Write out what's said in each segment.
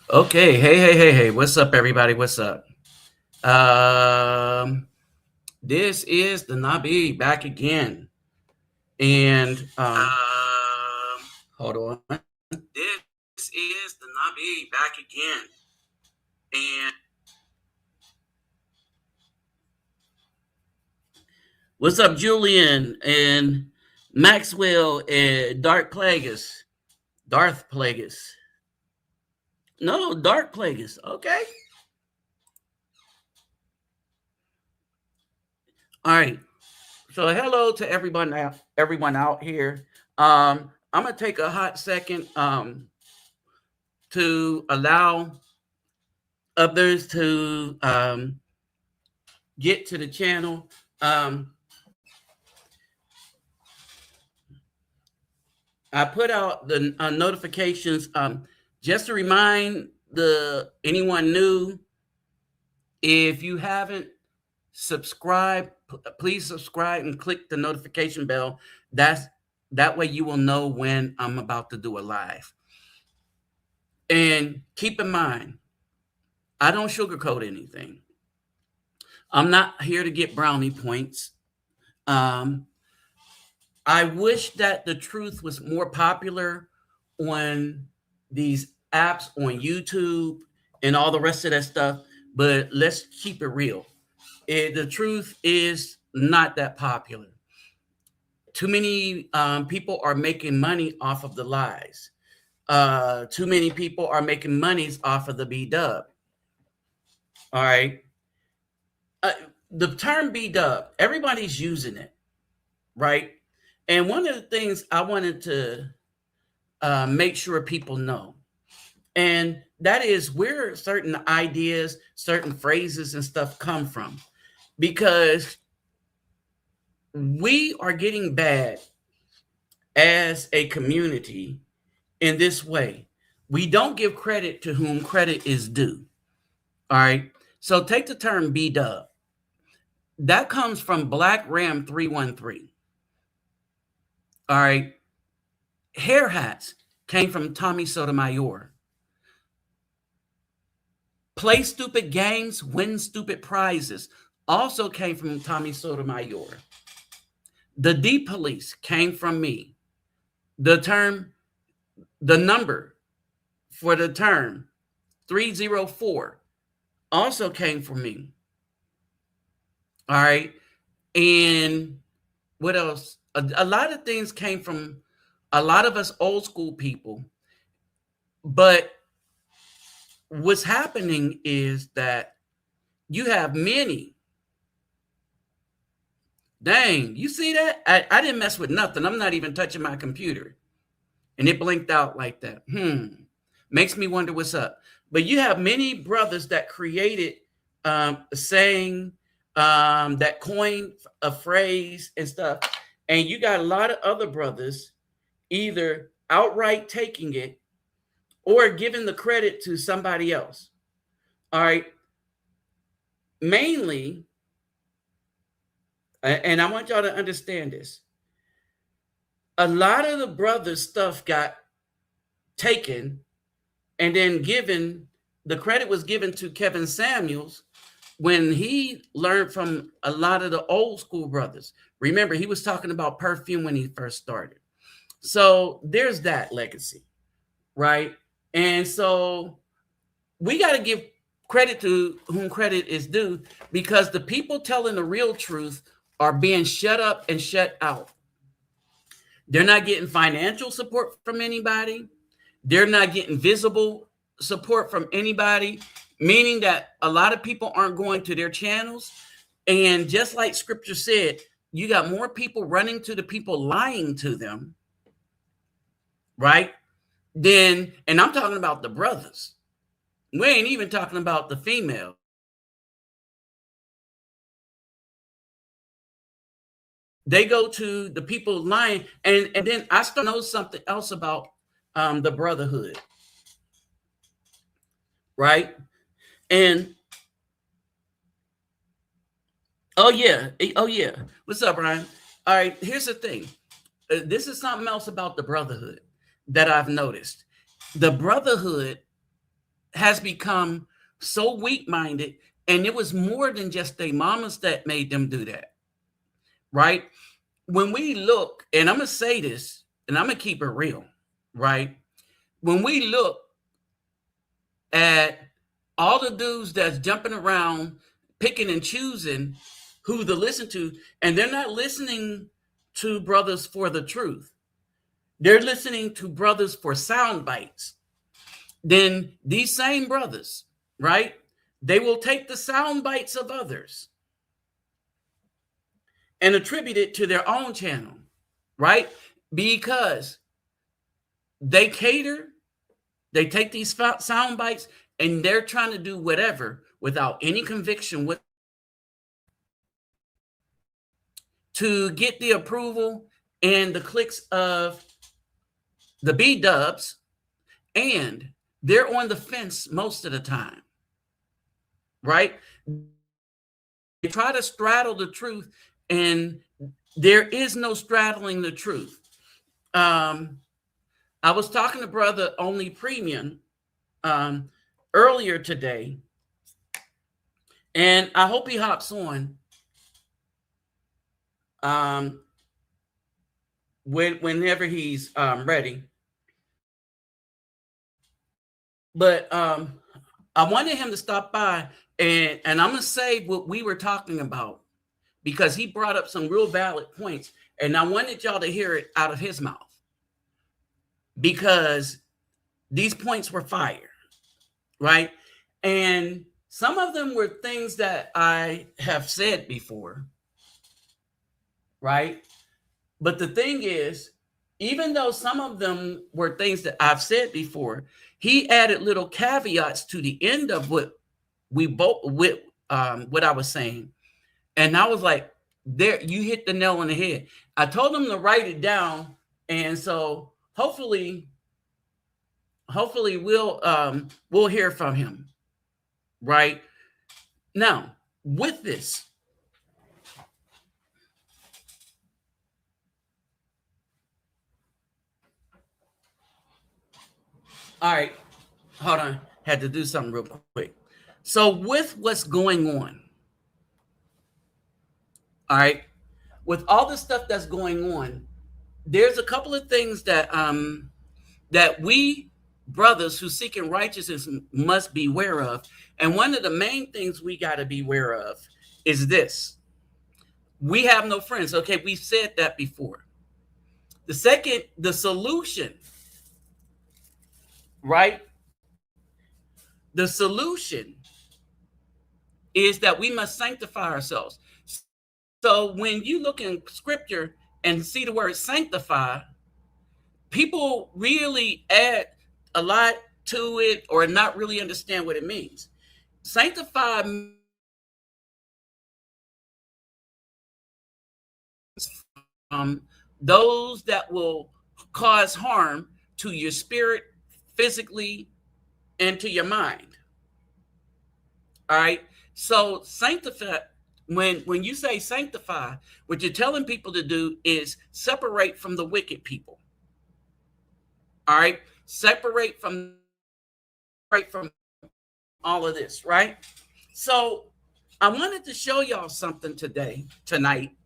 Okay, hey, what's up, everybody? What's up? Um, this is the Nabi back again, and hold on. This is the Nabi back again, and what's up, Julian and Maxwell and Darth Plagueis. No, Dark Plagueis. Okay, all right. So hello to everyone out here. I'm gonna take a hot second to allow others to get to the channel. Um, I put out the notifications just to remind the anyone new. If you haven't subscribed, please subscribe and click the notification bell. That way you will know when I'm about to do a live. And keep in mind, I don't sugarcoat anything. I'm not here to get brownie points. Um, I wish that the truth was more popular on these apps on YouTube and all the rest of that stuff, but let's keep it real. The truth is not that popular. Too many people are making money off of the lies. Too many people are making monies off of the B dub. All right. Uh, the term B dub, everybody's using it, right? And one of the things I wanted to make sure people know, and that is where certain ideas, certain phrases, and stuff come from, because we are getting bad as a community in this way. We don't give credit to whom credit is due. All right. So take the term B dub. That comes from Black Ram 313. All right. Hair hats came from Tommy Sotomayor. Play stupid games, win stupid prizes also came from Tommy Sotomayor. The D police came from me. The term, the number for the term 304 also came from me. All right. And what else? A lot of things came from a lot of us old school people. But what's happening is that you have many. Dang, you see that? I didn't mess with nothing. I'm not even touching my computer. And it blinked out like that. Makes me wonder what's up. But you have many brothers that created a saying, that coined a phrase and stuff. And you got a lot of other brothers either outright taking it or giving the credit to somebody else. All right. Mainly, and I want y'all to understand this, a lot of the brothers' stuff got taken and then given, the credit was given to Kevin Samuels when he learned from a lot of the old school brothers. Remember, he was talking about perfume when he first started. So there's that legacy, right? And so we got to give credit to whom credit is due, because the people telling the real truth are being shut up and shut out. They're not getting financial support from anybody. They're not getting visible support from anybody, meaning that a lot of people aren't going to their channels. And just like scripture said, you got more people running to the people lying to them, right? Then, and I'm talking about the brothers. We ain't even talking about the female. They go to the people lying, and then I start to know something else about the brotherhood, right? And oh yeah, what's up, Ryan? All right, here's the thing. This is something else about the brotherhood that I've noticed. The brotherhood has become so weak-minded, and it was more than just their mamas that made them do that, right? When we look, and I'm gonna say this, and I'm gonna keep it real, right? When we look at all the dudes that's jumping around, picking and choosing who to listen to, and they're not listening to brothers for the truth. They're listening to brothers for sound bites. Then these same brothers, right? They will take the sound bites of others and attribute it to their own channel, right? Because they cater, they take these sound bites, and they're trying to do whatever without any conviction with to get the approval and the clicks of the B dubs, and they're on the fence most of the time, right? They try to straddle the truth, and there is no straddling the truth. I was talking to Brother Only Premium earlier today, and I hope he hops on whenever he's ready. But I wanted him to stop by, and I'm going to say what we were talking about, because he brought up some real valid points, and I wanted y'all to hear it out of his mouth, because these points were fire, right? And some of them were things that I have said before, right? But the thing is, even though some of them were things that I've said before, he added little caveats to the end of what I was saying. And I was like, there, you hit the nail on the head. I told him to write it down. And so hopefully we'll hear from him right now with this. All right, hold on. Had to do something real quick. So with what's going on, all right, with all the stuff that's going on, there's a couple of things that that we brothers who seeking righteousness must be aware of. And one of the main things we got to be aware of is this: we have no friends. Okay, we've said that before. The second, the solution, right? The solution is that we must sanctify ourselves. So when you look in scripture and see the word sanctify, people really add a lot to it or not really understand what it means. Sanctify those that will cause harm to your spirit, physically, and to your mind. All right. So sanctify, when you say sanctify, what you're telling people to do is separate from the wicked people. All right. Separate from all of this, right? So I wanted to show y'all something tonight.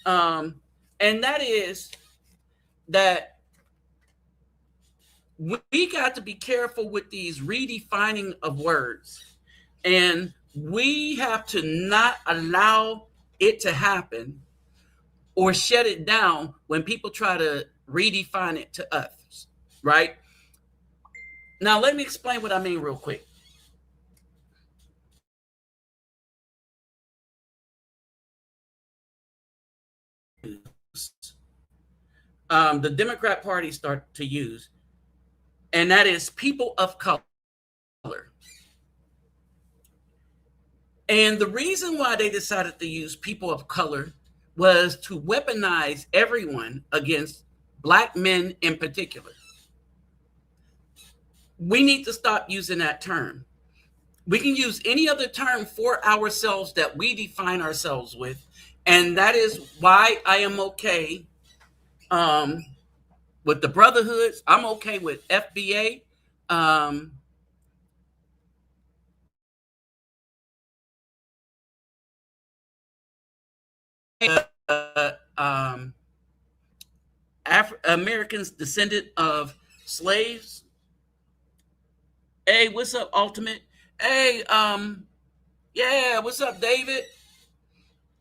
And that is that we got to be careful with these redefining of words. And we have to not allow it to happen or shut it down when people try to redefine it to others, right? Now, let me explain what I mean real quick. The Democrat Party start to use, and that is people of color. And the reason why they decided to use people of color was to weaponize everyone against Black men in particular. We need to stop using that term. We can use any other term for ourselves that we define ourselves with. And that is why I am okay with the brotherhoods. I'm okay with FBA. Americans descendant of slaves. Hey, what's up, Ultimate? Hey, yeah, what's up, David?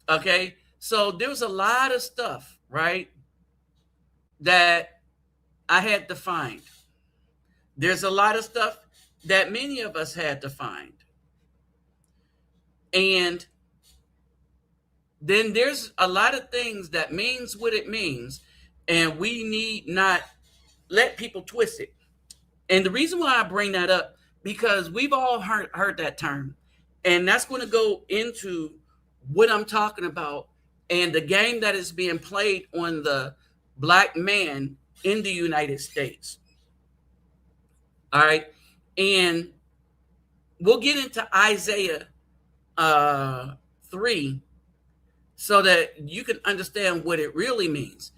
Okay, so there was a lot of stuff, right, that I had to find. There's a lot of stuff that many of us had to find. And then there's a lot of things that means what it means, and we need not let people twist it. And the reason why I bring that up, because we've all heard that term, and that's going to go into what I'm talking about and the game that is being played on the black man in the United States. All right. And we'll get into Isaiah 3 so that you can understand what it really means.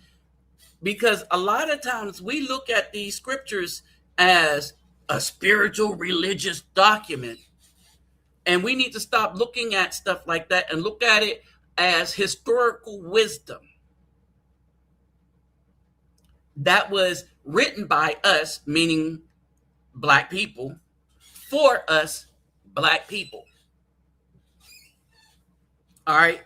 Because a lot of times we look at these scriptures as a spiritual religious document, and we need to stop looking at stuff like that and look at it as historical wisdom that was written by us, meaning black people, for us black people. All right.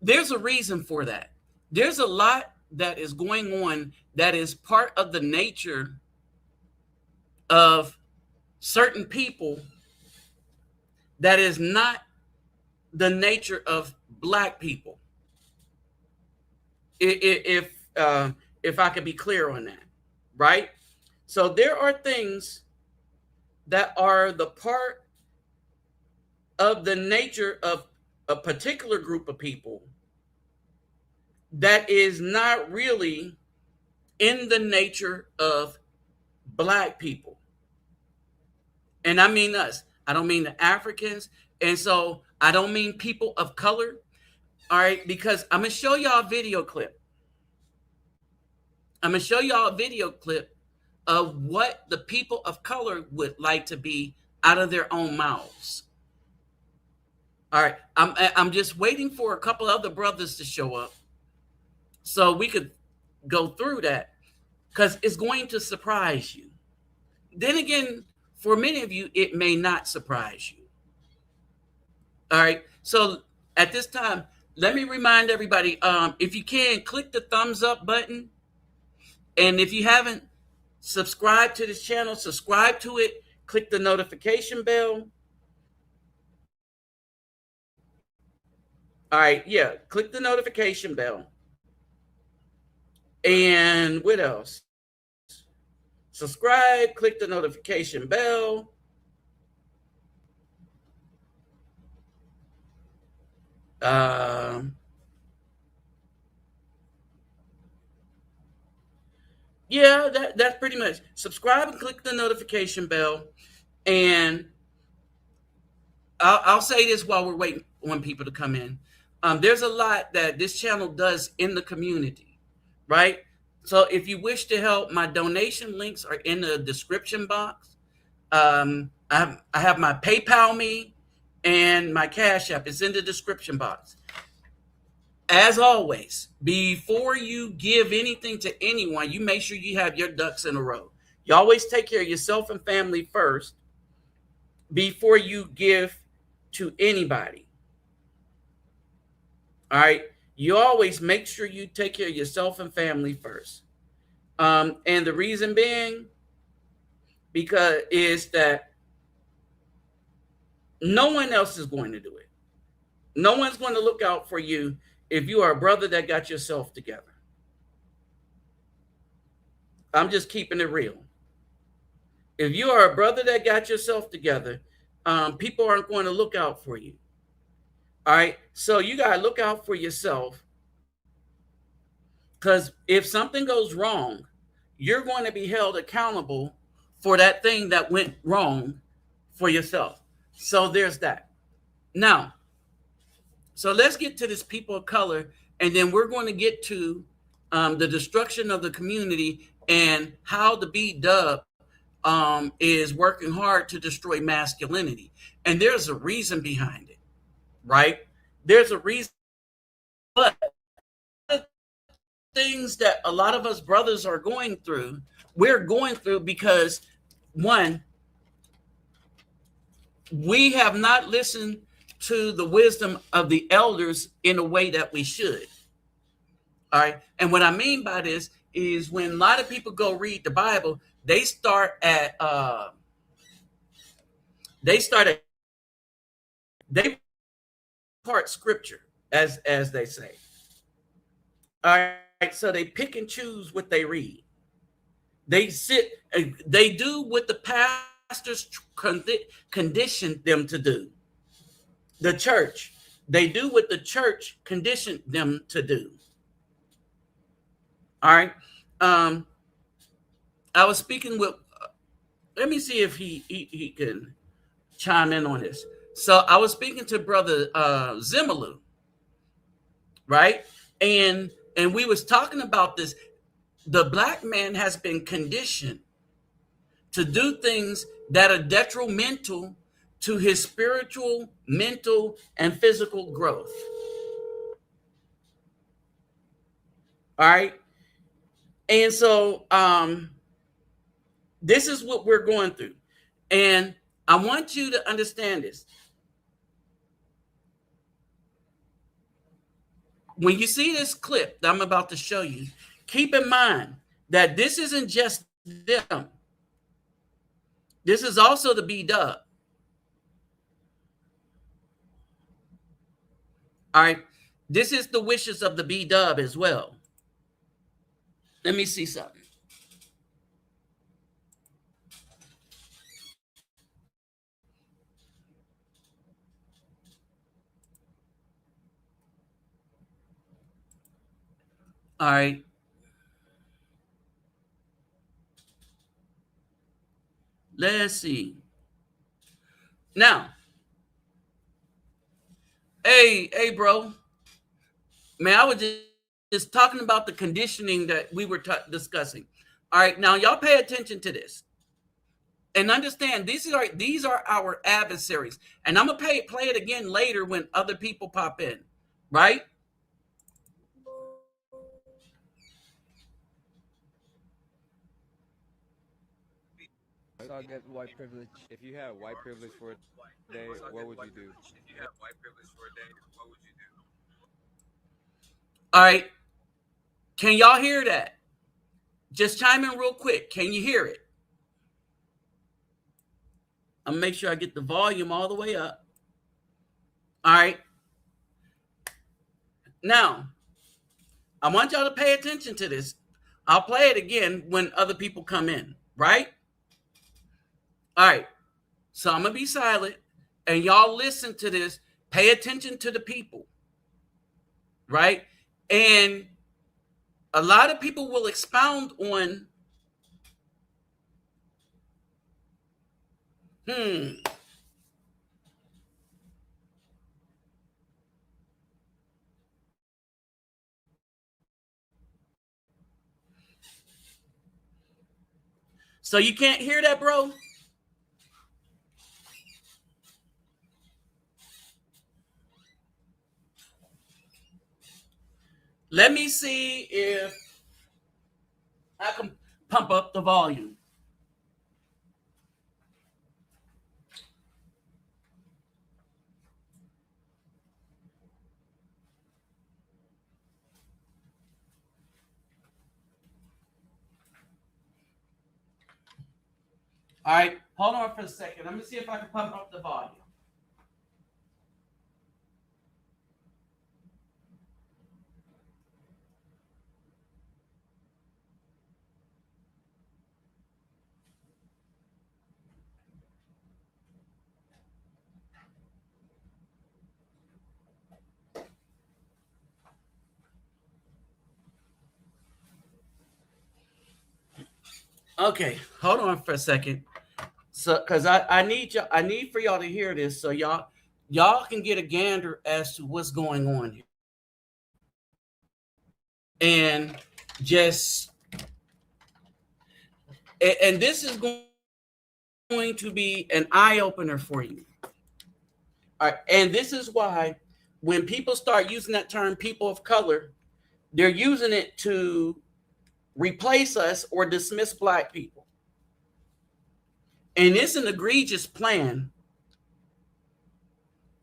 There's a reason for that. There's a lot that is going on that is part of the nature of certain people that is not the nature of black people. If I could be clear on that, right? So there are things that are the part of the nature of a particular group of people that is not really in the nature of black people. And I mean us. I don't mean the Africans. And so I don't mean people of color. All right, because I'm going to show y'all a video clip. I'm going to show y'all a video clip of what the people of color would like to be out of their own mouths. All right, I'm just waiting for a couple other brothers to show up so we could go through that, because it's going to surprise you. Then again, for many of you, it may not surprise you. All right, so at this time, let me remind everybody, if you can, click the thumbs up button. And if you haven't subscribed to this channel, subscribe to it. Click the notification bell. All right, yeah, click the notification bell. And what else? Subscribe, click the notification bell. Yeah, that's pretty much. Subscribe and click the notification bell. And I'll say this while we're waiting on people to come in. There's a lot that this channel does in the community, right? So if you wish to help, my donation links are in the description box. I have my PayPal me and my Cash App is in the description box. As always, before you give anything to anyone, you make sure you have your ducks in a row. You always take care of yourself and family first before you give to anybody. All right. You always make sure you take care of yourself and family first. And the reason being, because is that no one else is going to do it. No one's going to look out for you if you are a brother that got yourself together. I'm just keeping it real. If you are a brother that got yourself together, people aren't going to look out for you. All right. So you got to look out for yourself, because if something goes wrong, you're going to be held accountable for that thing that went wrong for yourself. So there's that. Now, so let's get to this people of color, and then we're going to get to the destruction of the community and how the B-Dub is working hard to destroy masculinity. And there's a reason behind it, right? There's a reason, but things that a lot of us brothers are going through, we're going through because, one, we have not listened to the wisdom of the elders in a way that we should. All right. And what I mean by this is when a lot of people go read the Bible, they start at they part scripture, as they say. All right. So they pick and choose what they read. They do what the pastors conditioned them to do. The church, they do what the church conditioned them to do. All right. I was speaking with, let me see if he can chime in on this. So I was speaking to Brother Zimmerlu, right? And we was talking about this. The black man has been conditioned to do things that are detrimental to his spiritual, mental, and physical growth. All right. And so this is what we're going through. And I want you to understand this. When you see this clip that I'm about to show you, keep in mind that this isn't just them. This is also the B-Dub. All right. This is the wishes of the B-Dub as well. Let me see something. All right. Let's see. Now, hey, bro. Man, I was just talking about the conditioning that we were discussing. All right. Now, y'all pay attention to this. And understand these are our adversaries. And I'm gonna play it again later when other people pop in, right? So I get white privilege. If you had white privilege for a day, what would you do? All right. Can y'all hear that? Just chime in real quick. Can you hear it? I'm gonna make sure I get the volume all the way up. All right. Now, I want y'all to pay attention to this. I'll play it again when other people come in, right? All right. So I'm gonna be silent and y'all listen to this. Pay attention to the people, right? And a lot of people will expound on, So you can't hear that, bro? Let me see if I can pump up the volume. All right, hold on for a second. Let me see if I can pump up the volume. Okay, hold on for a second. So, because I need for y'all to hear this, so y'all can get a gander as to what's going on here, and just and this is going to be an eye opener for you. All right, and this is why when people start using that term people of color, they're using it to replace us or dismiss black people. And it's an egregious plan.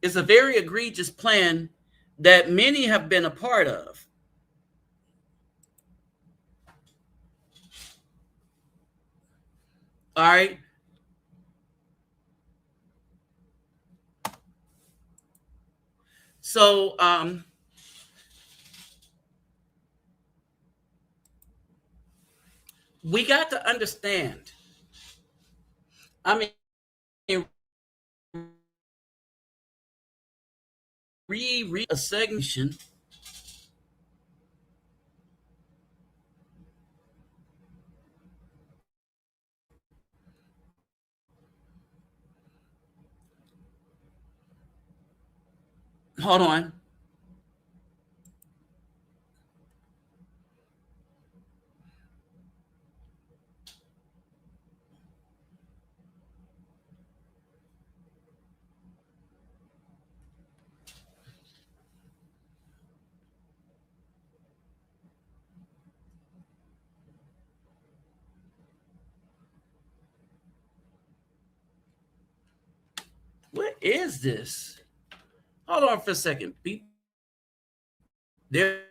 It's a very egregious plan that many have been a part of. All right. So we got to understand. I mean, read a segmentation. Hold on. What is this? Hold on for a second. There.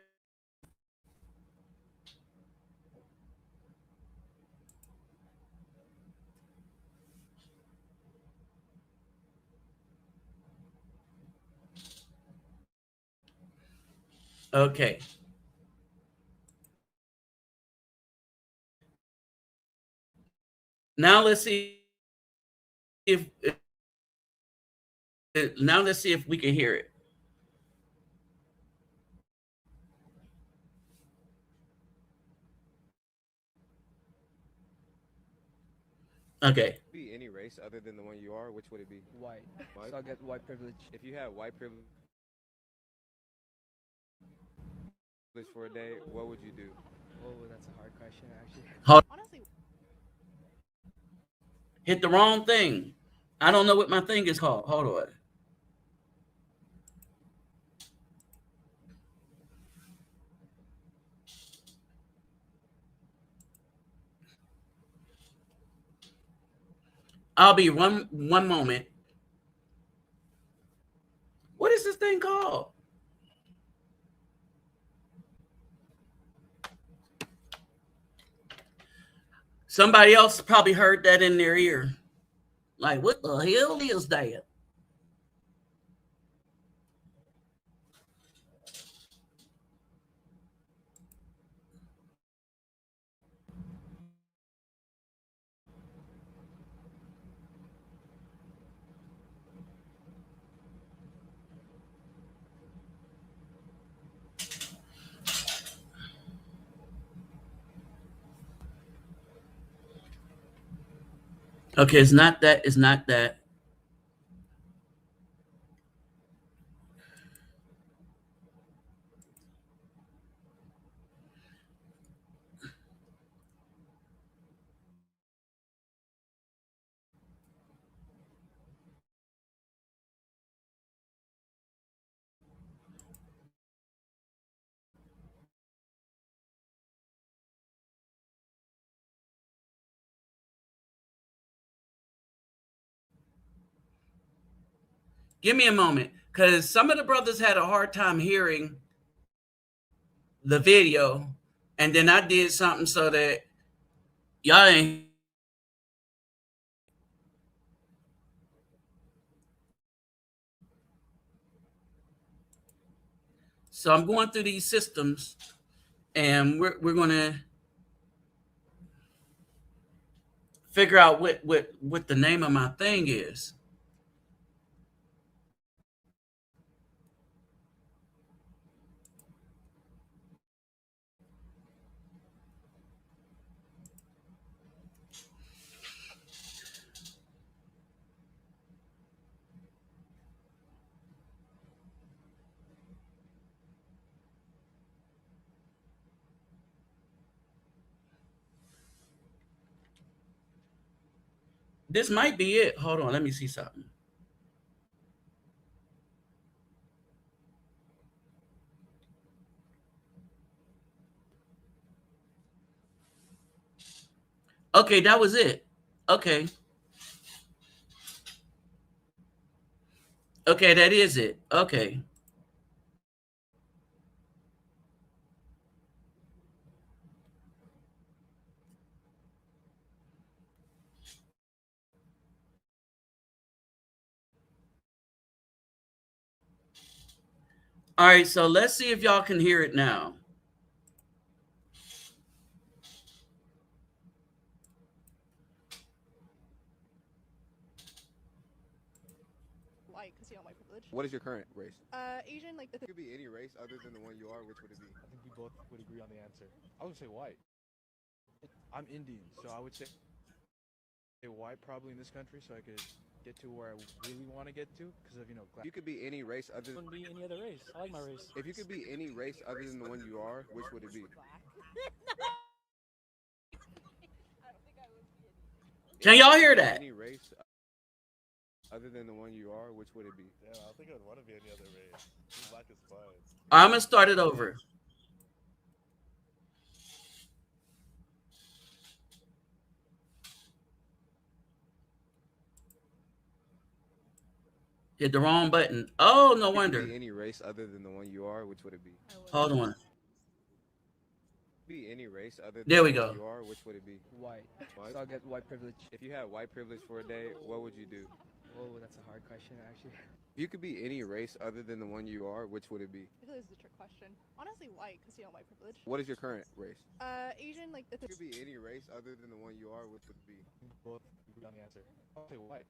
Okay. Now let's see if now let's see if we can hear it. Okay. Be any race other than the one you are, which would it be? White. White. So I get white privilege. If you had white privilege for a day, what would you do? Oh, that's a hard question, actually. Hold. Hit the wrong thing. I don't know what my thing is called. Hold on. I'll be one moment. What is this thing called? Somebody else probably heard that in their ear. Like, what the hell is that? Okay, it's not that. It's not that. Give me a moment, because some of the brothers had a hard time hearing the video, and then I did something so that y'all ain't. So I'm going through these systems, and we're going to figure out what the name of my thing is. This might be it. Hold on, let me see something. Okay, that was it. Okay. Okay, that is it. Okay. All right, so let's see if y'all can hear it now. What is your current race? Asian, like It could be any race other than the one you are. Which would it be? I think we both would agree on the answer. I would say white. I'm Indian, so I would say white probably in this country, so I could get to where I really want to get to because of You could be any race other. Wouldn't be any other race. I like my race. If you could be any race other than the one you are, which would it be? Can y'all hear that? Any race other than the one you are, which would it be? Yeah, I don't think I'd want to be any other race. Being black is fine. I'm gonna start it over. Hit the wrong button. Oh, no If you could wonder. be any race other than the one you are, which would it be? Hold on. Be any race other than There we the one go. you are, which would it be? White. White? So I'll get white privilege. If you had white privilege for a day, what would you do? Oh, that's a hard question, actually. If you could be any race other than the one you are, which would it be? I feel this is a trick question. Honestly, white, because white privilege. What is your current race? Asian, like If you could be any race other than the one you are, which would it be? both agree on the answer. I would say white.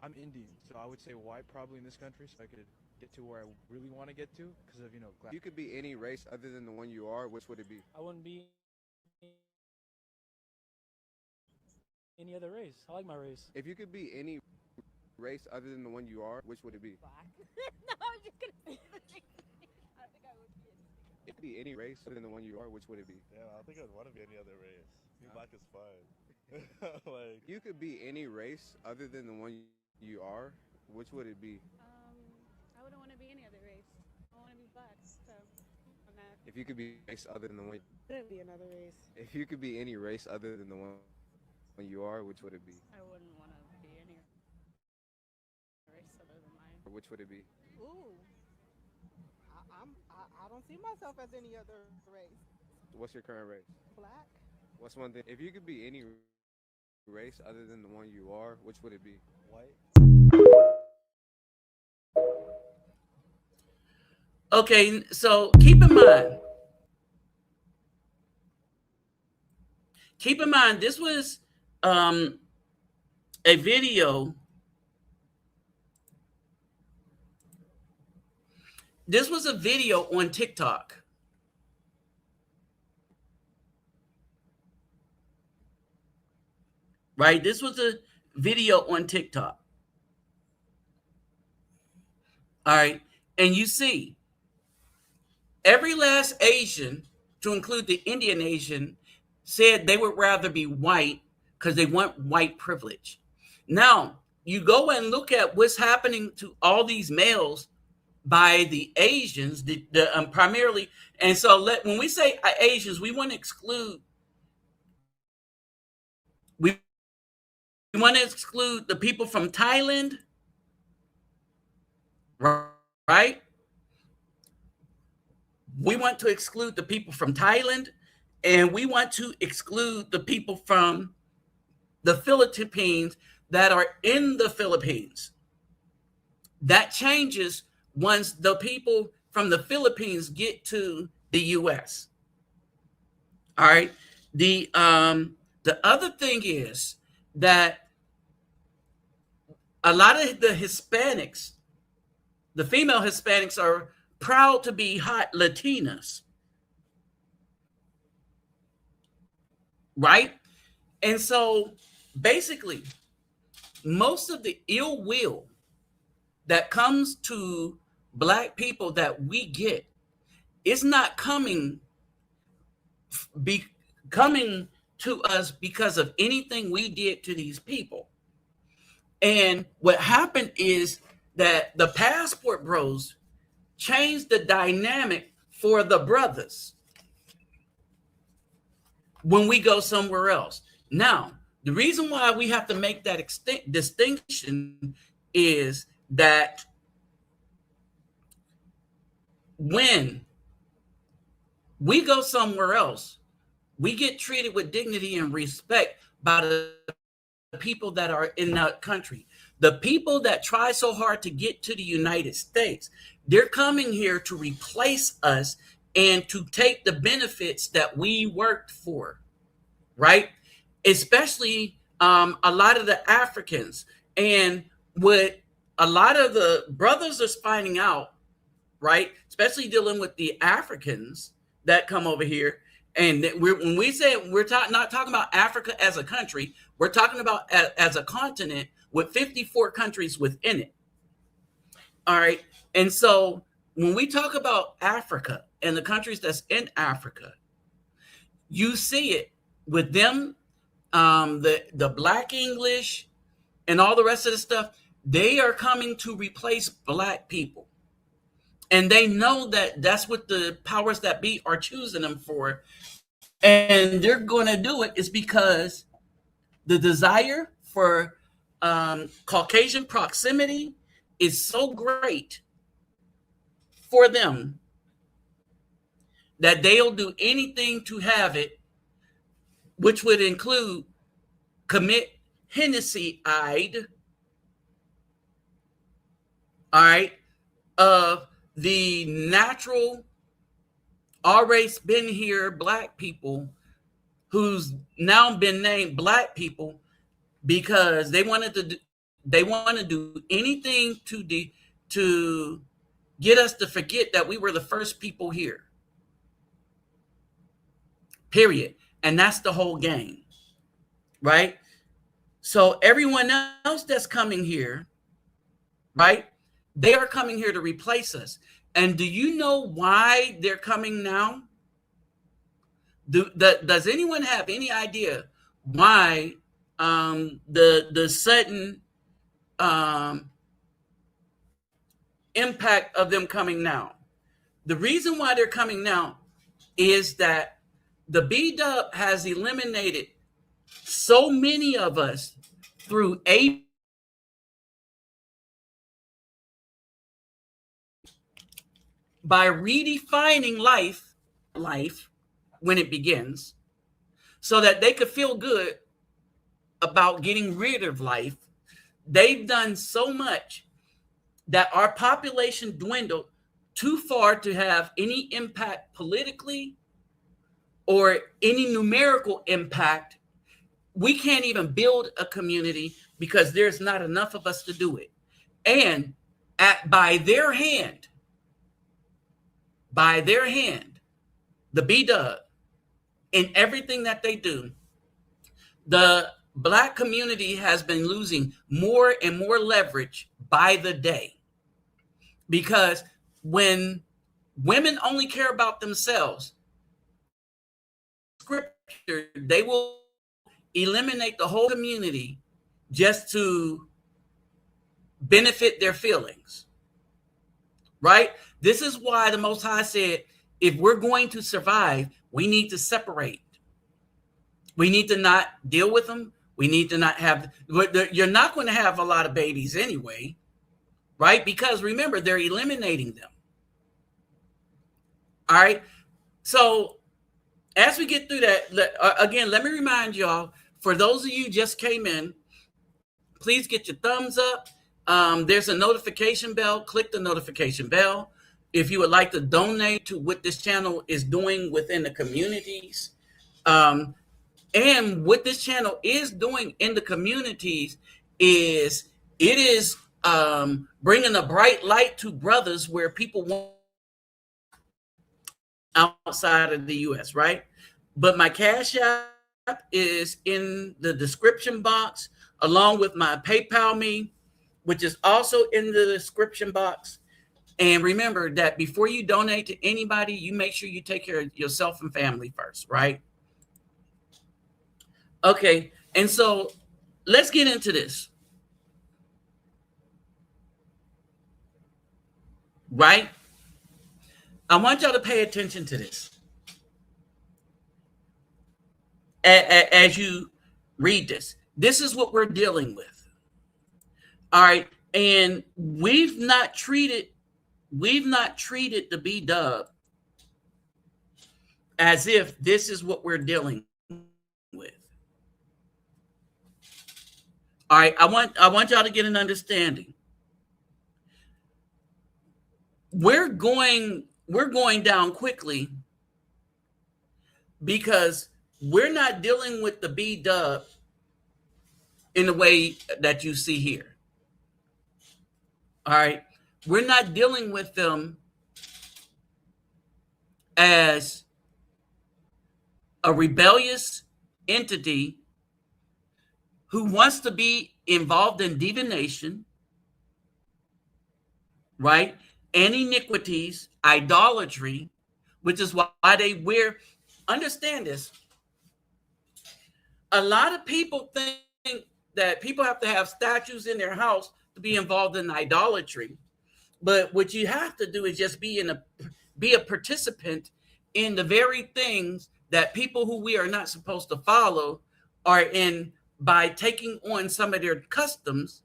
I'm Indian, so I would say white probably in this country, so I could get to where I really want to get to because of If you could be any race other than the one you are, which would it be? I wouldn't be any other race. I like my race. If you could be any race other than the one you are, which would it be? black. No, I'm just gonna. I don't think I would be anything. If you could be any race other than the one you are, which would it be? Yeah, I don't think I'd want to be any other race. Being black is fine. Like, If you could be any race other than the one you are, which would it be? I wouldn't want to be any other race. I want to be black, so I'm not. If you could be race other than the one, Couldn't be another race. if you could be any race other than the one you are, which would it be? I wouldn't want to be any race other than mine. Or which would it be? Ooh. I don't see myself as any other race. What's your current race? Black. What's one thing? If you could be any race other than the one you are, which would it be? white. Okay, so keep in mind, this was a video. This was a video on TikTok. Right? This was a video on TikTok. All right. And you see, every last Asian, to include the Indian Asian, said they would rather be white because they want white privilege. Now, you go and look at what's happening to all these males by the Asians, primarily. And so when we say Asians, we want to exclude the people from Thailand, right? We want to exclude the people from Thailand, and we want to exclude the people from the Philippines that are in the Philippines. That changes once the people from the Philippines get to the U.S. All right. The other thing is that a lot of the Hispanics, the female Hispanics, are proud to be hot Latinas, right? And so basically, most of the ill will that comes to Black people that we get is not coming to us because of anything we did to these people. And what happened is that the passport bros changed the dynamic for the brothers when we go somewhere else. Now, The reason why we have to make that distinction is that when we go somewhere else, we get treated with dignity and respect by the people that are in that country. The people that try so hard to get to the United States, they're coming here to replace us and to take the benefits that we worked for, right? Especially a lot of the Africans. And what a lot of the brothers are finding out, right? Especially dealing with the Africans that come over here. And when we say we're not talking about Africa as a country, we're talking about as a continent with 54 countries within it. All right. And so when we talk about Africa and the countries that's in Africa, you see it with them, the Black English and all the rest of the stuff. They are coming to replace Black people. And they know that that's what the powers that be are choosing them for. And they're going to do it is because the desire for Caucasian proximity is so great for them that they'll do anything to have it, which would include commit Hennessy-eyed, all right, of the natural always been here Black people who's now been named Black people because they want to do anything to get us to forget that we were the first people here. Period. And that's the whole game. Right? So everyone else that's coming here, right? They are coming here to replace us. And do you know why they're coming now? Does anyone have any idea why the sudden impact of them coming now? The reason why they're coming now is that the B-Dub has eliminated so many of us through by redefining life when it begins so that they could feel good about getting rid of life. They've done so much that our population dwindled too far to have any impact politically or any numerical impact. We can't even build a community because there's not enough of us to do it. And by their hand, the B-Dub, in everything that they do, the Black community has been losing more and more leverage by the day. Because when women only care about themselves, scripture, they will eliminate the whole community just to benefit their feelings. Right? This is why the Most High said, if we're going to survive, we need to separate. We need to not deal with them. We need to not have, you're not going to have a lot of babies anyway, right? Because remember, they're eliminating them. All right. So as we get through that, again, let me remind y'all, for those of you who just came in, please get your thumbs up. There's a notification bell. Click the notification bell. If you would like to donate to what this channel is doing within the communities. And what this channel is doing in the communities is it is bringing a bright light to brothers where people want outside of the U.S., right? But my Cash App is in the description box, along with my PayPal me, which is also in the description box. And remember that before you donate to anybody, you make sure you take care of yourself and family first, right? Okay, and so let's get into this. Right? I want y'all to pay attention to this. As you Read this. This is what we're dealing with. All right. And we've not treated the B-dub as if this is what we're dealing with. All right, I want y'all to get an understanding. We're going down quickly because we're not dealing with the B-dub in the way that you see here. All right, we're not dealing with them as a rebellious entity who wants to be involved in divination, right? And iniquities, idolatry, which is why they wear. Understand this. A lot of people think that people have to have statues in their house to be involved in idolatry. But what you have to do is just be a participant in the very things that people who we are not supposed to follow are in, by taking on some of their customs,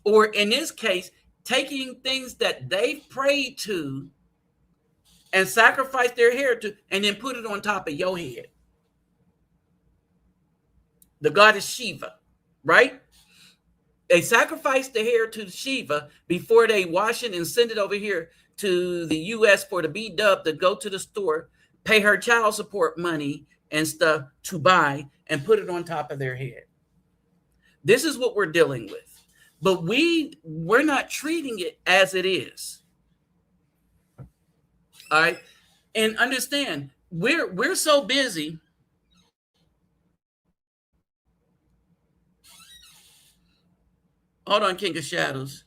or in this case, taking things that they've prayed to and sacrificed their hair to, and then put it on top of your head. The goddess Shiva, right? They sacrifice the hair to Shiva before they wash it and send it over here to the U.S. for the B-dub to go to the store, pay her child support money and stuff to buy and put it on top of their head. This is what we're dealing with. But we're not treating it as it is. All right? And understand, we're so busy. Hold on, King of Shadows.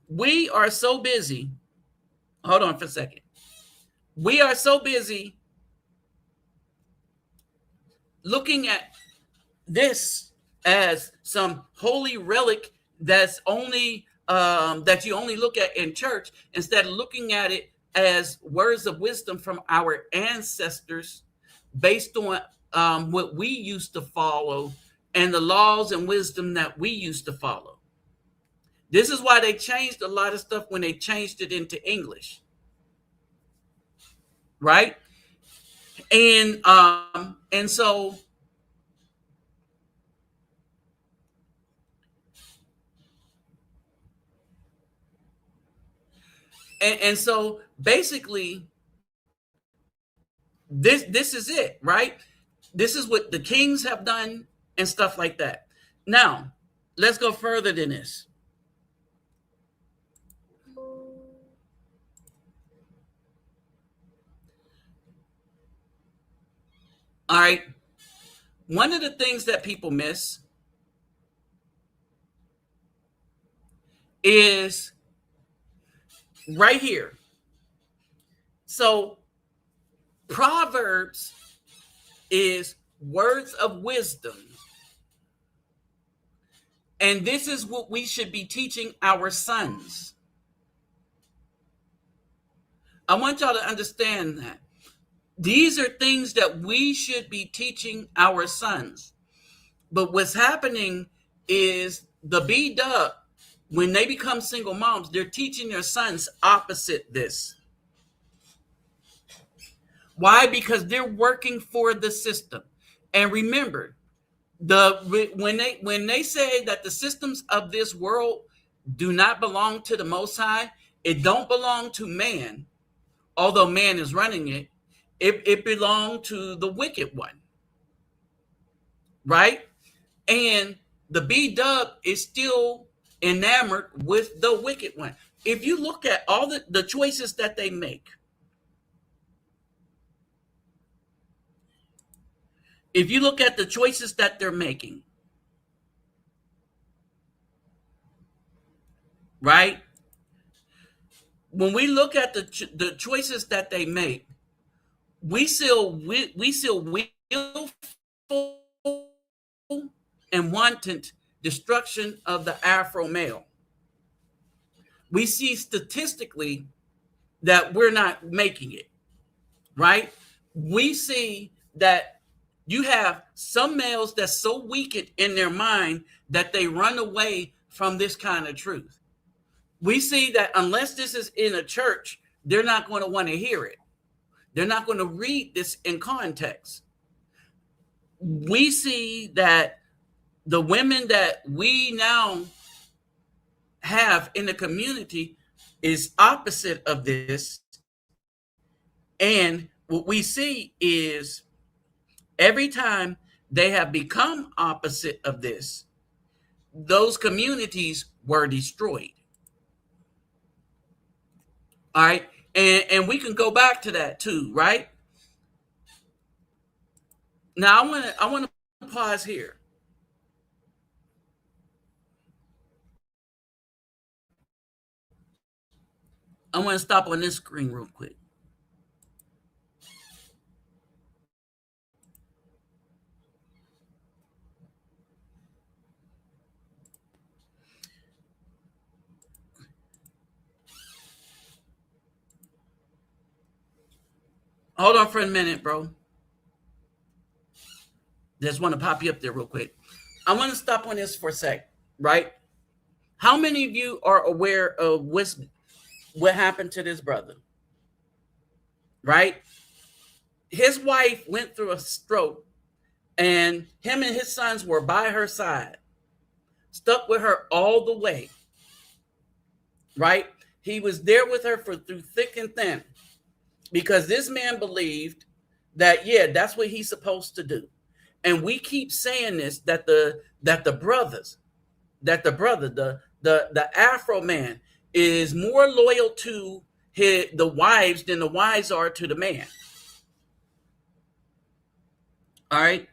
We are so busy. Hold on for a second. We are so busy looking at this as some holy relic that's only that you only look at in church, instead of looking at it as words of wisdom from our ancestors based on what we used to follow and the laws and wisdom that we used to follow. This is why they changed a lot of stuff when they changed it into English. Right? And so and so basically this is it, right? This is what the kings have done and stuff like that. Now, let's go further than this. All right. One of the things that people miss is right here. So Proverbs is words of wisdom. And this is what we should be teaching our sons. I want y'all to understand that. These are things that we should be teaching our sons. But what's happening is the B-dub, when they become single moms, they're teaching their sons opposite this. Why? Because they're working for the system. And remember, when they say that the systems of this world do not belong to the Most High, it don't belong to man, although man is running it. It belonged to the wicked one, right? And the B-dub is still enamored with the wicked one. If you look at all the choices that they make, if you look at the choices that they're making, right? When we look at the choices that they make, we still willful and wanton destruction of the Afro male. We see statistically that we're not making it, right? We see that You have some males that's so weakened in their mind that they run away from this kind of truth. We see that unless this is in a church, they're not going to want to hear it. They're not going to read this in context. We see that the women that we now have in the community is opposite of this. And what we see is every time they have become opposite of this, those communities were destroyed. All right. And we can go back to that too, right? Now I want to pause here. I want to stop on this screen real quick. Hold on for a minute, bro. Just want to pop you up there real quick. I want to stop on this for a sec, right? How many of you are aware of what happened to this brother? Right? His wife went through a stroke, and him and his sons were by her side, stuck with her all the way. Right? He was there with her through thick and thin, because this man believed that, yeah, that's what he's supposed to do. And we keep saying this, that the Afro man is more loyal to the wives than the wives are to the man. All right.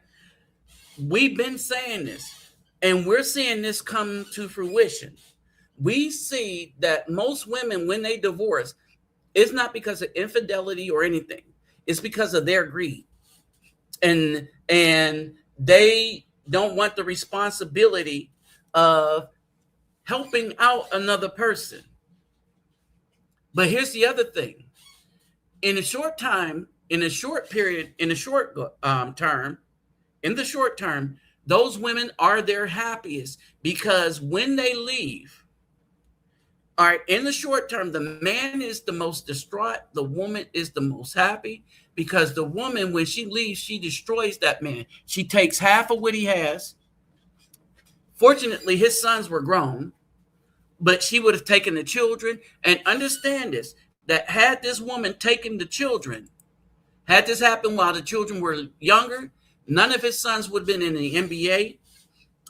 We've been saying this, and we're seeing this come to fruition. We see that most women, when they divorce, it's not because of infidelity or anything. It's because of their greed. And they don't want the responsibility of helping out another person. But here's the other thing. In the short term, those women are their happiest, because when they leave, all right, in the short term, the man is the most distraught. The woman is the most happy, because the woman, when she leaves, she destroys that man. She takes half of what he has. Fortunately, his sons were grown, but she would have taken the children. And understand this, that had this woman taken the children, had this happened while the children were younger, none of his sons would have been in the NBA.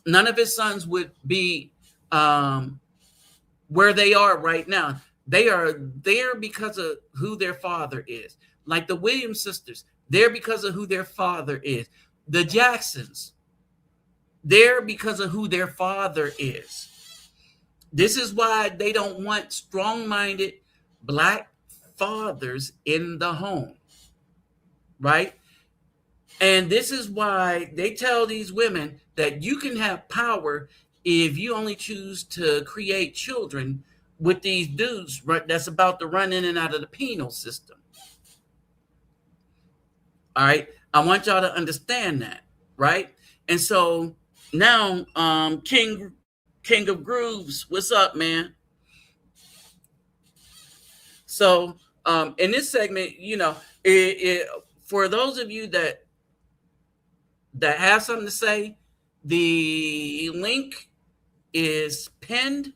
None of his sons would be where they are right now. They are there because of who their father is. Like the Williams sisters, they're because of who their father is. The Jacksons, they're because of who their father is. This is why they don't want strong-minded Black fathers in the home, right? And this is why they tell these women that you can have power if you only choose to create children with these dudes, right, that's about to run in and out of the penal system. All right. I want y'all to understand that, right? And so now, King of Grooves, what's up, man? So in this segment, for those of you that have something to say, the link is pinned.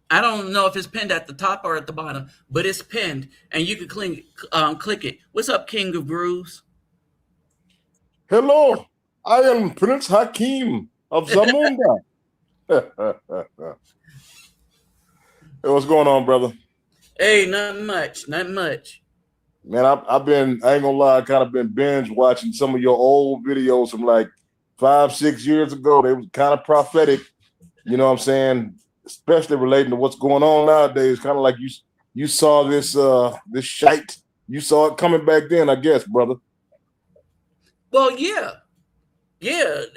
I don't know if it's pinned at the top or at the bottom, but it's pinned, and you can click it. What's up, King of Grooves? Hello, I am Prince Hakeem of Zamunda. Hey, what's going on, brother? Hey, nothing much. Man, I ain't gonna lie, I kind of been binge watching some of your old videos from like 5-6 years ago. They was kind of prophetic, you know what I'm saying? Especially relating to what's going on nowadays. Kind of like you saw this shite. You saw it coming back then, I guess, brother. Well, yeah.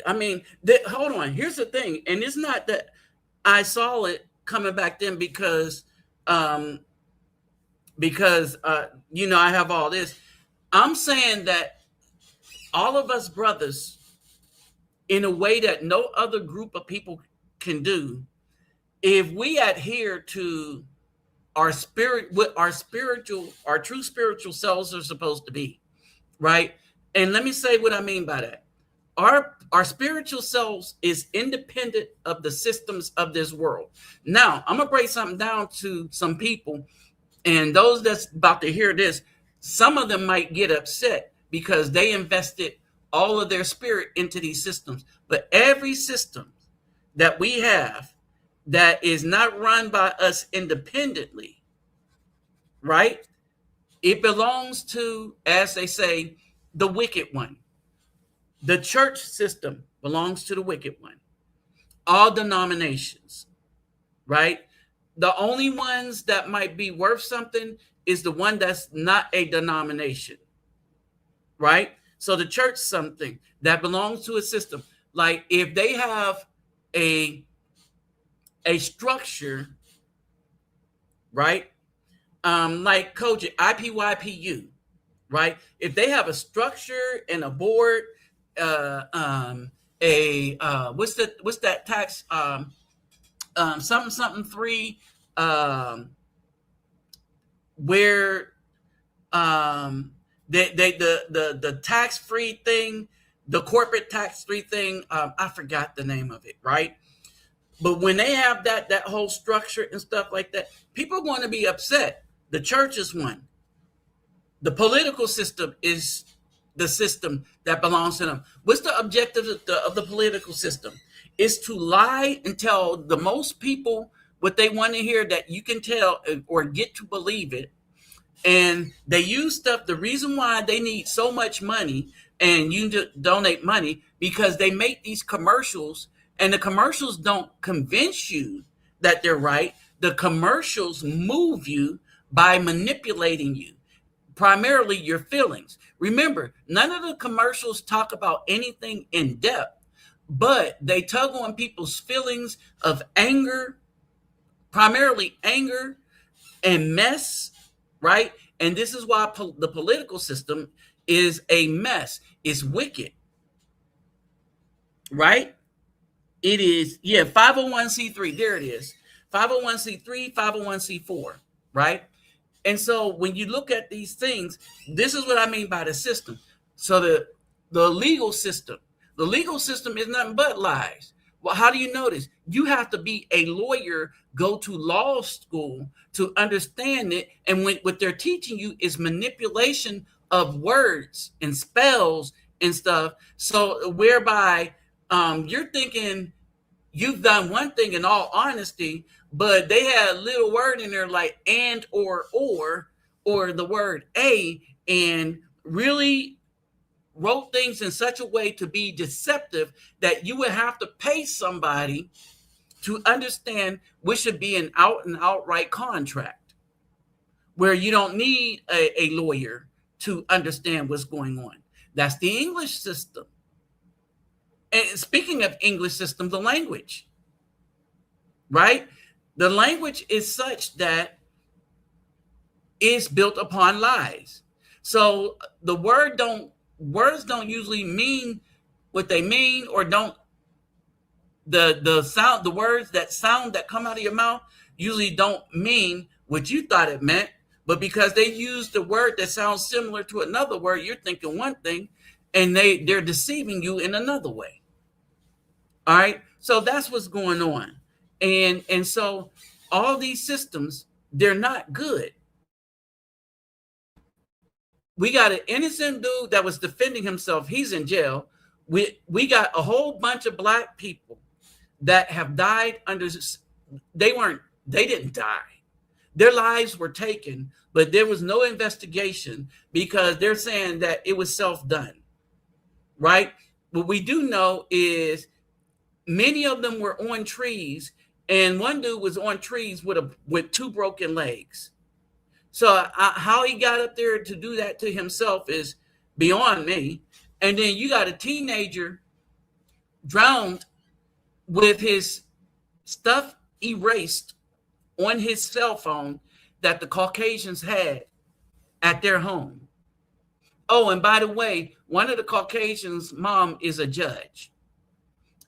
I mean, hold on. Here's the thing, and it's not that I saw it coming back then because I have all this. I'm saying that all of us brothers, in a way that no other group of people can do, if we adhere to our spirit, what our true spiritual selves are supposed to be, right? And let me say what I mean by that. Our spiritual selves is independent of the systems of this world. Now, I'm gonna break something down to some people, and those that's about to hear this, some of them might get upset because they invested all of their spirit into these systems. But every system that we have that is not run by us independently, right? It belongs to, as they say, the wicked one. The church system belongs to the wicked one. All denominations, right? The only ones that might be worth something is the one that's not a denomination, right? So the church, something that belongs to a system. Like if they have a structure, right? Like Koji, IPYPU, right? If they have a structure and a board, what's that tax? Something 3, where the tax free thing, the corporate tax free thing. I forgot the name of it, right? But when they have that whole structure and stuff like that, people are going to be upset. The church is one. The political system is the system that belongs to them. What's the objective of the political system? Is to lie and tell the most people what they want to hear that you can tell or get to believe it. And they use stuff. The reason why they need so much money and you donate money, because they make these commercials, and the commercials don't convince you that they're right. The commercials move you by manipulating you, primarily your feelings. Remember, none of the commercials talk about anything in depth, but they tug on people's feelings of anger, primarily anger and mess, right? And this is why the political system is a mess. It's wicked, right? It is, 501c3. There it is. 501c3, 501c4, right? And so when you look at these things, this is what I mean by the system. So the legal system is nothing but lies. Well, how do you know this? You have to be a lawyer, go to law school to understand it. And what they're teaching you is manipulation of words and spells and stuff. So whereby you're thinking you've done one thing in all honesty, but they had a little word in there like and or the word a, and really wrote things in such a way to be deceptive that you would have to pay somebody to understand which should be an out and outright contract, where you don't need a lawyer to understand what's going on. That's the English system. And speaking of English system, the language, right? The language is such that it's built upon lies. So the words don't usually mean what they mean, or don't the words that come out of your mouth usually don't mean what you thought it meant. But because they use the word that sounds similar to another word, you're thinking one thing, and they're deceiving you in another way. All right. So that's what's going on. And so all these systems, they're not good. We got an innocent dude that was defending himself. He's in jail. We got a whole bunch of black people that have died under, they didn't die. Their lives were taken, but there was no investigation because they're saying that it was self-done, right? What we do know is many of them were on trees, and one dude was on trees with 2 broken legs. So how he got up there to do that to himself is beyond me. And then you got a teenager drowned with his stuff erased on his cell phone that the Caucasians had at their home. Oh, and by the way, one of the Caucasians' mom is a judge.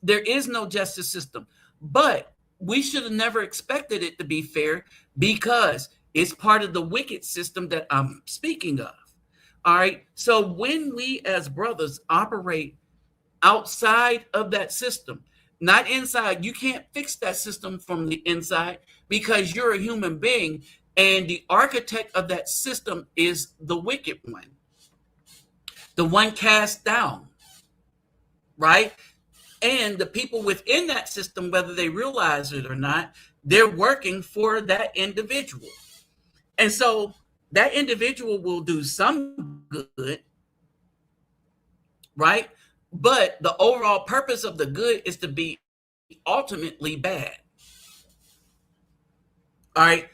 There is no justice system, but we should have never expected it to be fair because it's part of the wicked system that I'm speaking of. All right. So when we as brothers operate outside of that system, not inside, you can't fix that system from the inside because you're a human being and the architect of that system is the wicked one, the one cast down, right? And the people within that system, whether they realize it or not, they're working for that individual. And so that individual will do some good, right? But the overall purpose of the good is to be ultimately bad. All right.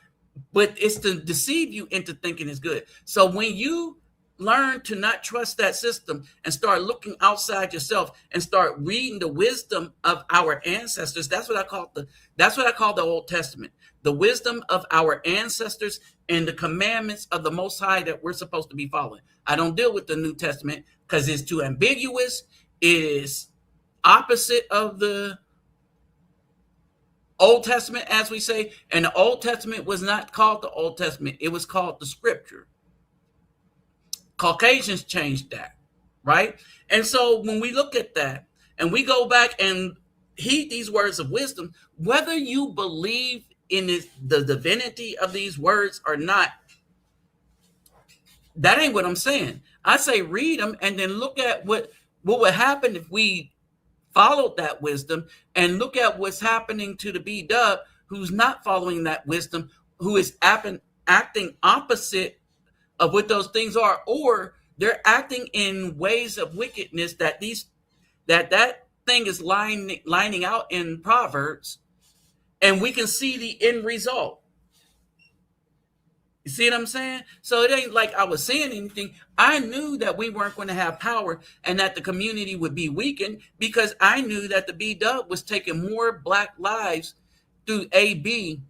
But it's to deceive you into thinking it's good. So when you learn to not trust that system and start looking outside yourself and start reading the wisdom of our ancestors, that's what I call the Old Testament, the wisdom of our ancestors and the commandments of the Most High that we're supposed to be following. I don't deal with the New Testament because it's too ambiguous. It is opposite of the Old Testament, as we say, and the Old Testament was not called the Old Testament. It was called the Scripture. Caucasians changed that, right? And so when we look at that and we go back and heed these words of wisdom, whether you believe in the divinity of these words or not, that ain't what I'm saying. I say read them and then look at what would happen if we followed that wisdom, and look at what's happening to the B-dub who's not following that wisdom, who is acting opposite of what those things are, or they're acting in ways of wickedness that thing is lining out in Proverbs, and we can see the end result. You see what I'm saying? So it ain't like I was saying anything. I knew that we weren't going to have power and that the community would be weakened because I knew that the B-dub was taking more black lives through AB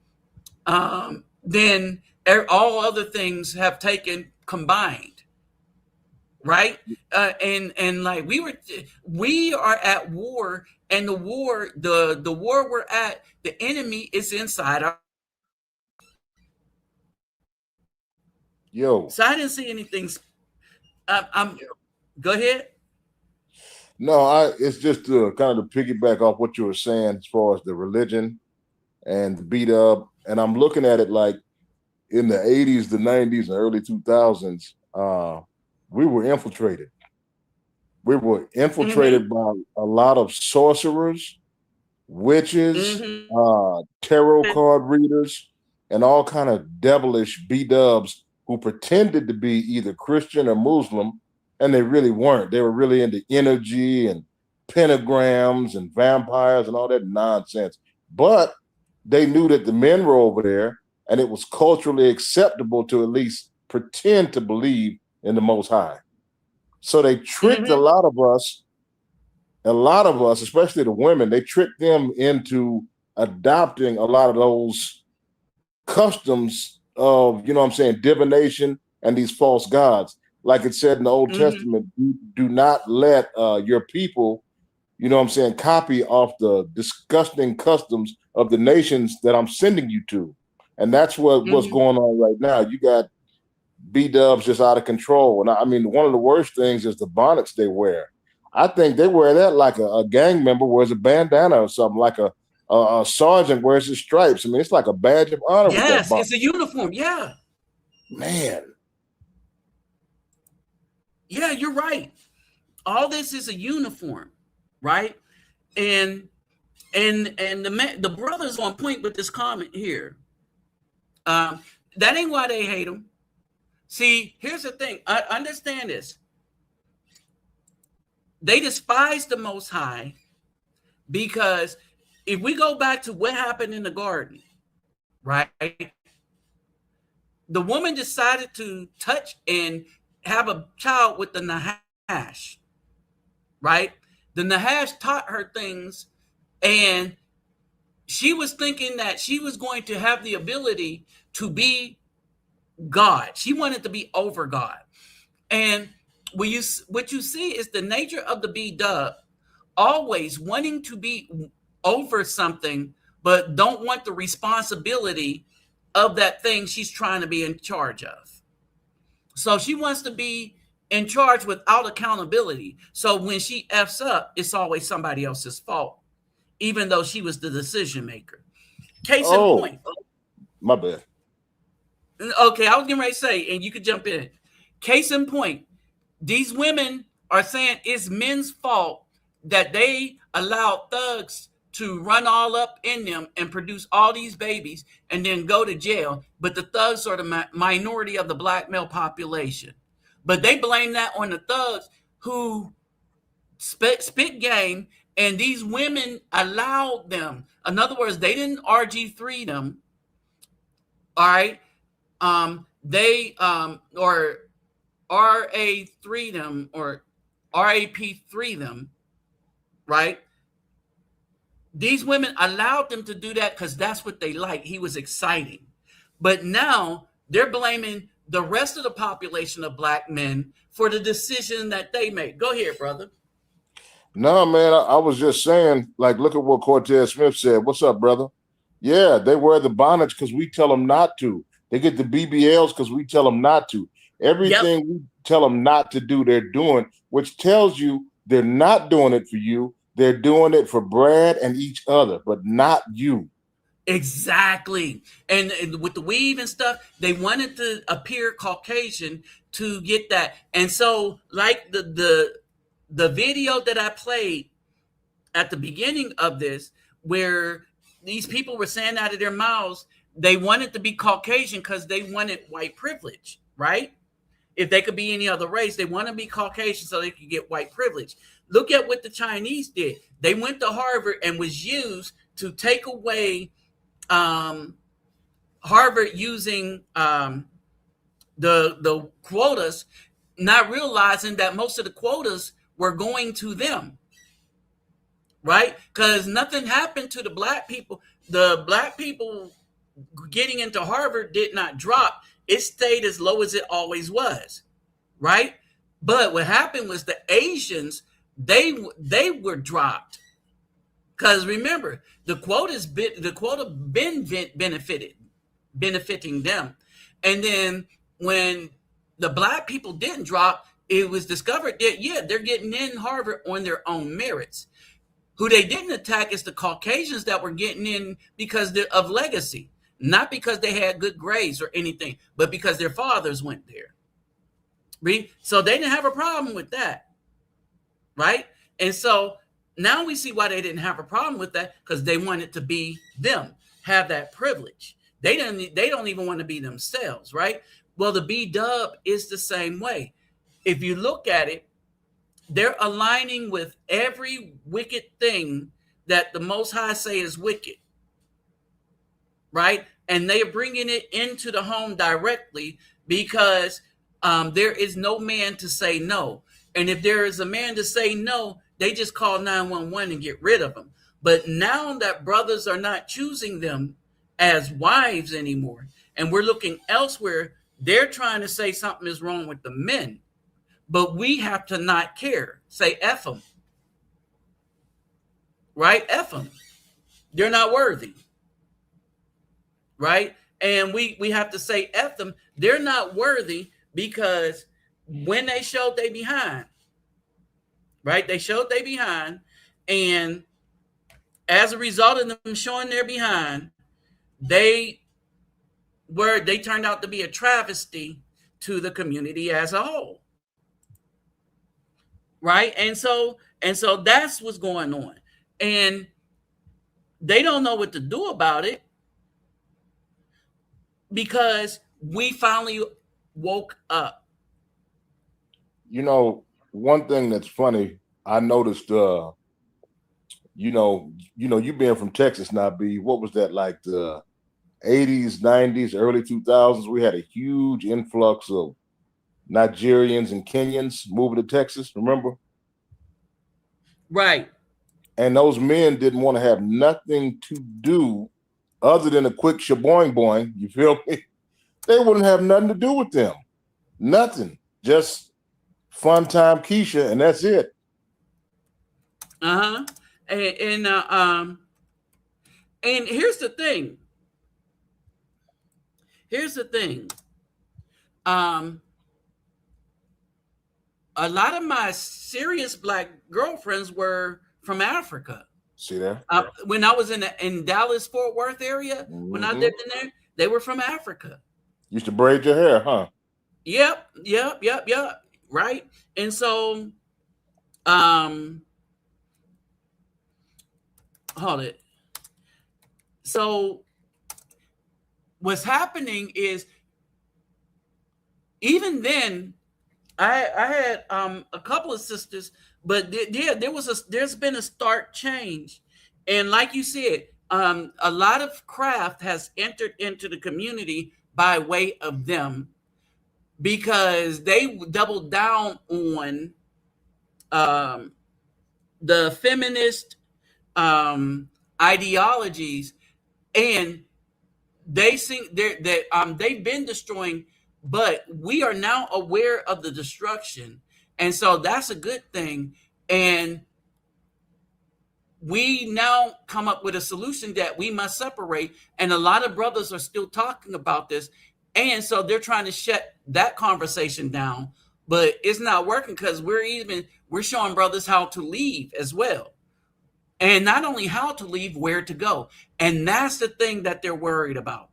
than all other things have taken combined, right? And like we are at war, and the war we're at, the enemy is inside our. Yo. So I didn't see anything. Go ahead. No, it's just to kind of piggyback off what you were saying as far as the religion and the beat up. And I'm looking at it like in the 80s, the 90s, and early 2000s, we were infiltrated. We were infiltrated by a lot of sorcerers, witches, tarot card readers, and all kind of devilish B-dubs who pretended to be either Christian or Muslim, and they really weren't. They were really into energy and pentagrams and vampires and all that nonsense. But they knew that the men were over there, and it was culturally acceptable to at least pretend to believe in the Most High. So they tricked a lot of us, especially the women, they tricked them into adopting a lot of those customs of, divination and these false gods. Like it said in the Old Testament, do not let your people, copy off the disgusting customs of the nations that I'm sending you to. And that's what's going on right now. You got B-dubs just out of control. And I mean, one of the worst things is the bonnets they wear. I think they wear that like a gang member wears a bandana or something, like a sergeant wears his stripes. I mean, it's like a badge of honor. Yes, it's a uniform. Yeah. Man. Yeah, you're right. All this is a uniform, right? And the brother's on point with this comment here. That ain't why they hate him. See, here's the thing. I understand this. They despise the Most High because if we go back to what happened in the garden, right? The woman decided to touch and have a child with the Nahash, right? The Nahash taught her things, and she was thinking that she was going to have the ability to be God. She wanted to be over God. And what you see is the nature of the B-dub always wanting to be over something, but don't want the responsibility of that thing she's trying to be in charge of. So she wants to be in charge without accountability. So when she F's up, it's always somebody else's fault, even though she was the decision maker. Case in point. My bad. Okay, I was getting ready to say, and you could jump in. Case in point, these women are saying it's men's fault that they allowed thugs to run all up in them and produce all these babies and then go to jail. But the thugs are the minority of the black male population. But they blame that on the thugs who spit game, and these women allowed them. In other words, they didn't RG3 them. All right. They or RA3 them or RAP3 them, right? These women allowed them to do that because that's what they like. He was exciting. But now they're blaming the rest of the population of black men for the decision that they made. Go ahead, brother. No, man, I was just saying, like, look at what Cortez Smith said. What's up, brother? Yeah, they wear the bonnets because we tell them not to. They get the BBLs because we tell them not to. Everything we tell them not to do, they're doing, which tells you they're not doing it for you. They're doing it for Brad and each other, but not you. Exactly. And with the weave and stuff, they wanted to appear Caucasian to get that. And so, like the video that I played at the beginning of this, where these people were saying out of their mouths, they wanted to be Caucasian because they wanted white privilege, right? If they could be any other race, they want to be Caucasian so they could get white privilege. Look at what the Chinese did. They went to Harvard and was used to take away Harvard using the quotas, not realizing that most of the quotas were going to them, right? Because nothing happened to the black people. The black people getting into Harvard did not drop. It stayed as low as it always was, right? But what happened was the Asians, they were dropped. Because remember, the quota been benefiting them. And then when the black people didn't drop, it was discovered that, yeah, they're getting in Harvard on their own merits. Who they didn't attack is the Caucasians that were getting in because of legacy, not because they had good grades or anything, but because their fathers went there. So they didn't have a problem with that, right? And so now we see why they didn't have a problem with that, because they wanted to be them, have that privilege. They don't even want to be themselves, right? Well, the B-dub is the same way. If you look at it, they're aligning with every wicked thing that the Most High say is wicked, right? And they are bringing it into the home directly because there is no man to say no. And if there is a man to say no, they just call 911 and get rid of them. But now that brothers are not choosing them as wives anymore, and we're looking elsewhere, they're trying to say something is wrong with the men. But we have to not care. Say F them. Right? F them. They're not worthy. Right? And we have to say F them. They're not worthy because when they showed they behind, right? They showed they behind, and as a result of them showing their behind, they turned out to be a travesty to the community as a whole. Right? And so that's what's going on. And they don't know what to do about it because we finally woke up. You know, one thing that's funny, I noticed, you being from Texas now, B, what was that, like the 80s, 90s, early 2000s? We had a huge influx of Nigerians and Kenyans moving to Texas, remember? Right. And those men didn't want to have nothing to do other than a quick shaboing boing, you feel me? They wouldn't have nothing to do with them. Nothing. Just fun time Keisha, and that's it. And here's the thing. A lot of my serious black girlfriends were from Africa. See there? When I was in Dallas, Fort Worth area, when I lived in there, they were from Africa. Used to braid your hair, huh? Yep. Right. And so, hold it. So what's happening is, even then, I had a couple of sisters, but there's been a stark change. And like you said, a lot of craft has entered into the community by way of them, because they doubled down on the feminist ideologies, and they think that they've been destroying, but we are now aware of the destruction, and so that's a good thing. And we now come up with a solution that we must separate, and a lot of brothers are still talking about this, and so they're trying to shut that conversation down, but it's not working, because we're showing brothers how to leave as well. And not only how to leave, where to go. And that's the thing that they're worried about.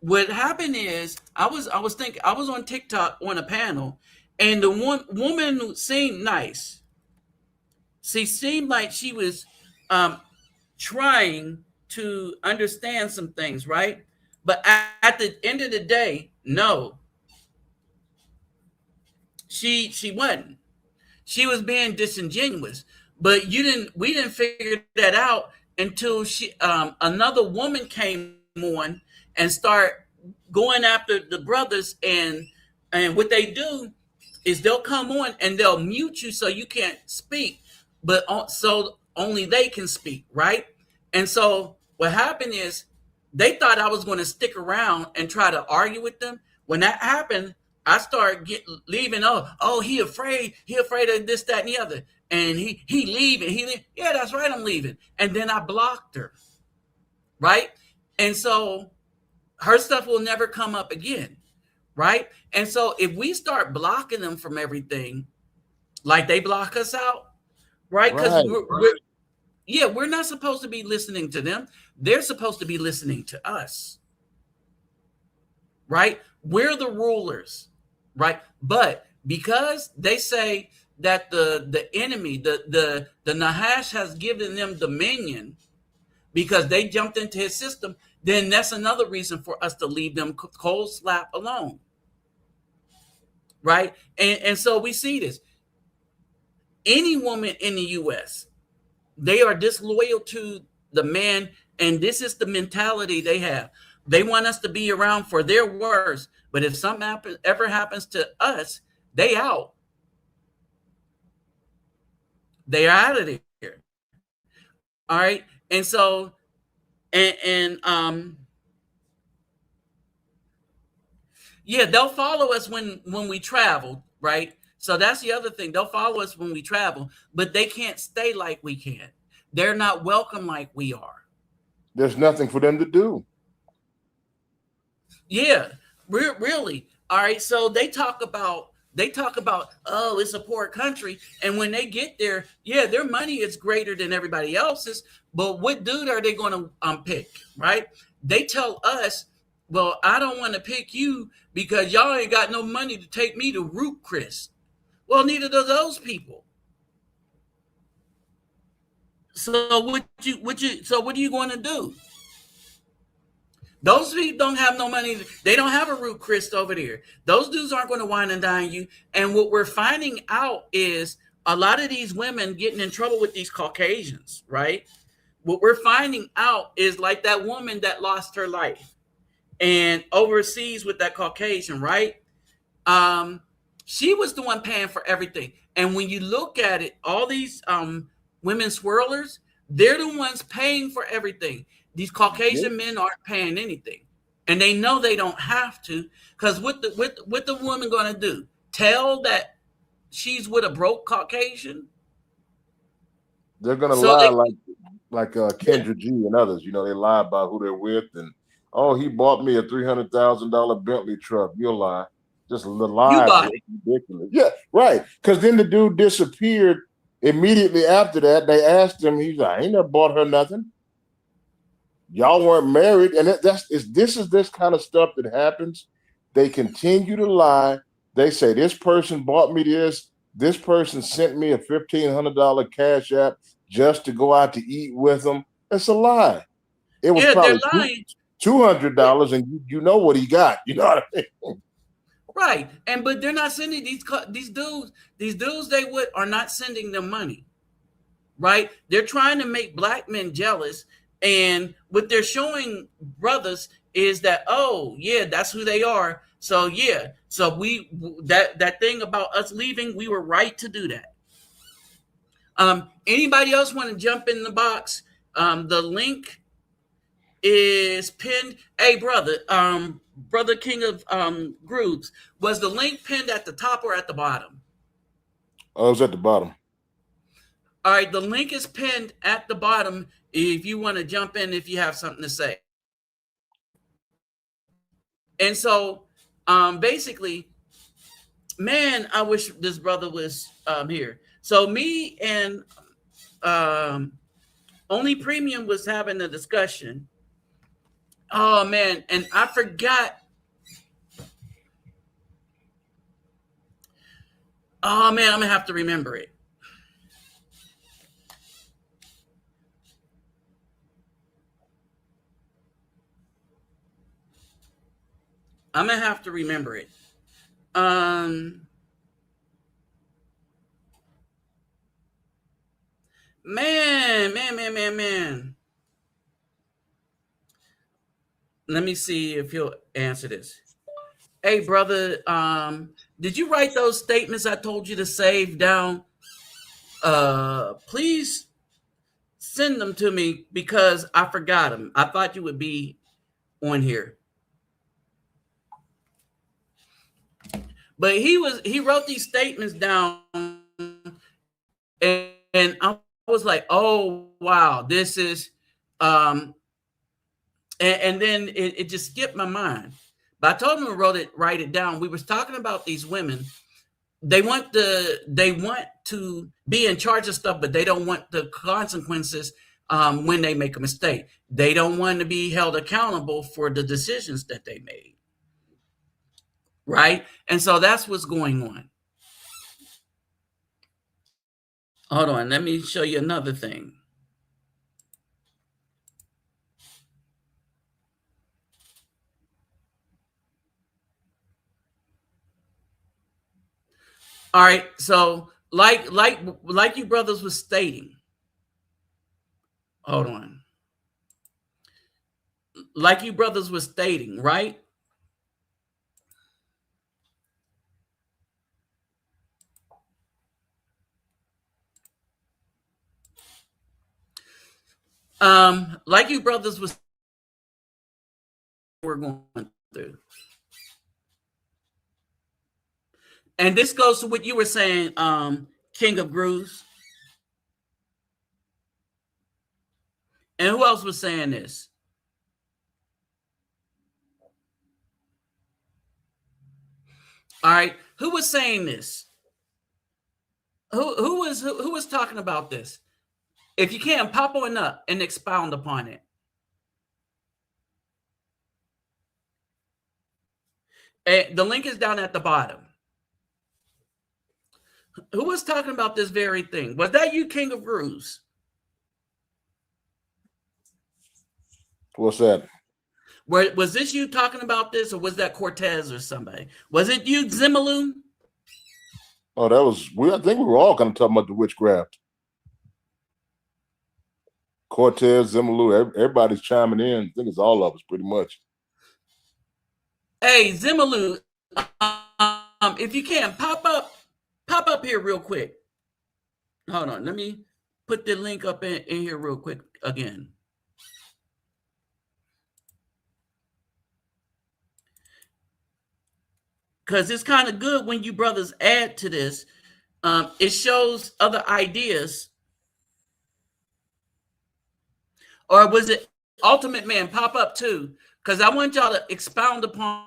What happened is, I was on TikTok on a panel, and the one woman seemed nice. She seemed like she was trying to understand some things, right? But at the end of the day, no, she wasn't. She was being disingenuous. But we didn't figure that out until another woman came on and start going after the brothers, and what they do is they'll come on and they'll mute you so you can't speak, but so only they can speak, right? And so what happened is, they thought I was going to stick around and try to argue with them. When that happened, I started leaving. Oh, he afraid of this, that, and the other, and he leaving. Yeah, that's right, I'm leaving. And then I blocked her, right? And so her stuff will never come up again, right? And so if we start blocking them from everything, like they block us out, right? Because we're not supposed to be listening to them. They're supposed to be listening to us, right? We're the rulers, right? But because they say that the enemy, the Nahash has given them dominion because they jumped into his system, then that's another reason for us to leave them cold slap alone, right? And so we see this. Any woman in the U.S., they are disloyal to the man, and this is the mentality they have. They want us to be around for their worst, but if something ever happens to us, they out. They're out of there. All right, and so, yeah, they'll follow us when we travel, right? So that's the other thing. They'll follow us when we travel, but they can't stay like we can. They're not welcome like we are. There's nothing for them to do. Yeah, really. All right. So they talk about, oh, it's a poor country. And when they get there, yeah, their money is greater than everybody else's. But what dude are they going to pick, right? They tell us, well, I don't want to pick you because y'all ain't got no money to take me to Root Chris. Well, neither do those people. So what are you going to do? Those people don't have no money. They don't have a Root Chris over there. Those dudes aren't going to wine and dine you. And what we're finding out is a lot of these women getting in trouble with these Caucasians, right? What we're finding out is like that woman that lost her life and overseas with that Caucasian, right? She was the one paying for everything. And when you look at it, all these women swirlers, they're the ones paying for everything. These Caucasian men aren't paying anything, and they know they don't have to, because what the woman going to do? Tell that she's with a broke Caucasian? They're gonna So lie they, like Kendra G and others. You know, they lie about who they're with, and oh, he bought me a $300,000 Bentley truck. You'll lie. Just the you lies bought are it. ridiculous. Yeah, right. Because then the dude disappeared immediately after that. They asked him. He's like, I ain't never bought her nothing. Y'all weren't married, and this is this kind of stuff that happens. They continue to lie. They say this person bought me this. This person sent me a $1,500 cash app just to go out to eat with them. It's a lie. It was Yeah, they're probably lying. $200, and you know what he got. You know what I mean? Right. But they're not sending these dudes they would are not sending them money. Right? They're trying to make black men jealous, and what they're showing brothers is that, oh yeah, that's who they are. So yeah, so that thing about us leaving, we were right to do that. Anybody else want to jump in the box? The link is pinned. Hey, brother King of Grooves, was the link pinned at the top or at the bottom? Oh, it was at the bottom. All right, the link is pinned at the bottom if you want to jump in, if you have something to say. And so, basically, man, I wish this brother was here. So me and Only Premium was having a discussion. Oh, man, and I forgot. Oh, man, I'm going to have to remember it. I'm going to have to remember it. Man. Let me see if he'll answer this. Hey, brother, did you write those statements I told you to save down? Please send them to me because I forgot them. I thought you would be on here. But he wrote these statements down, and I was like, oh wow, this is and then it just skipped my mind. But I told him to write it down. We was talking about these women. They want to be in charge of stuff, but they don't want the consequences when they make a mistake. They don't want to be held accountable for the decisions that they made. Right? And so that's what's going on. Hold on, let me show you another thing. All right, so like you brothers was stating. Hold on. Like you brothers was stating, right? Like you brothers was we're going through. And this goes to what you were saying, King of Grooves. And who else was saying this? All right, who was saying this? Who was talking about this? If you can, pop on up and expound upon it. The link is down at the bottom. Who was talking about this very thing? Was that you, King of Grooves? What's that? Was this you talking about this, or was that Cortez or somebody? Was it you, Zimaloon? Oh, that was I think we were all kind of talking about the witchcraft. Cortez, Zimaloon, everybody's chiming in. I think it's all of us pretty much. Hey, Zimaloon, if you can, pop up here real quick. Hold on, let me put the link up in here real quick again. because it's kind of good when you brothers add to this. It shows other ideas. Or was it Ultimate Man pop up too? Because I want y'all to expound upon.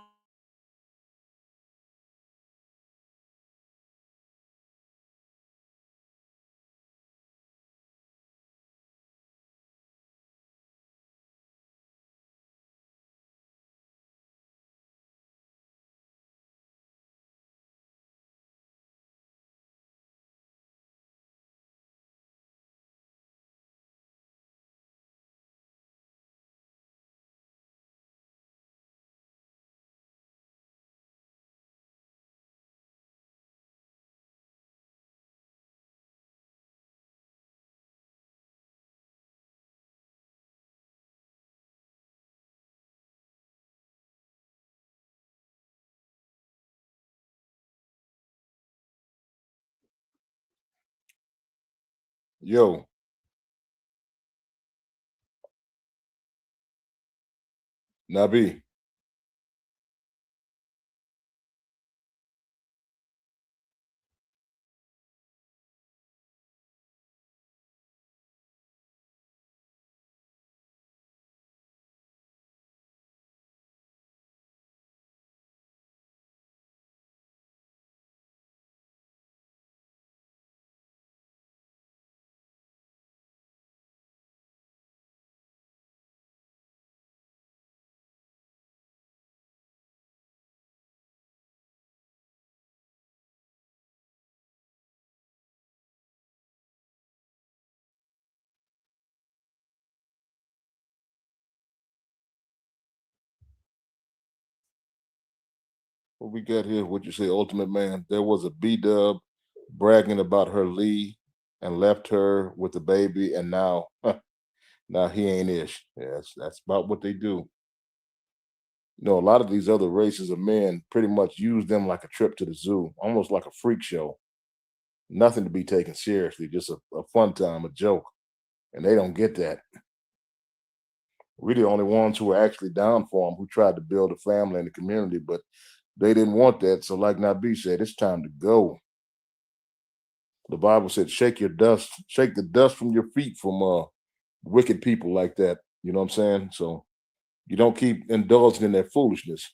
Yo, Nabi. What we got here? What you say, Ultimate Man? There was a B-Dub bragging about her Lee and left her with the baby, and now, now he ain't ish. Yeah, that's about what they do. You know, a lot of these other races of men pretty much use them like a trip to the zoo, almost like a freak show. Nothing to be taken seriously, just a fun time, a joke. And they don't get that. We're the only ones who are actually down for them, who tried to build a family in the community, but they didn't want that. So, like Nabi said, it's time to go. The Bible said, "Shake your dust, shake the dust from your feet from wicked people like that." You know what I'm saying? So you don't keep indulging in that foolishness.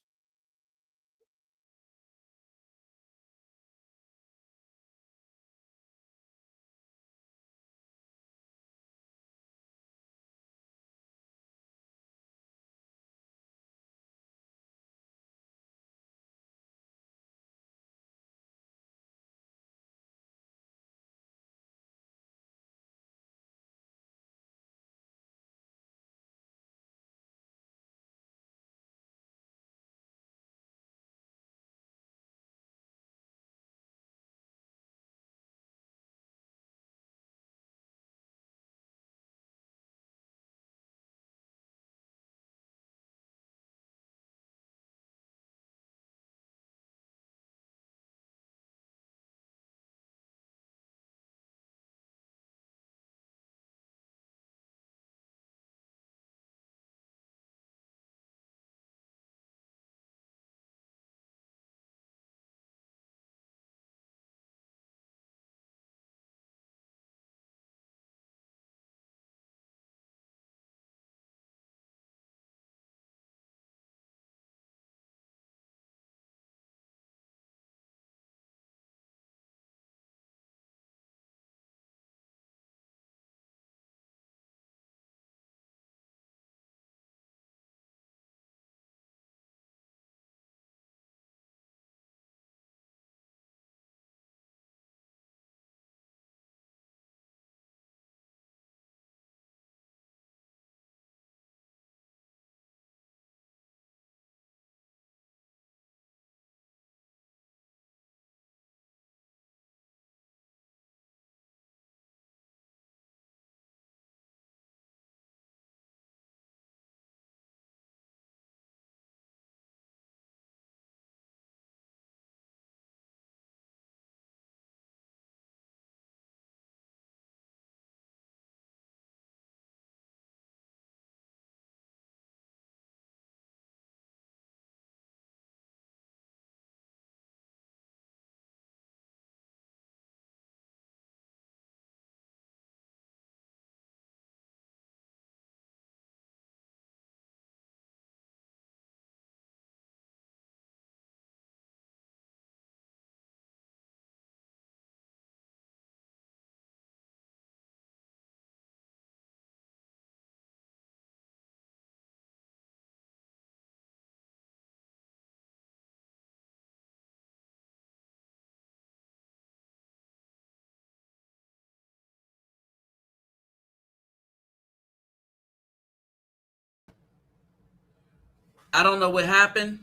I don't know what happened.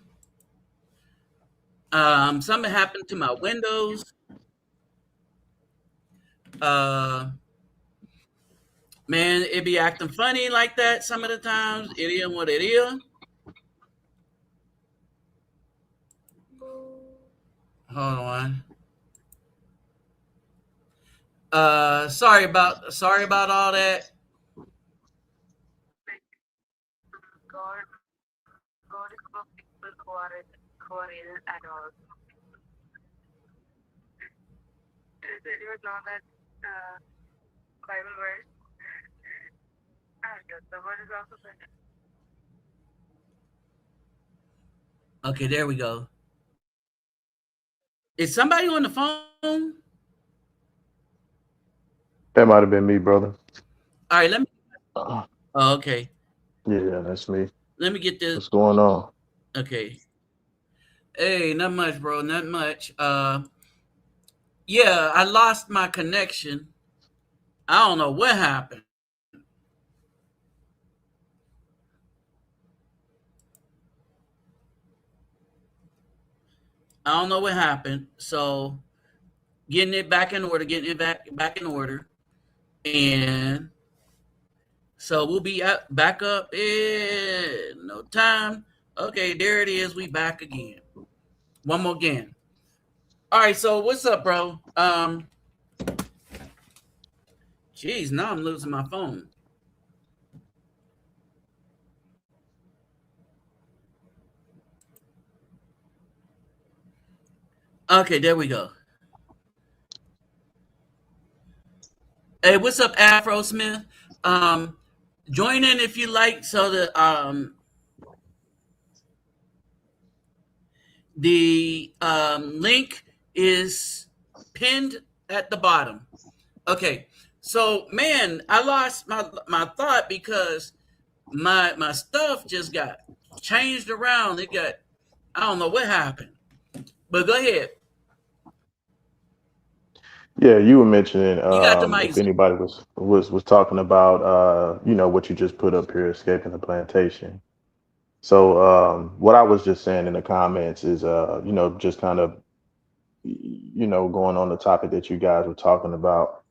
Something happened to my Windows. Man, it be acting funny like that some of the times. It is what it is. Hold on. Sorry about all that. God is for people who are ill and all. Did you know that Bible verse? And the word is also good. Okay, there we go. Is somebody on the phone? That might have been me, brother. All right, let me. Uh, Oh, okay, yeah, that's me. let me get this. What's going on? Okay. Hey, not much, bro. Not much. Yeah, I lost my connection. I don't know what happened. I don't know what happened. So getting it back in order, getting it back in order, and so we'll be back up in no time. Okay, there it is. We back again. One more again. All right. So what's up, bro? Geez, now I'm losing my phone. Okay, there we go. Hey, what's up, Afro Smith? Um, join in if you like. So the link is pinned at the bottom. Okay, so man, I lost my thought because my stuff just got changed around. It got I don't know what happened, but go ahead. Yeah, you were mentioning You got the if mic. anybody was talking about what you just put up here, escaping the plantation. So what I was just saying in the comments is just kind of going on the topic that you guys were talking about,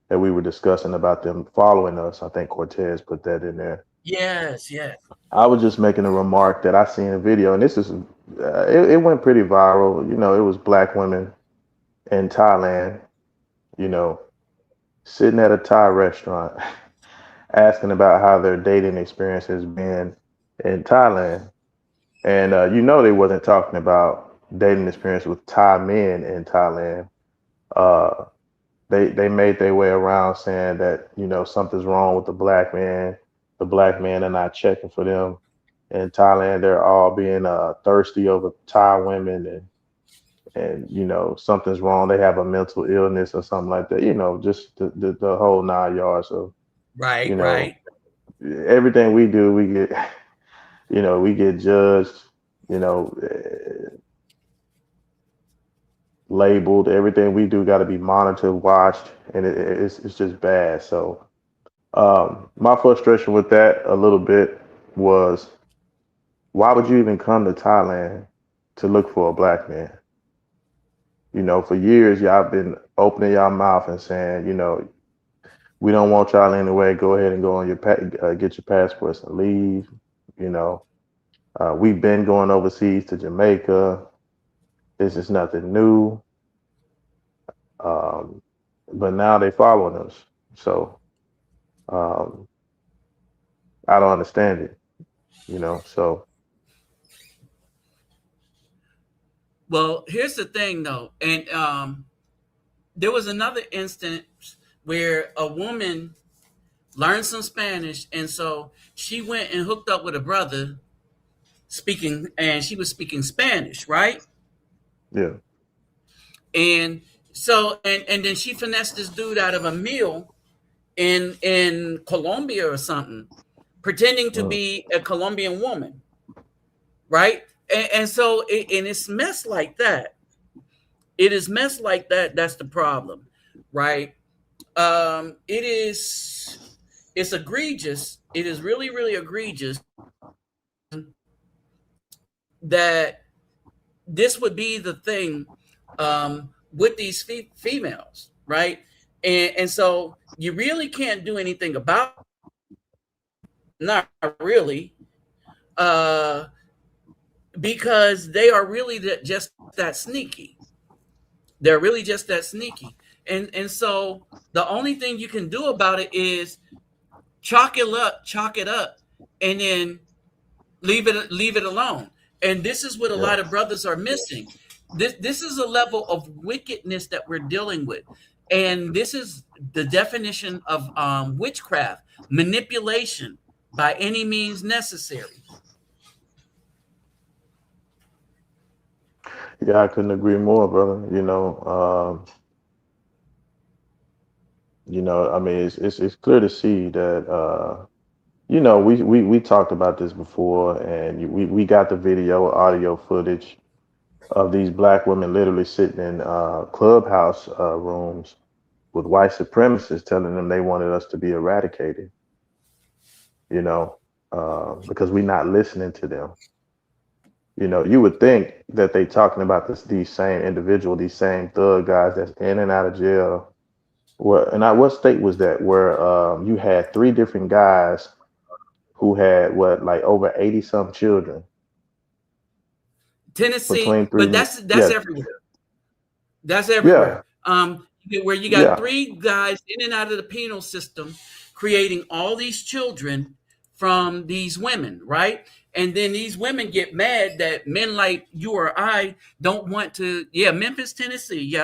that we were discussing about them following us. I think Cortez put that in there. Yes, yes. I was just making a remark that I seen a video, and this is it went pretty viral. It was black women in Thailand, you know, sitting at a Thai restaurant, asking about how their dating experience has been in Thailand, and they wasn't talking about dating experience with Thai men in Thailand. Uh, they made their way around saying that something's wrong with the black man. The black men are not checking for them in Thailand. They're all being thirsty over Thai women, and something's wrong. They have a mental illness or something like that. Just the whole 9 yards of you Right, know right. everything we do. We get we get judged. You know, labeled. Everything we do got to be monitored, watched, and it's just bad. So my frustration with that a little bit was, why would you even come to Thailand to look for a black man? For years, y'all been opening y'all mouth and saying, we don't want y'all anyway. Go ahead and go on get your passports and leave. You know, we've been going overseas to Jamaica. This is nothing new. Um, but now they following us. So um, I don't understand it. So Well, here's the thing though, and there was another instance where a woman learned some Spanish, and so she went and hooked up with a brother speaking, and she was speaking Spanish, right? yeah, And and then she finessed this dude out of a meal in Colombia or something, pretending to mm, be a Colombian woman, right? And so and it's messed like that. It is messed like that. That's the problem, right? It is it's egregious. It is really, really egregious that this would be the thing with these females, right? And so you really can't do anything about it. Not really, because they are really just that sneaky. They're really just that sneaky. And so the only thing you can do about it is chalk it up, and then leave it alone. And this is what a lot of brothers are missing. This is a level of wickedness that we're dealing with. And this is the definition of witchcraft, manipulation by any means necessary. Yeah, I couldn't agree more, brother. I mean, it's clear to see that we talked about this before, and we got the video, audio footage of these black women literally sitting in clubhouse rooms with white supremacists telling them they wanted us to be eradicated. Because we're not listening to them. You would think that they talking about these same individual, these same thug guys that's in and out of jail. What state was that? Where you had 3 different guys who had like over 80 some children. Tennessee, but that's everywhere. That's everywhere. Where you got 3 guys in and out of the penal system creating all these children from these women, right? And then these women get mad that men like you or I don't want to, Memphis, Tennessee,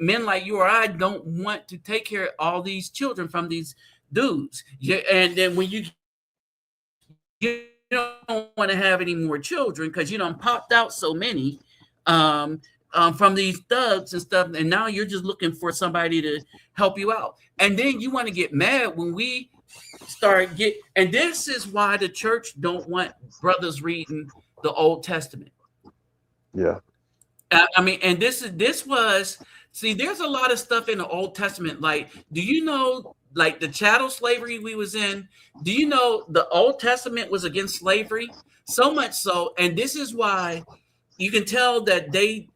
men like you or I don't want to take care of all these children from these dudes. And then when you don't want to have any more children because you done popped out so many from these thugs and stuff, and now you're just looking for somebody to help you out. And then you want to get mad when we and this is why the church don't want brothers reading the Old Testament. Yeah. I mean, and there's a lot of stuff in the Old Testament. Like, do you know, like the chattel slavery we was in? Do you know the Old Testament was against slavery? So much so, and this is why you can tell that they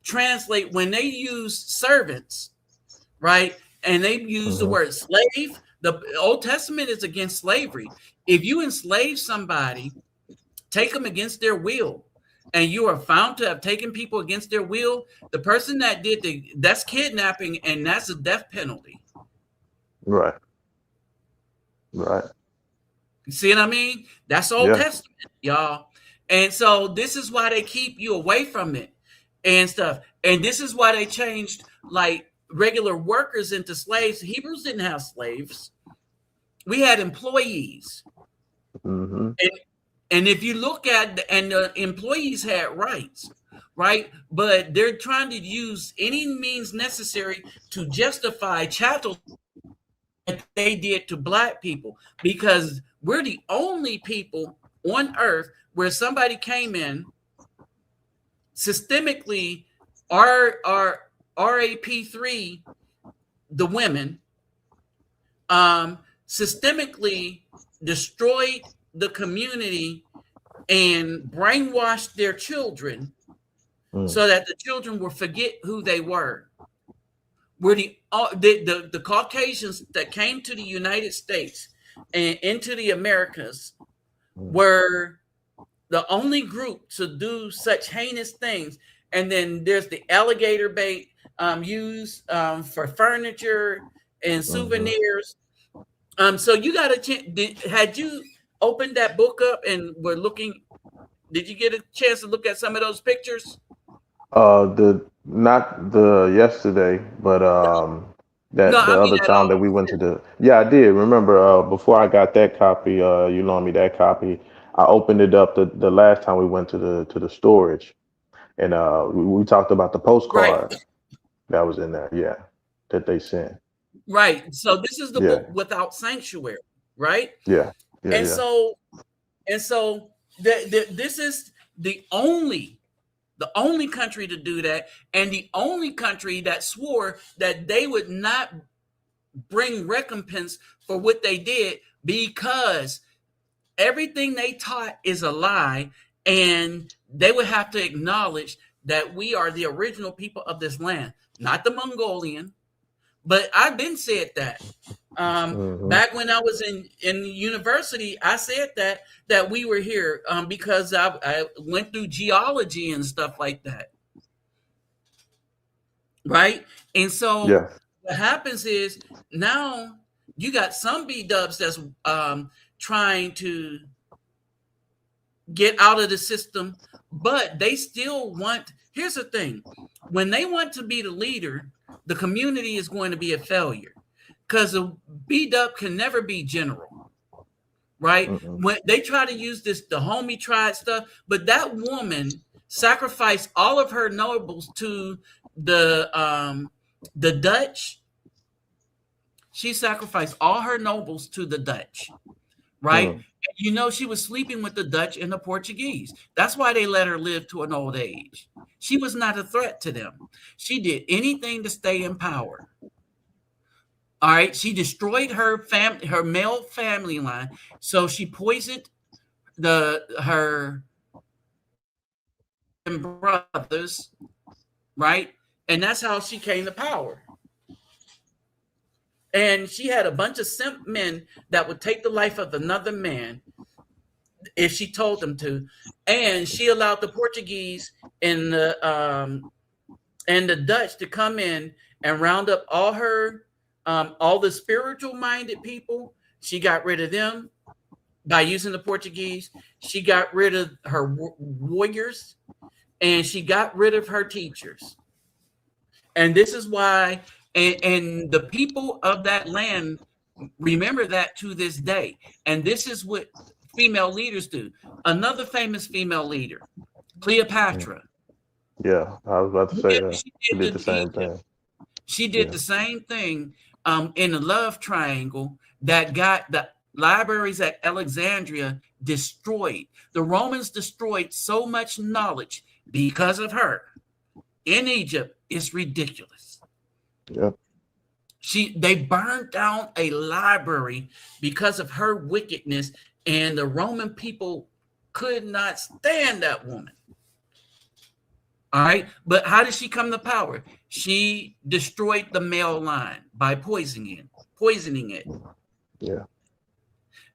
translate when they use servants, right? And they use the word slave. The Old Testament is against slavery. If you enslave somebody, take them against their will, and you are found to have taken people against their will, the person that did that's kidnapping, and that's a death penalty. Right. You see what I mean? That's Old Testament, y'all. And so this is why they keep you away from it and stuff. And this is why they changed like regular workers into slaves. Hebrews didn't have slaves. We had employees. Mm-hmm. And if you look at the employees had rights, right? But they're trying to use any means necessary to justify chattel that they did to black people, because we're the only people on earth where somebody came in systemically, RAP3, the women, systemically destroyed the community and brainwashed their children so that the children will forget who they were. We're the Caucasians that came to the United States and into the Americas were the only group to do such heinous things. And then there's the alligator bait used for furniture and souvenirs. So you got had you opened that book up and were looking, did you get a chance to look at some of those pictures? Not the yesterday, but the other time that we went to I did remember before I got that copy, you loaned me that copy. I opened it up the last time we went to the storage, and we talked about the postcard that was in there, that they sent. Right. So this is the book Without Sanctuary, right? So this is the only country to do that, and the only country that swore that they would not bring recompense for what they did, because everything they taught is a lie, and they would have to acknowledge that we are the original people of this land, not the Mongolian. But I've been said that. Back when I was in university, I said that we were here because I went through geology and stuff like that, right? And so Yeah. what happens is now you got some B-dubs that's trying to get out of the system, but they still want. Here's the thing: when they want to be the leader, the community is going to be a failure because a B-dub can never be general, right? When they try to use the homie tribe stuff, but that woman sacrificed all of her nobles to the Dutch. She sacrificed all her nobles to the Dutch, right? And you know, she was sleeping with the Dutch and the Portuguese. That's why they let her live to an old age. She was not a threat to them. She did anything to stay in power. All right. She destroyed her male family line. So she poisoned her brothers, right? And that's how she came to power. And she had a bunch of simp men that would take the life of another man if she told them to. And she allowed the Portuguese and the Dutch to come in and round up all the spiritual minded people. She got rid of them by using the Portuguese. She got rid of her warriors, and she got rid of her teachers. And this is why, and the people of that land remember that to this day. And this is what female leaders do. Another famous female leader, Cleopatra. Yeah, I was about to say that. She did the same thing. She did the same thing in the love triangle that got the libraries at Alexandria destroyed. The Romans destroyed so much knowledge because of her in Egypt. It's ridiculous. Yeah. They burned down a library because of her wickedness, and the Roman people could not stand that woman. All right. But how did she come to power? She destroyed the male line by poisoning it. Yeah.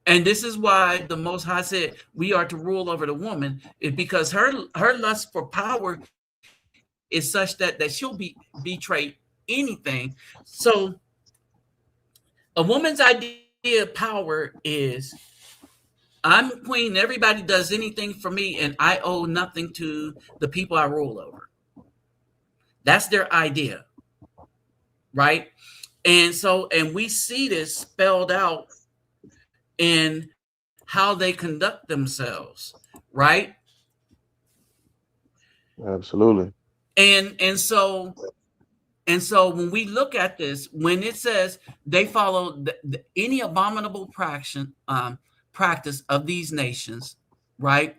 And this is why the Most High said we are to rule over the woman, is because her lust for power is such that she'll betray anything. So a woman's idea of power is, I'm queen, everybody does anything for me, and I owe nothing to the people I rule over. That's their idea, right? And we see this spelled out in how they conduct themselves, right? Absolutely. And so when we look at this, when it says they follow any abominable practice of these nations, right?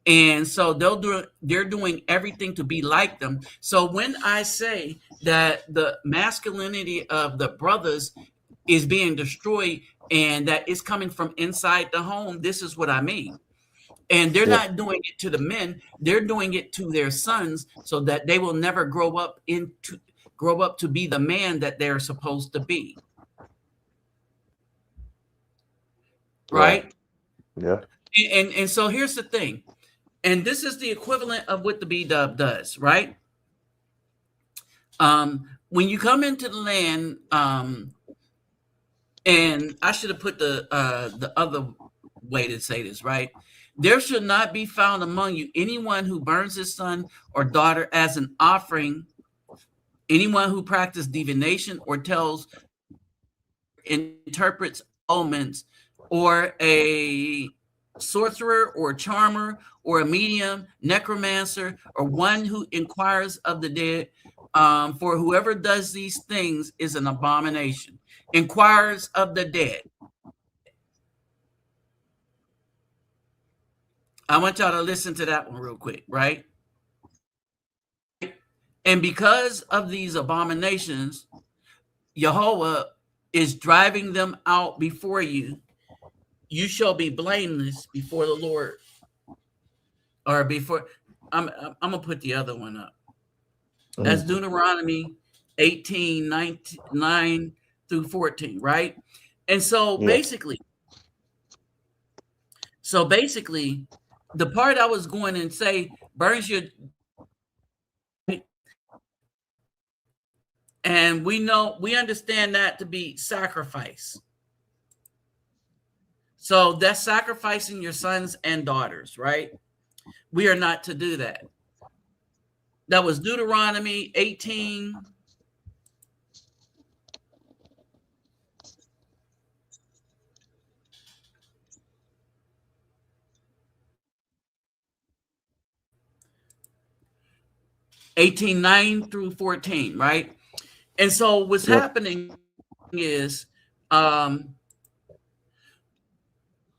And so they're doing everything to be like them. So when I say that the masculinity of the brothers is being destroyed and that it's coming from inside the home, this is what I mean. And they're not doing it to the men, they're doing it to their sons so that they will never grow up to be the man that they're supposed to be. Right? Yeah. And so here's the thing. And this is the equivalent of what the B-dub does, right? When you come into the land, and I should have put the other way to say this, right? There should not be found among you anyone who burns his son or daughter as an offering, anyone who practices divination or interprets omens, or a sorcerer or charmer or a medium, necromancer, or one who inquires of the dead. For whoever does these things is an abomination. Inquires of the dead. I want y'all to listen to that one real quick, right? And because of these abominations, Yahweh is driving them out before you. You shall be blameless before the Lord. or before. I'm gonna put the other one up. That's Deuteronomy 18, 9 through 14, right? And so basically, the part I was going and say, burns your, and we understand that to be sacrifice. So that's sacrificing your sons and daughters, right? We are not to do that. That was Deuteronomy 18. (18:9 through 14), right? And so what's happening is when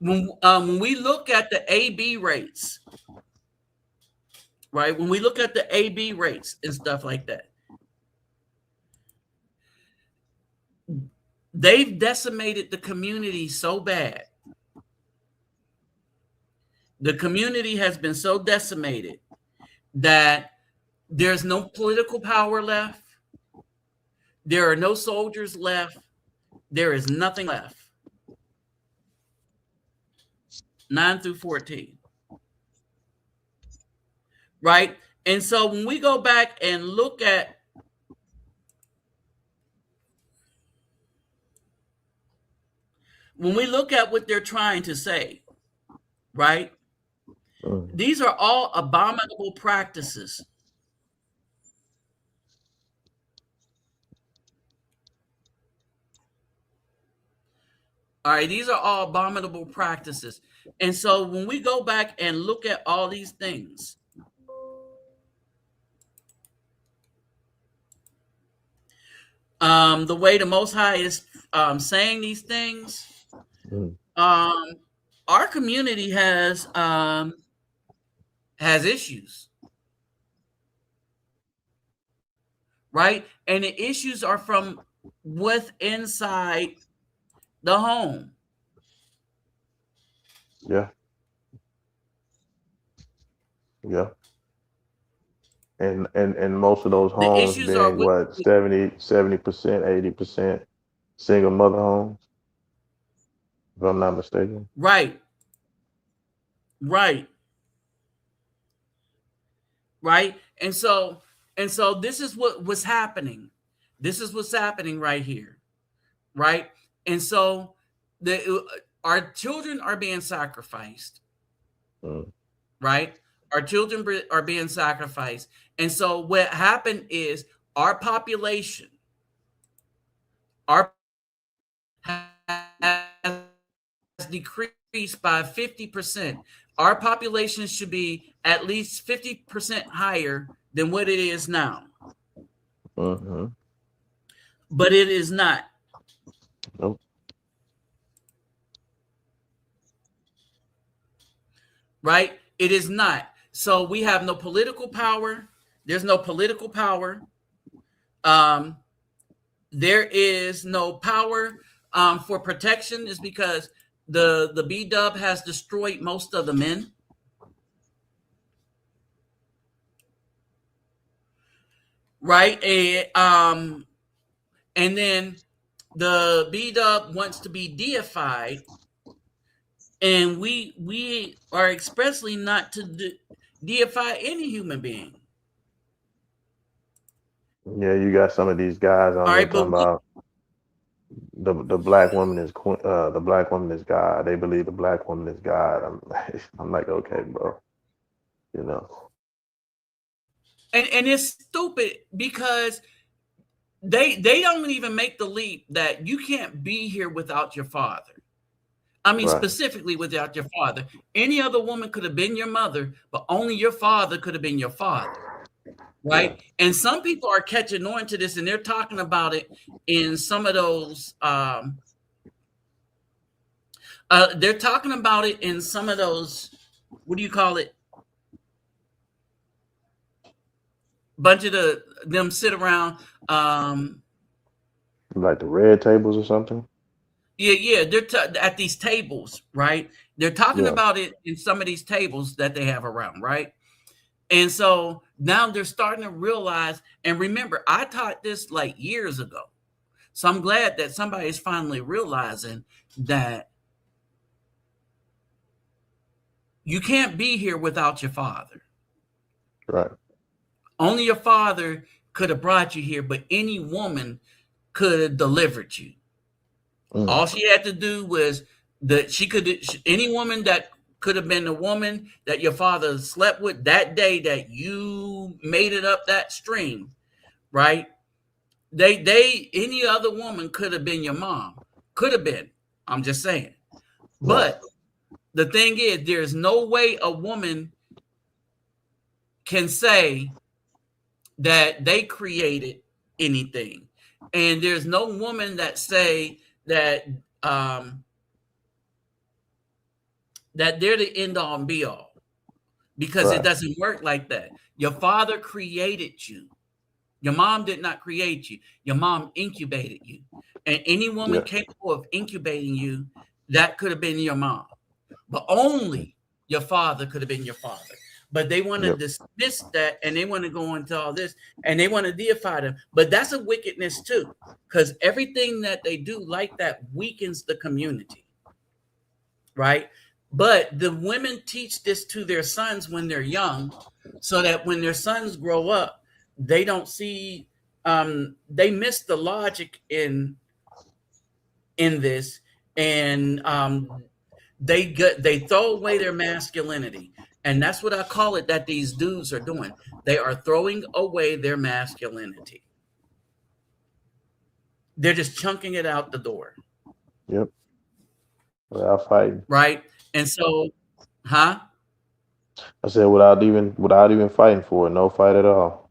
we look at the AB rates, right? When we look at the AB rates and stuff like that, they've decimated the community so bad. The community has been so decimated that there's no political power left. There are no soldiers left. There is nothing left. 9 through 14. Right? And so when we go back and look at what they're trying to say, right? These are all abominable practices. All right, these are all abominable practices. And so when we go back and look at all these things, the way the Most High is saying these things, our community has issues, right? And the issues are from inside the home. Yeah. And most of those homes being what, 70%, 80% single mother homes, if I'm not mistaken. Right. And so this is what was happening. This is what's happening right here. Right. And so our children are being sacrificed. Right. Our children are being sacrificed. And so what happened is our population has decreased by 50%. Our population should be at least 50% higher than what it is now. But it is not. Nope. Right? It is not. So we have no political power. There's no political power. There is no power for protection, is because the B-dub has destroyed most of the men. Right? And then the B-dub wants to be deified, and we are expressly not to deify any human being. Yeah, you got some of these guys on there talking about the black woman is the black woman is God. They believe the black woman is God. I'm like, okay, bro, you know. And it's stupid because they don't even make the leap that you can't be here without your father. I mean, specifically without your father. Any other woman could have been your mother, but only your father could have been your father. Right. Yeah. And some people are catching on to this, and they're talking about it in some of those. They're talking about it in some of those. What do you call it? Bunch of them sit around. Like the red tables or something. Yeah. They're at these tables, right? They're talking Yeah. about it in some of these tables that they have around, right? And so now they're starting to realize, and remember, I taught this like years ago. So I'm glad that somebody's finally realizing that you can't be here without your father. Right. Only your father could have brought you here, but any woman could have delivered you. All she had to do was any woman that could have been the woman that your father slept with that day that you made it up that stream, right? Any other woman could have been your mom. Could have been. I'm just saying. But the thing is, there's no way a woman can say that they created anything. And there's no woman that say that that they're the end all and be all, because it doesn't work like that. Your father created you. Your mom did not create you. Your mom incubated you. And any woman capable of incubating you, that could have been your mom. But only your father could have been your father. But they want to dismiss that, and they want to go into all this, and they want to deify them. But that's a wickedness too, because everything that they do like that weakens the community, right? But the women teach this to their sons when they're young, so that when their sons grow up, they don't see, they miss the logic in this, and they throw away their masculinity. And that's what I call it, that these dudes are doing. They are throwing away their masculinity. They're just chunking it out the door. Yep. Without fighting. Right. And so, I said without even fighting for it, no fight at all.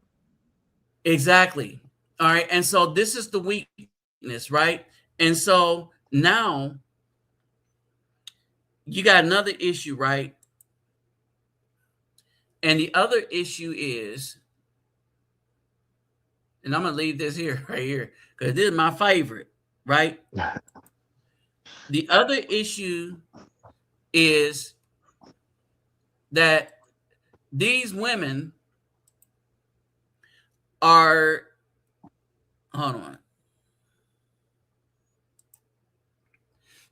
Exactly. All right. And so this is the weakness, right? And so now you got another issue, right? And the other issue is, and I'm going to leave this here, right here, because this is my favorite, right? The other issue is that these women are, hold on.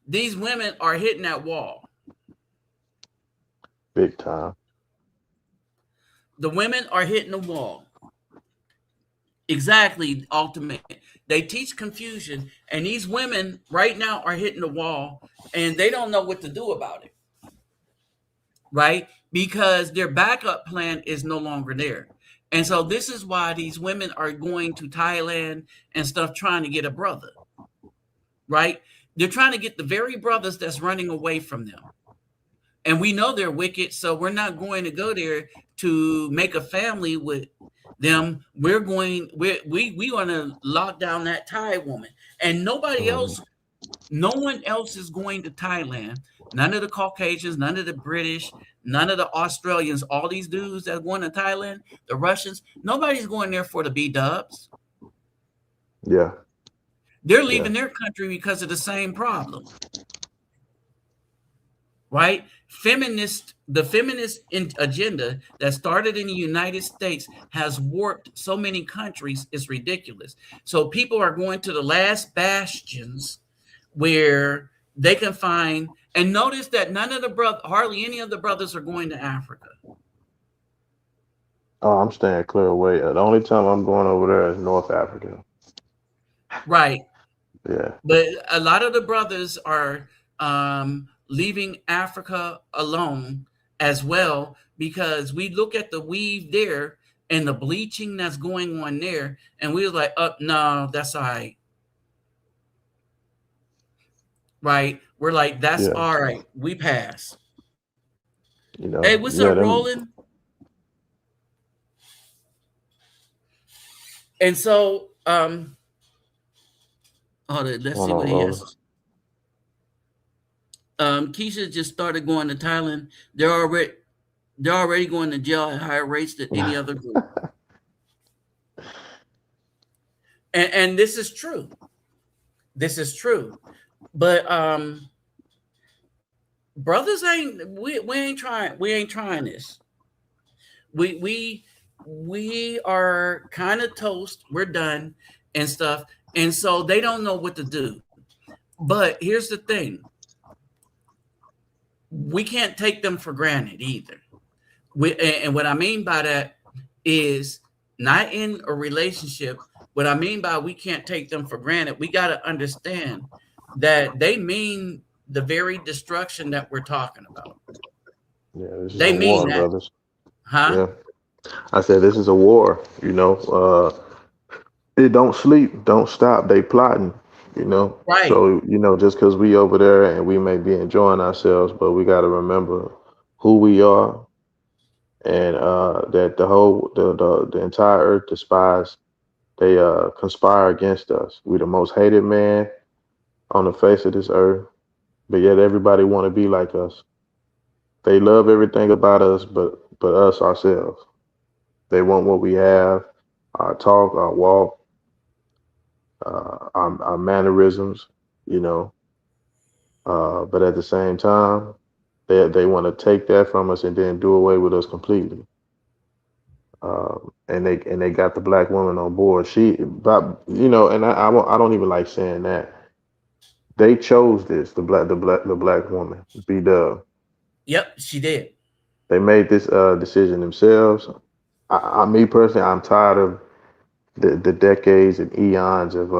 These women are hitting that wall. Big time. The women are hitting the wall. Exactly, ultimate. They teach confusion, and these women right now are hitting the wall, and they don't know what to do about it, right? Because their backup plan is no longer there. And so this is why these women are going to Thailand and stuff trying to get a brother, right? They're trying to get the very brothers that's running away from them. And we know they're wicked, so we're not going to go there to make a family with them. We want to lock down that Thai woman. And nobody else, no one else is going to Thailand. None of the Caucasians, none of the British, none of the Australians, all these dudes that are going to Thailand, the Russians, nobody's going there for the B-dubs. Yeah. They're leaving their country because of the same problem. Right? The feminist agenda that started in the United States has warped so many countries, it's ridiculous. So people are going to the last bastions where they can find, and notice that hardly any of the brothers are going to Africa. Oh, I'm staying clear away. The only time I'm going over there is North Africa. Right. Yeah. But a lot of the brothers are leaving Africa alone as well, because we look at the weave there and the bleaching that's going on there, and we was like, no, that's all right. Right? We're like, that's all right. We pass. You know, hey, what's up, Roland? And so, let's see what he has. Keisha just started going to Thailand. They're already going to jail at higher rates than any other group. And this is true. This is true. But brothers ain't we ain't trying this. We are kind of toast. We're done and stuff, and so they don't know what to do. But here's the thing: we can't take them for granted either. And what I mean by that is not in a relationship. What I mean by we can't take them for granted, we got to understand that they mean the very destruction that we're talking about. Yeah, this is They a mean war, that, brothers. huh? Yeah, I said this is a war. It don't sleep, don't stop. They plotting. Right, So just because we over there and we may be enjoying ourselves, but we got to remember who we are, and that the entire earth despise. They conspire against us. We the most hated man on the face of this earth, but yet everybody want to be like us. They love everything about us, but us ourselves. They want what we have, our talk, our walk, our mannerisms, you know. But at the same time, they want to take that from us and then do away with us completely. And they got the black woman on board. But and I don't even like saying that. They chose this, the black woman, B Dub. yep, she did. They made this decision themselves. Me personally, I'm tired of the decades and eons of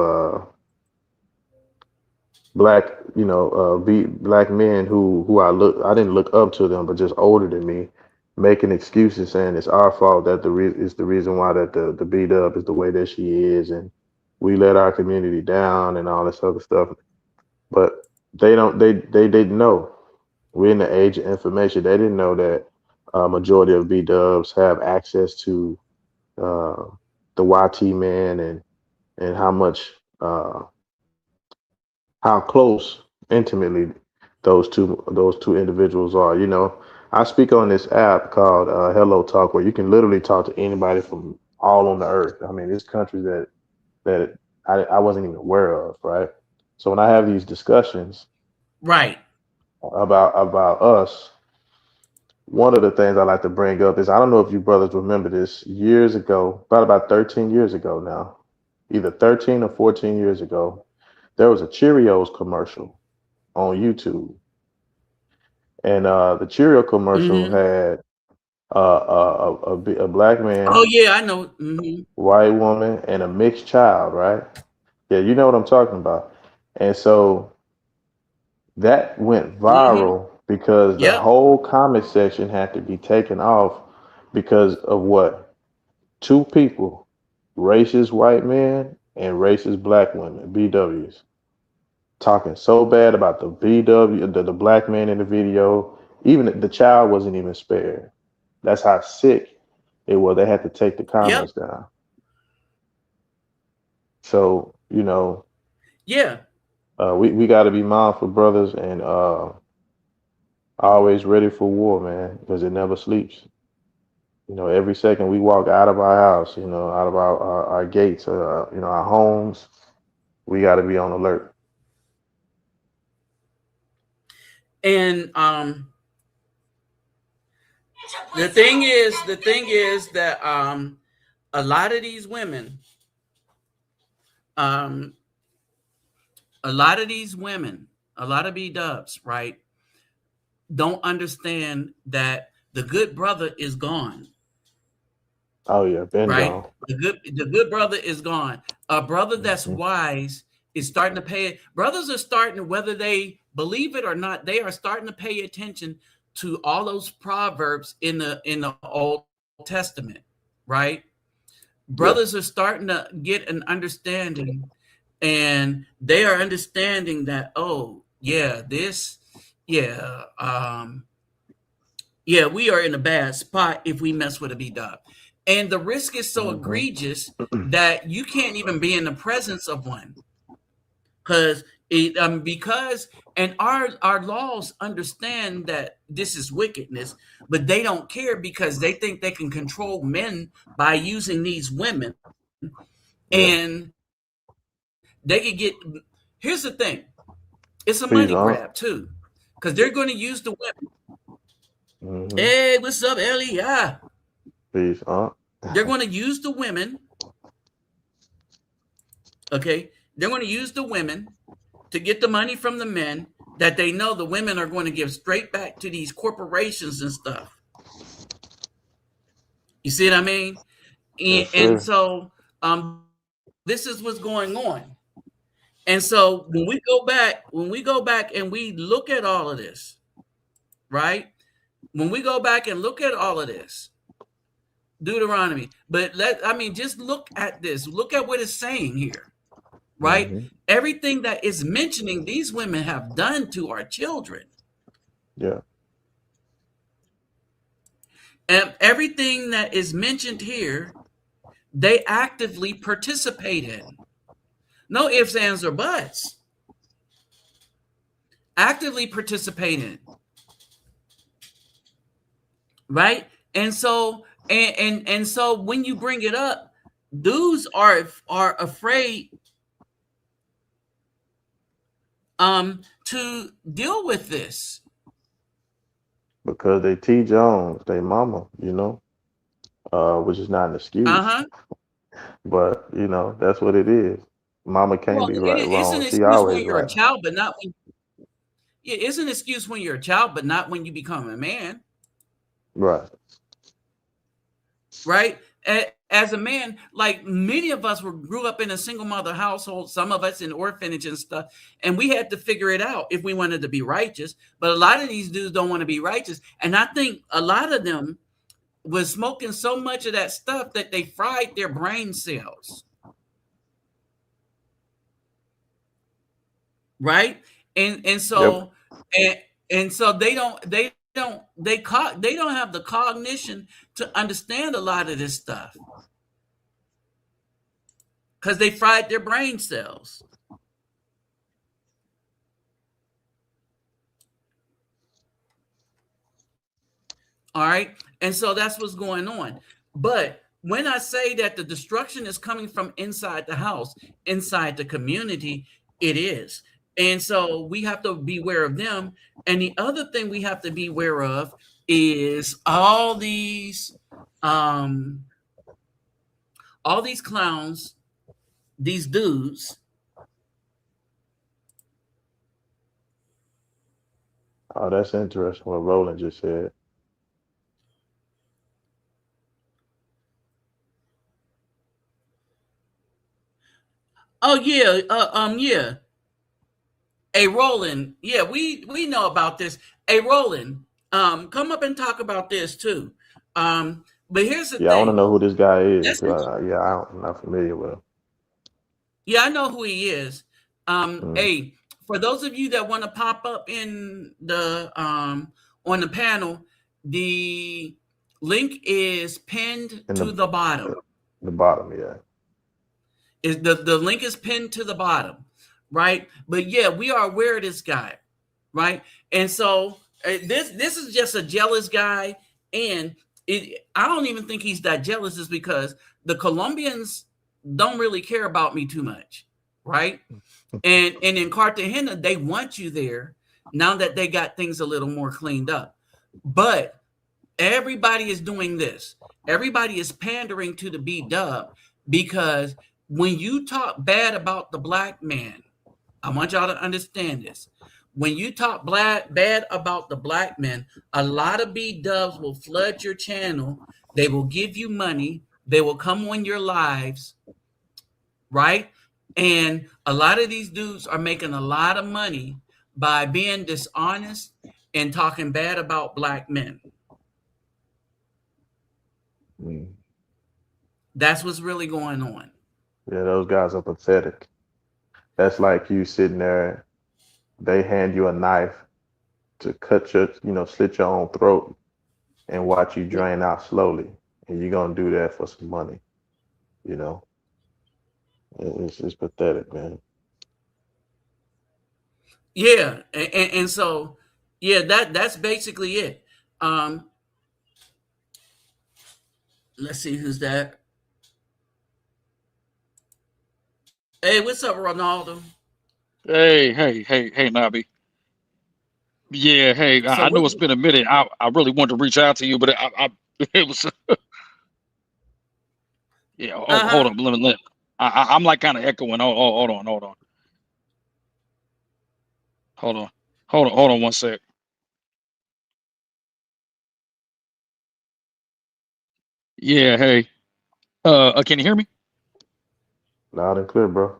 black, black men who I didn't look up to them, but just older than me, making excuses saying it's our fault that is the reason why that the B Dub is the way that she is, and we let our community down and all this other stuff. But they didn't know. We're in the age of information. They didn't know that majority of B Dubs have access to uh, the YT man, and how close intimately those two individuals are. I speak on this app called Hello Talk, where you can literally talk to anybody from all on the earth. I mean, it's countries that I wasn't even aware of, right? So when I have these discussions Right. about us, one of the things I like to bring up is, I don't know if you brothers remember this, years ago, about 13 years ago now, either 13 or 14 years ago, there was a Cheerios commercial on YouTube. And the Cheerio commercial Mm-hmm. had a black Oh man, yeah, I know. Mm-hmm. white woman, and a mixed child, right? Yeah, you know what I'm talking about. And so that went Mm-hmm. viral because the Yep. whole comment section had to be taken off because of what? Two people, racist white men and racist black women, BWs, talking so bad about the BW, the black man in the video. Even the child wasn't even spared. That's how sick it was. They had to take the Yep. comments down. So, Yeah. we got to be mindful, brothers, and always ready for war, man, because it never sleeps. Every second we walk out of our house, out of our gates, our homes, we got to be on alert. And the thing is that a lot of these women, um, a lot of these women, a lot of B dubs, right, don't understand that the good brother is gone. Oh yeah, been Right? gone. The good brother is gone. A brother that's Hmm. wise is starting to pay it. Brothers are starting, whether they believe it or not, they are starting to pay attention to all those proverbs in the Old Testament, right? Yeah. Brothers are starting to get an understanding, and they are understanding that, oh yeah, yeah, yeah, we are in a bad spot if we mess with a B dub. And the risk is so Hmm. egregious that you can't even be in the presence of one. Because and our laws understand that this is wickedness, but they don't care because they think they can control men by using these women. Yeah. And they could get, here's the thing. It's a Peace, money grab too, because they're going to use the women. Hey, what's up, Ellie? Yeah. Peace, They're going to use the women. Okay, they're going to use the women to get the money from the men that they know the women are going to give straight back to these corporations and stuff. You see what I mean? Yes, And sir. so this is what's going on. And so when we go back and we look at all of this, right? When we go back and look at all of this, Deuteronomy, but just look at this. Look at what it's saying here, right? Everything that is mentioning these women have done to our children. Yeah. And everything that is mentioned here, they actively participate in. No ifs, ands, or buts. Actively participate in. Right? And so and so when you bring it up, dudes are afraid to deal with this. Because they T. Jones, they mama, which is not an excuse. But, that's what it is. Mama can't be right It's an wrong. She excuse when always you're a right. child, but not when it's an excuse when you're a child, but not when you become a man. Right. Right? As a man, like many of us grew up in a single mother household, some of us in orphanage and stuff, and we had to figure it out if we wanted to be righteous. But a lot of these dudes don't want to be righteous. And I think a lot of them was smoking so much of that stuff that they fried their brain cells. Right? And so and so they don't have the cognition to understand a lot of this stuff because they fried their brain cells. All right, and so that's what's going on. But when I say that the destruction is coming from inside the house, inside the community, it is. And so we have to be aware of them. And the other thing we have to be aware of is all these clowns, these dudes. Oh, that's interesting what Roland just said. Oh yeah, yeah. Hey Roland, yeah, we know about this. Hey Roland, come up and talk about this too. But here's the thing. I want to know who this guy is. I'm not familiar with him. Yeah, I know who he is. Hey, for those of you that want to pop up in the on the panel, the link is pinned to the bottom. The bottom, yeah. Is the link is pinned to the bottom, right? But yeah, we are aware of this guy, right? And so this is just a jealous guy, and I don't even think he's that jealous, is because the Colombians don't really care about me too much, right? And in Cartagena, they want you there now that they got things a little more cleaned up. But everybody is doing this. Everybody is pandering to the B-dub, because when you talk bad about the black man, I want y'all to understand this. When you talk bad about the black men, a lot of B-dubs will flood your channel. They will give you money. They will come on your lives, right? And a lot of these dudes are making a lot of money by being dishonest and talking bad about black men. That's what's really going on. Yeah, those guys are pathetic. That's like you sitting there, they hand you a knife to cut slit your own throat and watch you drain out slowly. And you're going to do that for some money. It's pathetic, man. Yeah. And so, yeah, that's basically it. Let's see who's that. Hey, what's up, Ronaldo? Hey, Nabi. Yeah, hey, So I what? know it's been a minute. I really wanted to reach out to you, but it was yeah. Oh, hold Uh-huh. on, I'm like kind of echoing. Hold on one sec. Yeah, hey. Can you hear me? Loud and clear, bro.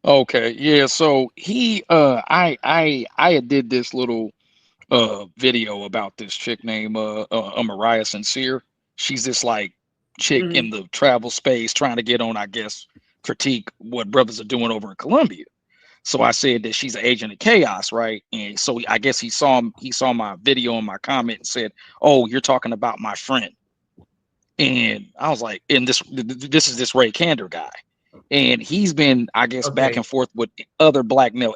Okay, yeah. So I had did this little video about this chick named Mariah Sincere. She's this like chick Hmm. in the travel space trying to get on, I guess, critique what brothers are doing over in Colombia. So I said that she's an agent of chaos, right? And so I guess he saw my video and my comment and said, "Oh, you're talking about my friend." And I was like, and this is this Ray Kander guy. And he's been, I guess, back Okay. and forth with other black male,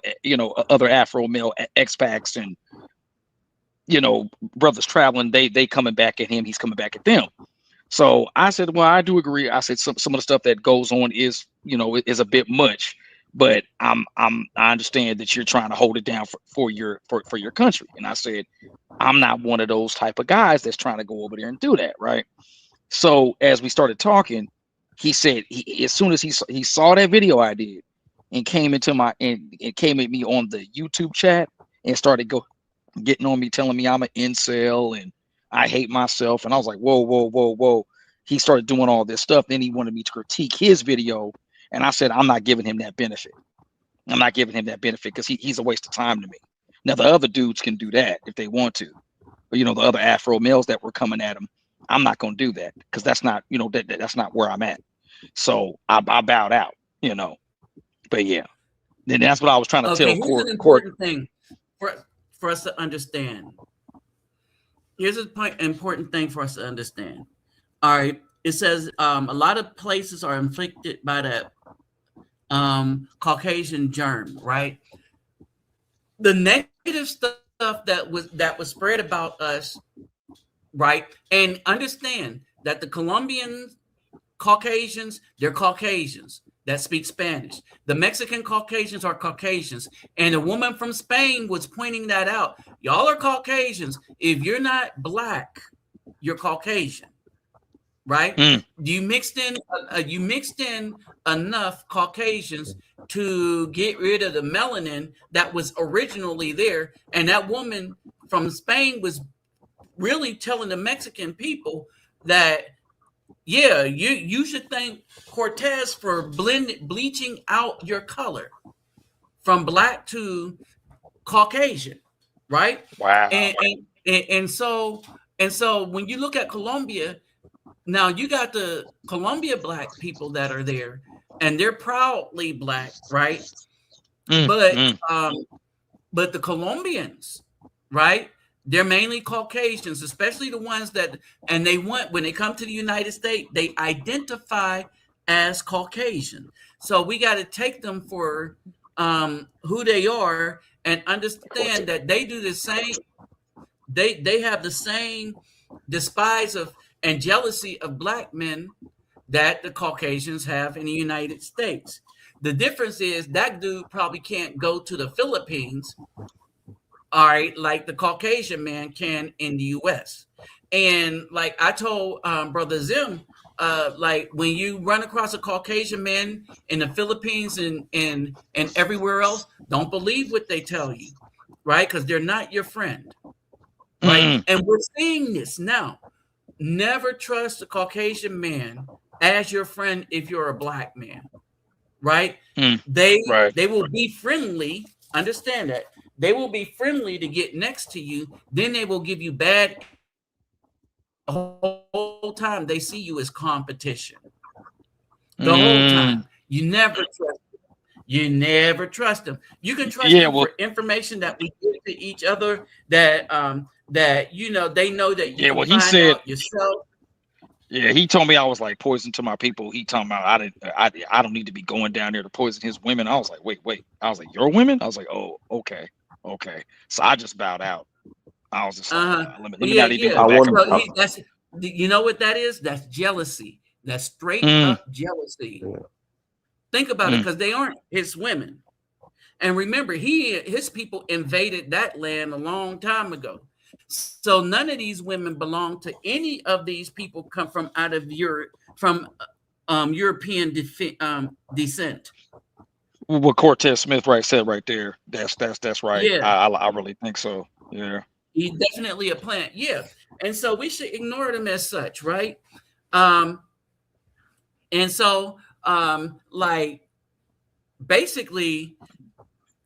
other Afro male expats and brothers traveling. They coming back at him. He's coming back at them. So I said, well, I do agree. I said some of the stuff that goes on is, is a bit much, but I understand that you're trying to hold it down for your country. And I said, I'm not one of those type of guys that's trying to go over there and do that, right? So as we started talking, he said as soon as he saw that video I did and came into my and came at me on the YouTube chat and started getting on me, telling me I'm an incel and I hate myself. And I was like, whoa, whoa, whoa, whoa. He started doing all this stuff. Then he wanted me to critique his video. And I said, I'm not giving him that benefit. I'm not giving him that benefit because he's a waste of time to me. Now, the other dudes can do that if they want to. But, the other Afro males that were coming at him, I'm not going to do that because that's not, that's not where I'm at. So I bowed out, But yeah, then that's what I was trying to Okay. tell Here's an Court. important thing for us to understand. Here's important thing for us to understand. All right. It says a lot of places are inflicted by that Caucasian germ, right? The negative stuff that was spread about us, right? And understand that the Colombian Caucasians, they're Caucasians that speak Spanish. The Mexican Caucasians are Caucasians. And a woman from Spain was pointing that out. Y'all are Caucasians. If you're not black, you're Caucasian, right? You mixed in enough Caucasians to get rid of the melanin that was originally there. And that woman from Spain was really telling the Mexican people that, yeah, you should thank Cortez for bleaching out your color from black to Caucasian, right? Wow. And so when you look at Colombia, now you got the Colombia black people that are there, and they're proudly black, right? But the Colombians, right? They're mainly Caucasians, especially the ones that, and when they come to the United States, they identify as Caucasian. So we got to take them for who they are and understand that they do the same. They have the same despise of and jealousy of black men that the Caucasians have in the United States. The difference is that dude probably can't go to the Philippines, all right, like the Caucasian man can in the U.S. And like I told Brother Zim, like when you run across a Caucasian man in the Philippines and everywhere else, don't believe what they tell you, right? Because they're not your friend, right? And we're seeing this now. Never trust a Caucasian man as your friend if you're a black man, right? They will be friendly. Understand that. They will be friendly to get next to you. Then they will give you bad the whole time they see you as competition. The whole time. You never trust them. You never trust them. You can trust them for information that we give to each other that that they know that you can find out yourself. Yeah, he told me I was like poison to my people. He talking about I don't need to be going down there to poison his women. I was like, wait. I was like, your women? I was like, oh, okay. So I just bowed out. I was just like, let me not even go back and forth. That's, you know what that is? That's jealousy. That's straight up jealousy. Think about it, because they aren't his women. And remember, his people invaded that land a long time ago. So none of these women belong to any of these people come from out of Europe, from European descent. What Cortez Smith said right there. That's right. Yeah. I really think so. Yeah. He's definitely a plant. Yeah. And so we should ignore them as such, right? And so like basically,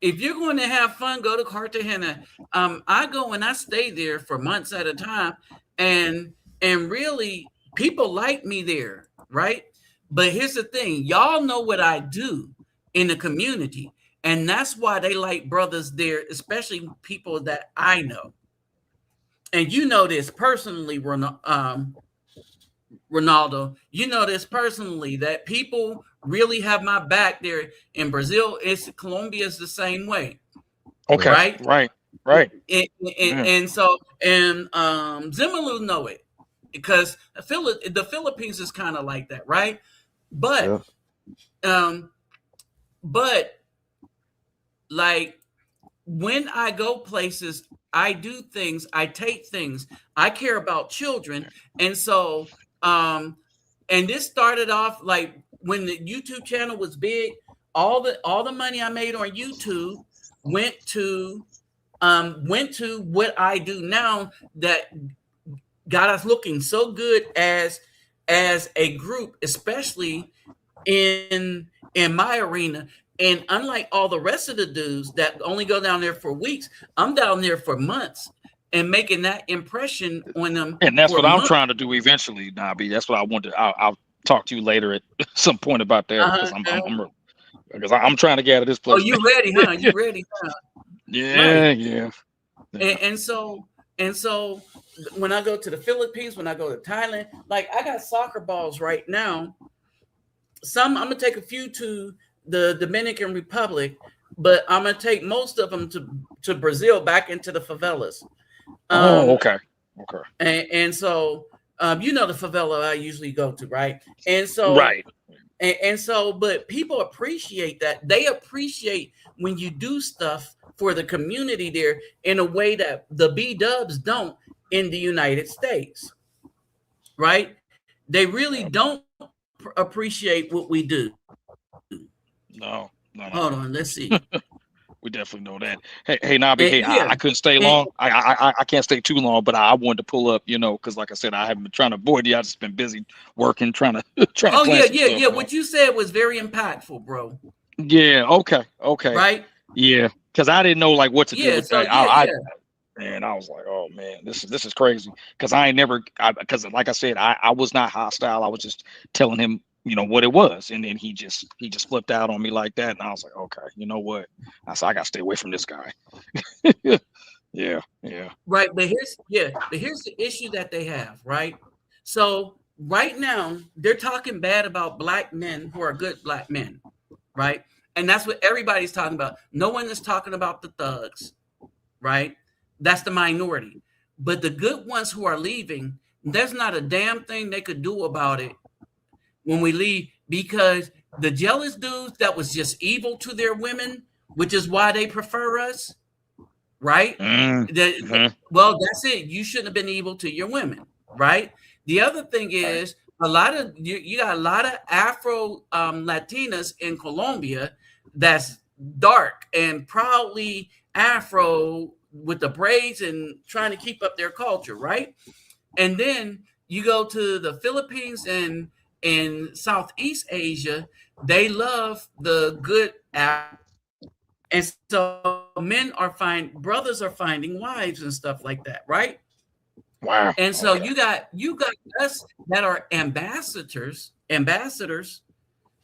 if you're going to have fun, go to Cartagena. I go and I stay there for months at a time, and really people like me there, right? But here's the thing, y'all know what I do in the community, and that's why they like brothers there, especially people that I know. And you know this personally, Ronaldo. You know this personally, that people really have my back there. In Brazil, Colombia is the same way. Okay. Right. And so Zimmerlu know it, because the Philippines is kind of like that, right? But like when I go places, I do things, I take things, I care about children. And so and this started off like when the YouTube channel was big, all the money I made on YouTube went to what I do now, that got us looking so good as a group, especially in my arena. And unlike all the rest of the dudes that only go down there for weeks, I'm down there for months and making that impression on them. And that's what I'm trying to do eventually, Nabi. That's what I want to. I'll talk to you later at some point about that, because I'm trying to get out of this place. Oh, you ready, huh? You ready, huh? Yeah, right. Yeah. And so when I go to the Philippines, when I go to Thailand, like I got soccer balls right now. I'm gonna take a few to the Dominican Republic, but I'm gonna take most of them to Brazil, back into the favelas. Okay. And so you know the favela I usually go to, right? And so right. And so, but people appreciate that. They appreciate when you do stuff for the community there in a way that the B-dubs don't in the United States, right? They really don't appreciate what we do. No. Hold on, let's see. We definitely know that. Hey, Nabi. I couldn't stay long. I can't stay too long, but I wanted to pull up, because like I said, I haven't been trying to avoid you. I just been busy working, trying to. Oh yeah. What you said was very impactful, bro. Yeah. Okay. Right. Yeah, because I didn't know like what to do with so, that. And I was like, oh man, this is crazy. Because because like I said, I was not hostile. I was just telling him, what it was, and then he just flipped out on me like that, and I was like, okay, you know what? I said, I gotta stay away from this guy. Yeah. Right, but here's the issue that they have, right? So right now they're talking bad about black men who are good black men, right? And that's what everybody's talking about. No one is talking about the thugs, right? That's the minority. But the good ones who are leaving, there's not a damn thing they could do about it when we leave, because the jealous dudes that was just evil to their women, which is why they prefer us, right? Well, that's it. You shouldn't have been evil to your women, right? The other thing is you got a lot of Afro Latinas in Colombia that's dark and proudly Afro with the braids and trying to keep up their culture, right? And then you go to the Philippines and in Southeast Asia, they love the good Afro. And so brothers are finding wives and stuff like that, right? Wow. And so you got us that are ambassadors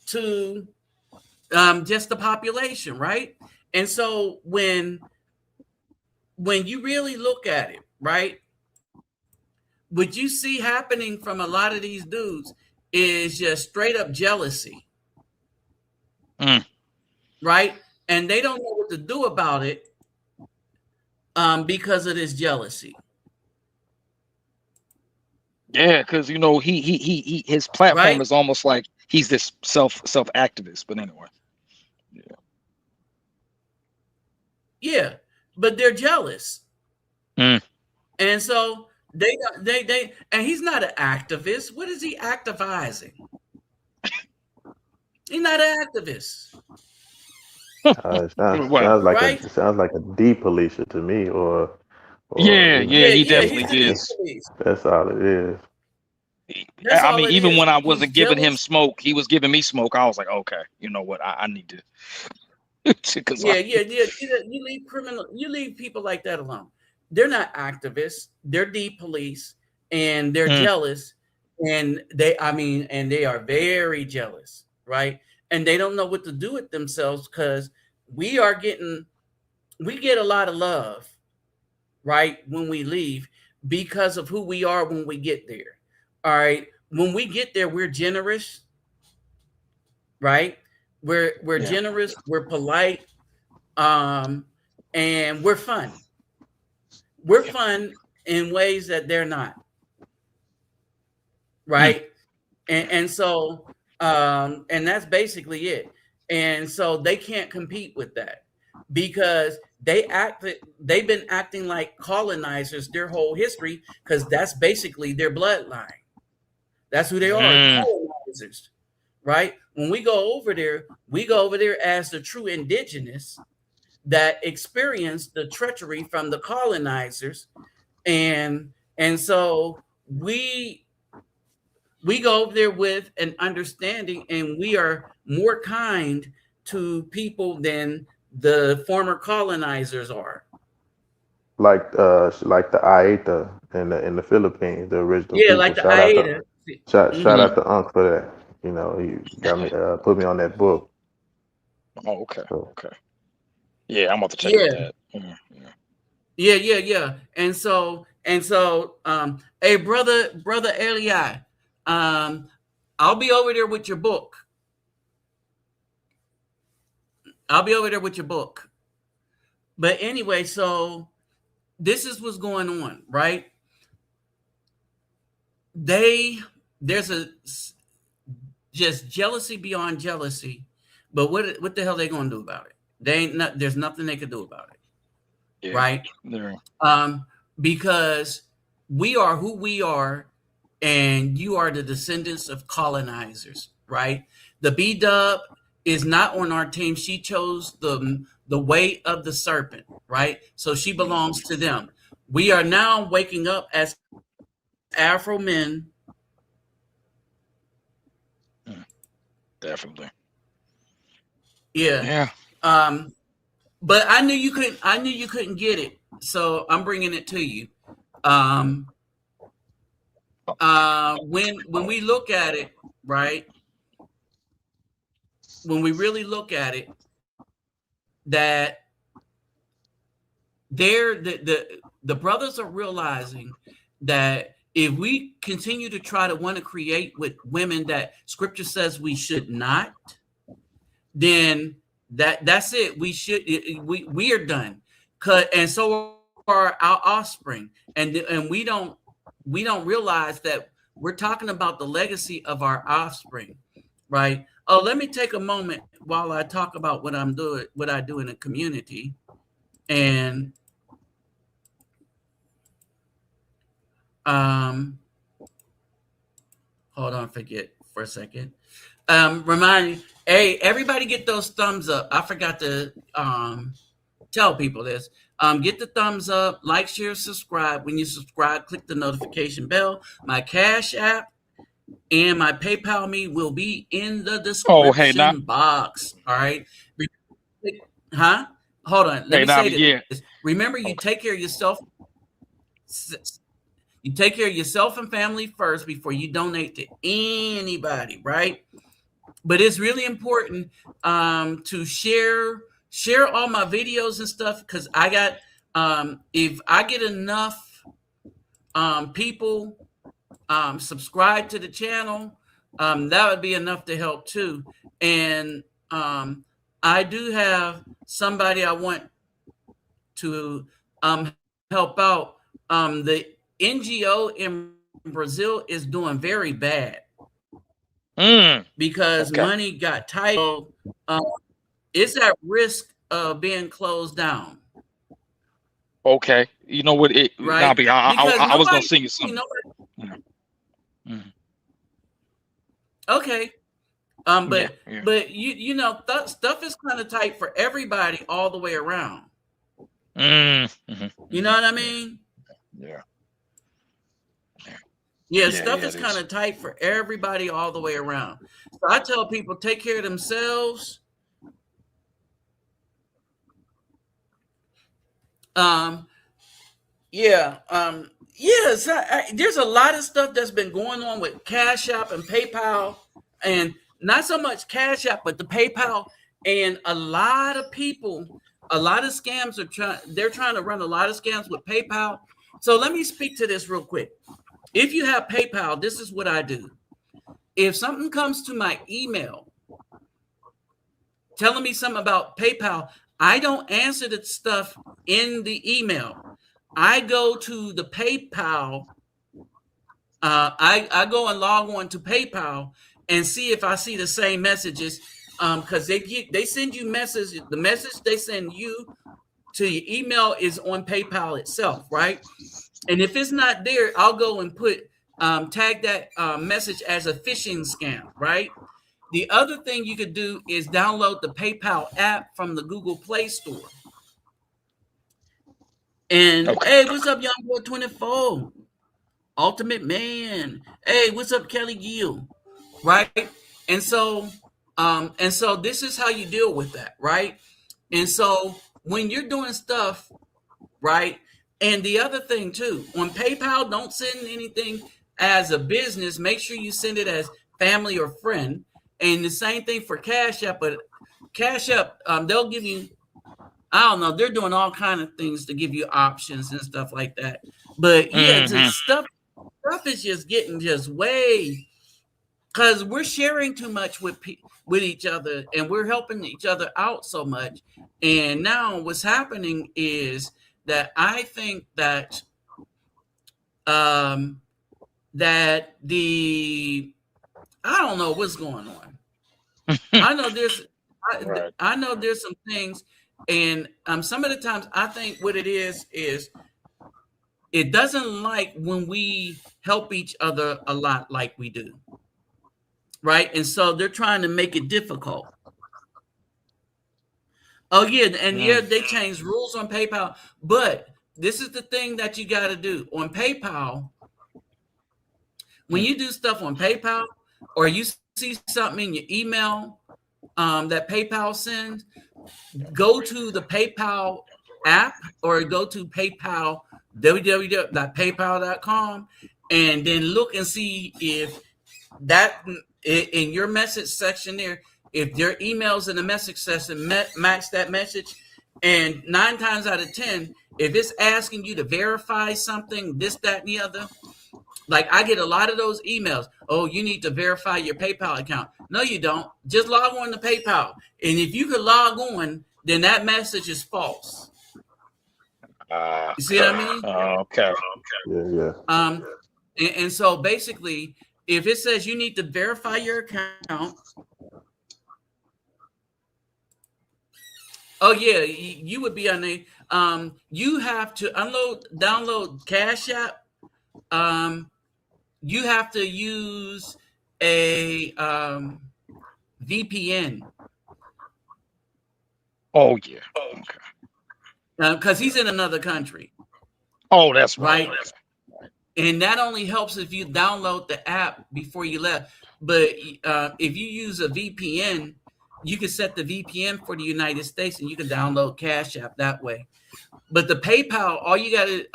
to just the population, right? And so when you really look at it, right, what you see happening from a lot of these dudes is just straight up jealousy, right? And they don't know what to do about it because of this jealousy. Yeah, because he his platform is almost like he's this self activist. But anyway, Yeah, but they're jealous. Mm. And so they and he's not an activist. What is he activizing? He's not an activist. Well, right? It sounds like a depolicia to me, or yeah, you know, yeah, he Yeah, definitely he's a did. police. that's all it is. That's I all mean, it even is. when I He's wasn't giving him jealous. smoke, he was giving me smoke. I was like, okay, you know what? I need to, because Yeah. You leave people like that alone. They're not activists. They're police, and they're jealous, and they are very jealous, right? And they don't know what to do with themselves because we get a lot of love, right, when we leave because of who we are when we get there. All right. When we get there, we're generous, right? We're generous, we're polite, and we're fun. We're fun in ways that they're not, right? And so and that's basically it. And so they can't compete with that because they've been acting like colonizers their whole history because that's basically their bloodline. That's who they are, colonizers, right? When we go over there as the true indigenous that experienced the treachery from the colonizers, and so we go over there with an understanding, and we are more kind to people than the former colonizers are. Like the Aeta in the Philippines, the original Yeah, people. like the Aida. Shout out to Unc for that. You know, he got me put me on that book. Oh, okay, So, okay. Yeah, I'm about to check Yeah. out that. Yeah. And so, hey, brother Eli, I'll be over there with your book. But anyway, so this is what's going on, right? There's a just jealousy beyond jealousy, but what the hell are they gonna do about it? There's nothing they could do about it, right? Because we are who we are, and you are the descendants of colonizers, right? The B-Dub is not on our team. She chose the way of the serpent, right? So she belongs to them. We are now waking up as Afro men. Definitely. Yeah. But I knew you couldn't get it, so I'm bringing it to you. When we look at it, right? When we really look at it, that the brothers are realizing that if we continue to try to want to create with women that scripture says we should not, then that's it. We are done. And so are our offspring. And we don't realize that we're talking about the legacy of our offspring, right? Oh, let me take a moment while I talk about what I do in the community. And hold on, forget for a second. Remind me, hey, everybody get those thumbs up. I forgot to tell people this. Get the thumbs up, like, share, subscribe. When you subscribe, click the notification bell. My Cash App and my PayPal me will be in the description box. All right. Huh? Hold on. Let me say this. Yeah. Remember, you take care of yourself. You take care of yourself and family first before you donate to anybody, right? But it's really important to share all my videos and stuff, because I got if I get enough people subscribe to the channel, that would be enough to help too. And I do have somebody I want to help out. The NGO in Brazil is doing very bad because money got tight. It's at risk of being closed down. Okay. You know what? right? Nabi, Because I was gonna nobody, sing you something. nobody. Mhm. Okay. Yeah, yeah. But you know stuff is kind of tight for everybody all the way around. You know what I mean? Yeah. Yeah, Yeah, stuff yeah, is it kind is. of tight for everybody all the way around. So I tell people take care of themselves. Um, yeah, yes. There's a lot of stuff that's been going on with Cash App and PayPal, and not so much Cash App, but the PayPal, and a lot of people, a lot of scams are trying. They're trying to run a lot of scams with PayPal. So let me speak to this real quick. If you have PayPal, this is what I do. If something comes to my email telling me something about PayPal, I don't answer the stuff in the email. I go to the PayPal. I go and log on to PayPal and see if I see the same messages. Because they send you messages. The message they send you to your email is on PayPal itself, right? And if it's not there, I'll go and tag that message as a phishing scam, right? The other thing you could do is download the PayPal app from the Google Play Store. And Okay. hey, what's up, Young Boy 24? Ultimate Man. Hey, what's up, Kelly Gill? Right? And so, this is how you deal with that, right? And so when you're doing stuff, right? And the other thing too, on PayPal, don't send anything as a business. Make sure you send it as family or friend. And the same thing for Cash App, but Cash App, they'll give you, I don't know, they're doing all kind of things to give you options and stuff like that. But yeah, stuff is just getting just way, because we're sharing too much with each other, and we're helping each other out so much. And now what's happening is that I think that that I don't know what's going on. I know there's Right. I know there's some things, and some of the times I think what it is it doesn't like when we help each other a lot like we do, right? And so they're trying to make it difficult. Oh yeah, and yeah, they changed rules on PayPal, but this is the thing that you got to do on PayPal. When you do stuff on PayPal, or you see something in your email that PayPal sends, go to the PayPal app or go to PayPal, www.paypal.com, and then look and see if that in your message section there, if their emails in the message section match that message. And 9 times out of 10, if it's asking you to verify something, this, that, and the other, like I get a lot of those emails. Oh, you need to verify your PayPal account. No, you don't. Just log on to PayPal. And if you could log on, then that message is false. You see what I mean? Okay. Yeah. And so basically, if it says you need to verify your account, oh yeah, you would be on the. You have to download Cash App. You have to use a VPN. Oh yeah. Okay. Because he's in another country. Oh, that's right. And that only helps if you download the app before you left. But if you use a VPN, you can set the VPN for the United States, and you can download Cash App that way. But the PayPal, all you got to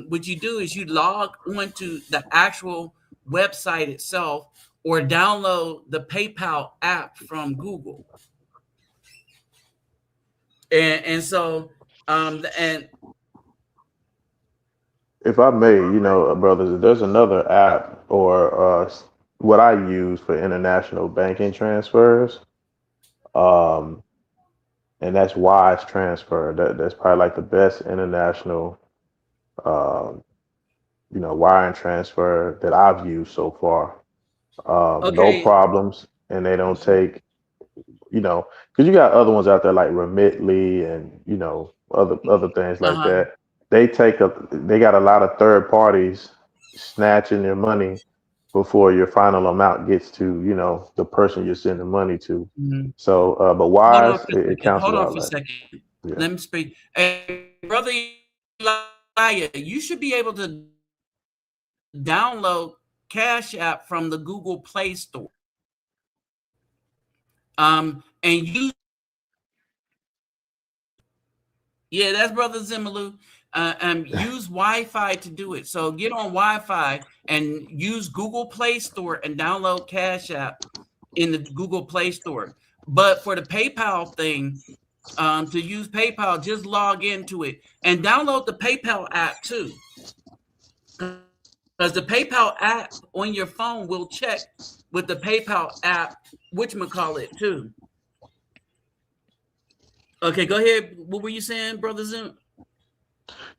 what you do is you log onto the actual website itself, or download the PayPal app from Google. And so and If I may, brothers, there's another app or what I use for international banking transfers, um, and that's Wise Transfer. That's probably like the best international, um, wire and transfer that I've used so far. No okay. problems, and they don't take, because you got other ones out there like Remitly and other things like that. They got a lot of third parties snatching their money before your final amount gets to, you know, the person you're sending money to. Mhm. So, but Hold on Wise, for a it second. Hold cancels on all for a that. second. Yeah. Let me speak. Hey, brother Elijah, you should be able to download Cash App from the Google Play Store. And use, yeah, that's Brother Zimmerlu. Use Wi-Fi to do it. So get on Wi-Fi and use Google Play Store and download Cash App in the Google Play Store. But for the PayPal thing, to use PayPal, just log into it and download the PayPal app too. Because the PayPal app on your phone will check with the PayPal app, whatchamacallit, too. Okay, go ahead. What were you saying, Brother Zoom?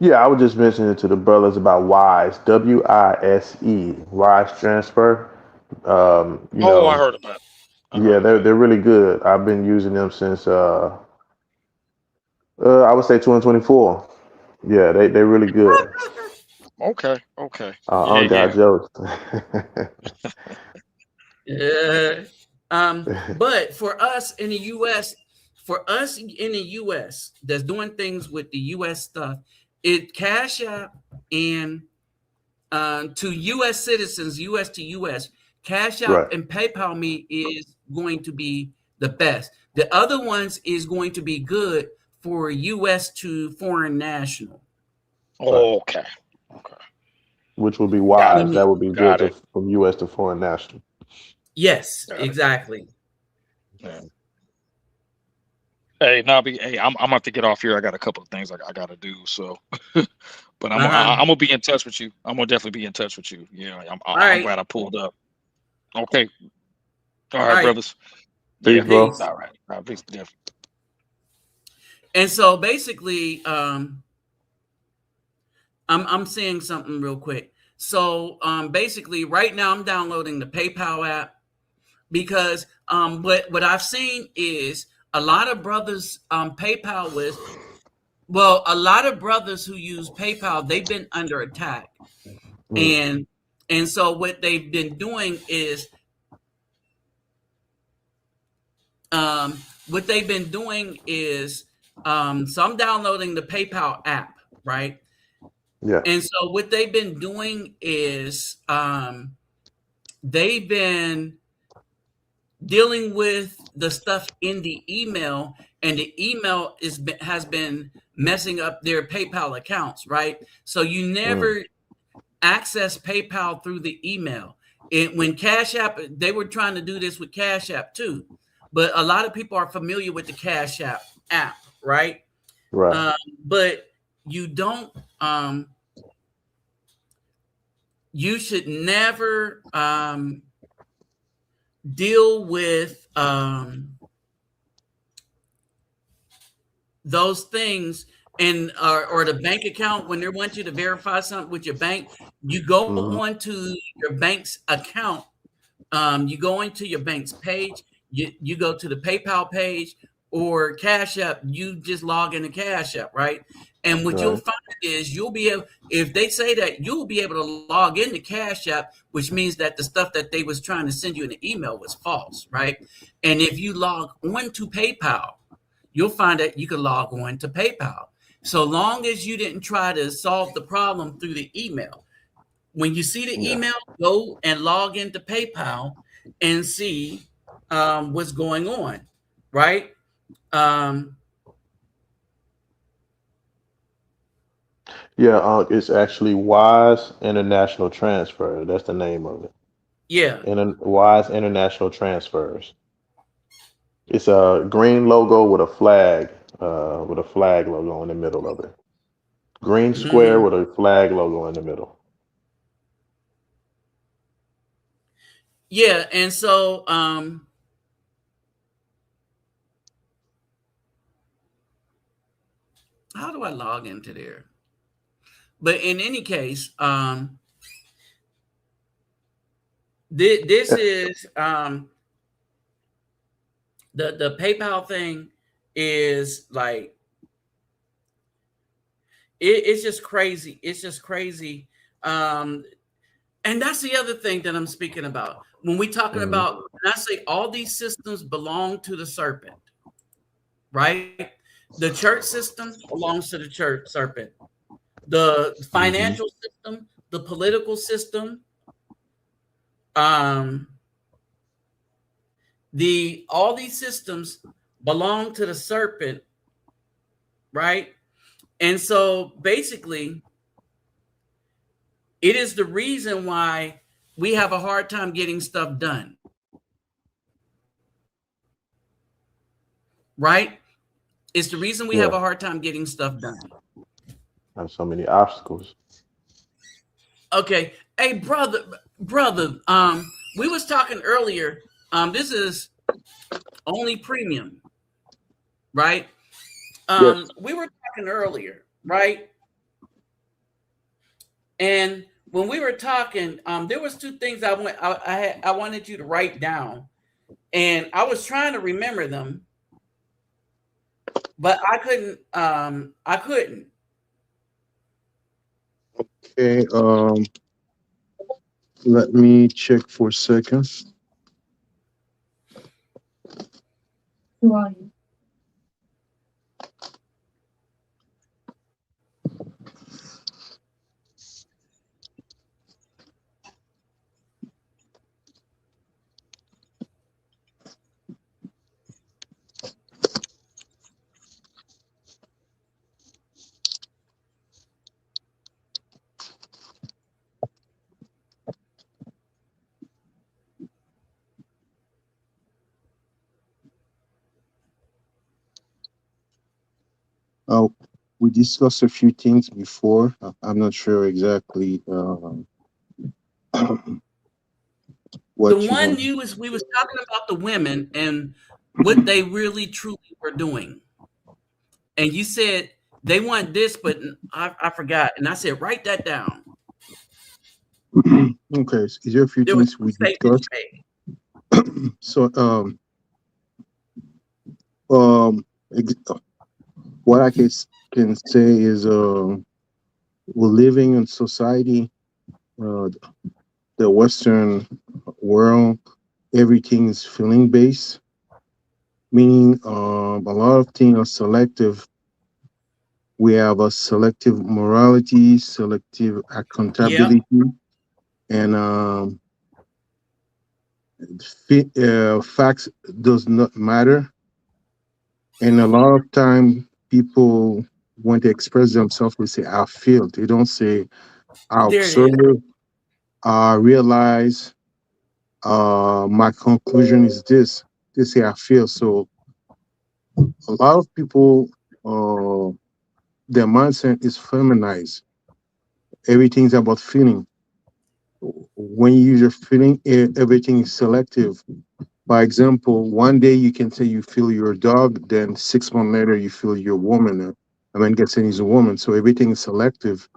Yeah, I was just mentioning to the brothers about Wise, WISE, Wise Transfer. You Oh, I know, heard about it. yeah, they're really good. I've been using them since I would say 2024. Yeah, they're really good. Okay, okay. On God jokes. Yeah. But for us in the US, that's doing things with the US stuff, it Cash App and to US citizens, US to US, Cash App Right. and PayPal Me is going to be the best. The other ones is going to be good for US to foreign national. Okay. Okay. Which would be Got Wise. it. That would be good Got to, it. from US to foreign national. Yes, Got it. exactly. Yeah. Hey, Nabi, hey, I'm gonna have to get off here. I got a couple of things I gotta do. So, but I'm gonna be in touch with you. I'm gonna definitely be in touch with you. Yeah, I'm right. glad I pulled up. Okay. All All right, right. brothers. Peace, Yeah. bro. Peace. All right. All right. Peace. Yeah. And so basically, I'm saying something real quick. So basically, right now I'm downloading the PayPal app because what I've seen is a lot of brothers PayPal with, well, a lot of brothers who use PayPal, they've been under attack. And so what they've been doing is so I'm downloading the PayPal app, right? Yeah. And so what they've been doing is they've been dealing with the stuff in the email, and the email has been messing up their PayPal accounts, right? So you never access PayPal through the email. When Cash App, they were trying to do this with Cash App too, but a lot of people are familiar with the Cash App, right? Right. But you don't. You should never deal with those things, and or the bank account when they want you to verify something with your bank. You go onto your bank's account. You go into your bank's page. You go to the PayPal page or Cash App. You just log into Cash App, right? And what you'll find is you'll be able, if they say that, you'll be able to log into Cash App, which means that the stuff that they was trying to send you in the email was false, right? And if you log on to PayPal, you'll find that you can log on to PayPal. So long as you didn't try to solve the problem through the email. When you see the email, go and log into PayPal and see what's going on, right? It's actually Wise International Transfer. That's the name of it. Yeah. Wise International Transfers. It's a green logo with a flag logo in the middle of it. Green square with a flag logo in the middle. Yeah, and so how do I log into there? But in any case, this is the PayPal thing is like it's just crazy. It's just crazy. And that's the other thing that I'm speaking about. When we talking about, when I say all these systems belong to the serpent, right? The church system belongs to the church serpent. The financial system, the political system, um, all these systems belong to the serpent, right? And so basically, it is the reason why we have a hard time getting stuff done. Right? It's the reason we have a hard time getting stuff done. Have so many obstacles. Okay. Hey, brother, we was talking earlier. This is only premium, right? Yes. We were talking earlier, right? And when we were talking, there was two things I wanted you to write down, and I was trying to remember them, but I couldn't. I couldn't. Okay. Let me check for a second. We discussed a few things before. I'm not sure exactly what The you one want. we was talking about the women and what they really truly were doing. And you said they want this, but I forgot. And I said, write that down. Okay, so is there a few There was things we statements discussed? made. So ex- what I can say is we're living in society, uh, the Western world, everything is feeling based, meaning a lot of things are selective. We have a selective morality, selective Yep. accountability, and facts does not matter. And a lot of time, people when they express themselves, they say "I feel." They don't say "I There it observe," is. "I realize," "my conclusion is this." They say "I feel." So a lot of people, their mindset is feminized. Everything's about feeling. When you use your feeling, everything is selective. By example, one day you can say you feel you're a dog, then 6 months later you feel you're a woman. A man gets saying he's a woman, so everything is selective.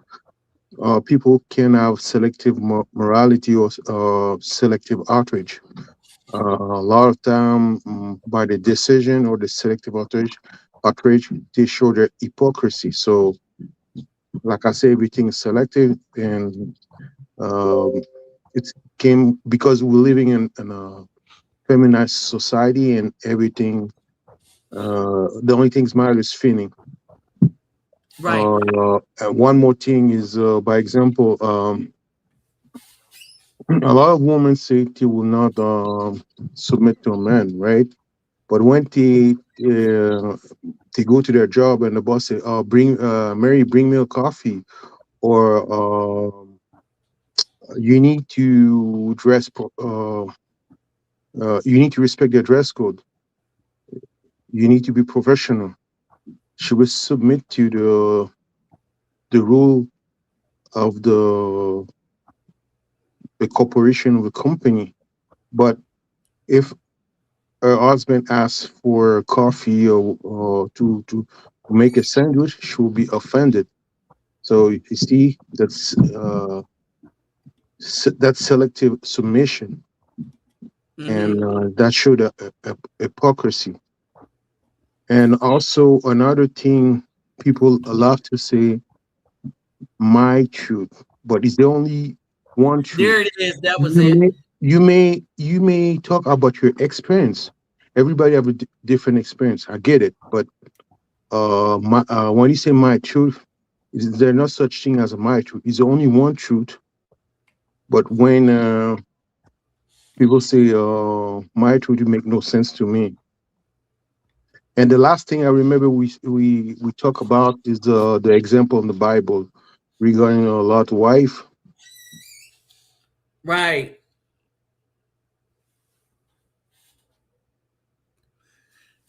People can have selective morality or selective outrage. A lot of time, by the decision or the selective outrage, they show their hypocrisy. So, like I say, everything is selective, and um, it came because we're living in a feminized society, and everything. The only things matter is feeling. Right. And one more thing is, by example, a lot of women say they will not submit to a man, right? But when they go to their job and the boss say, "Oh, Mary, bring me a coffee," or "You need to you need to respect the dress code. You need to be professional." She will submit to the rule of the corporation of the company. But if her husband asks for coffee or to make a sandwich, she will be offended. So you see, that's selective submission, and that showed a hypocrisy. And also another thing people love to say. my truth, but it's the only one truth. There it is. That was You it. may you may talk about your experience. Everybody have a different experience. I get it, but when you say my truth, there's no such thing as a my truth. It's only one truth. But when people say my truth, it make no sense to me. And the last thing I remember we talk about is the example in the Bible regarding Lot's wife. Right.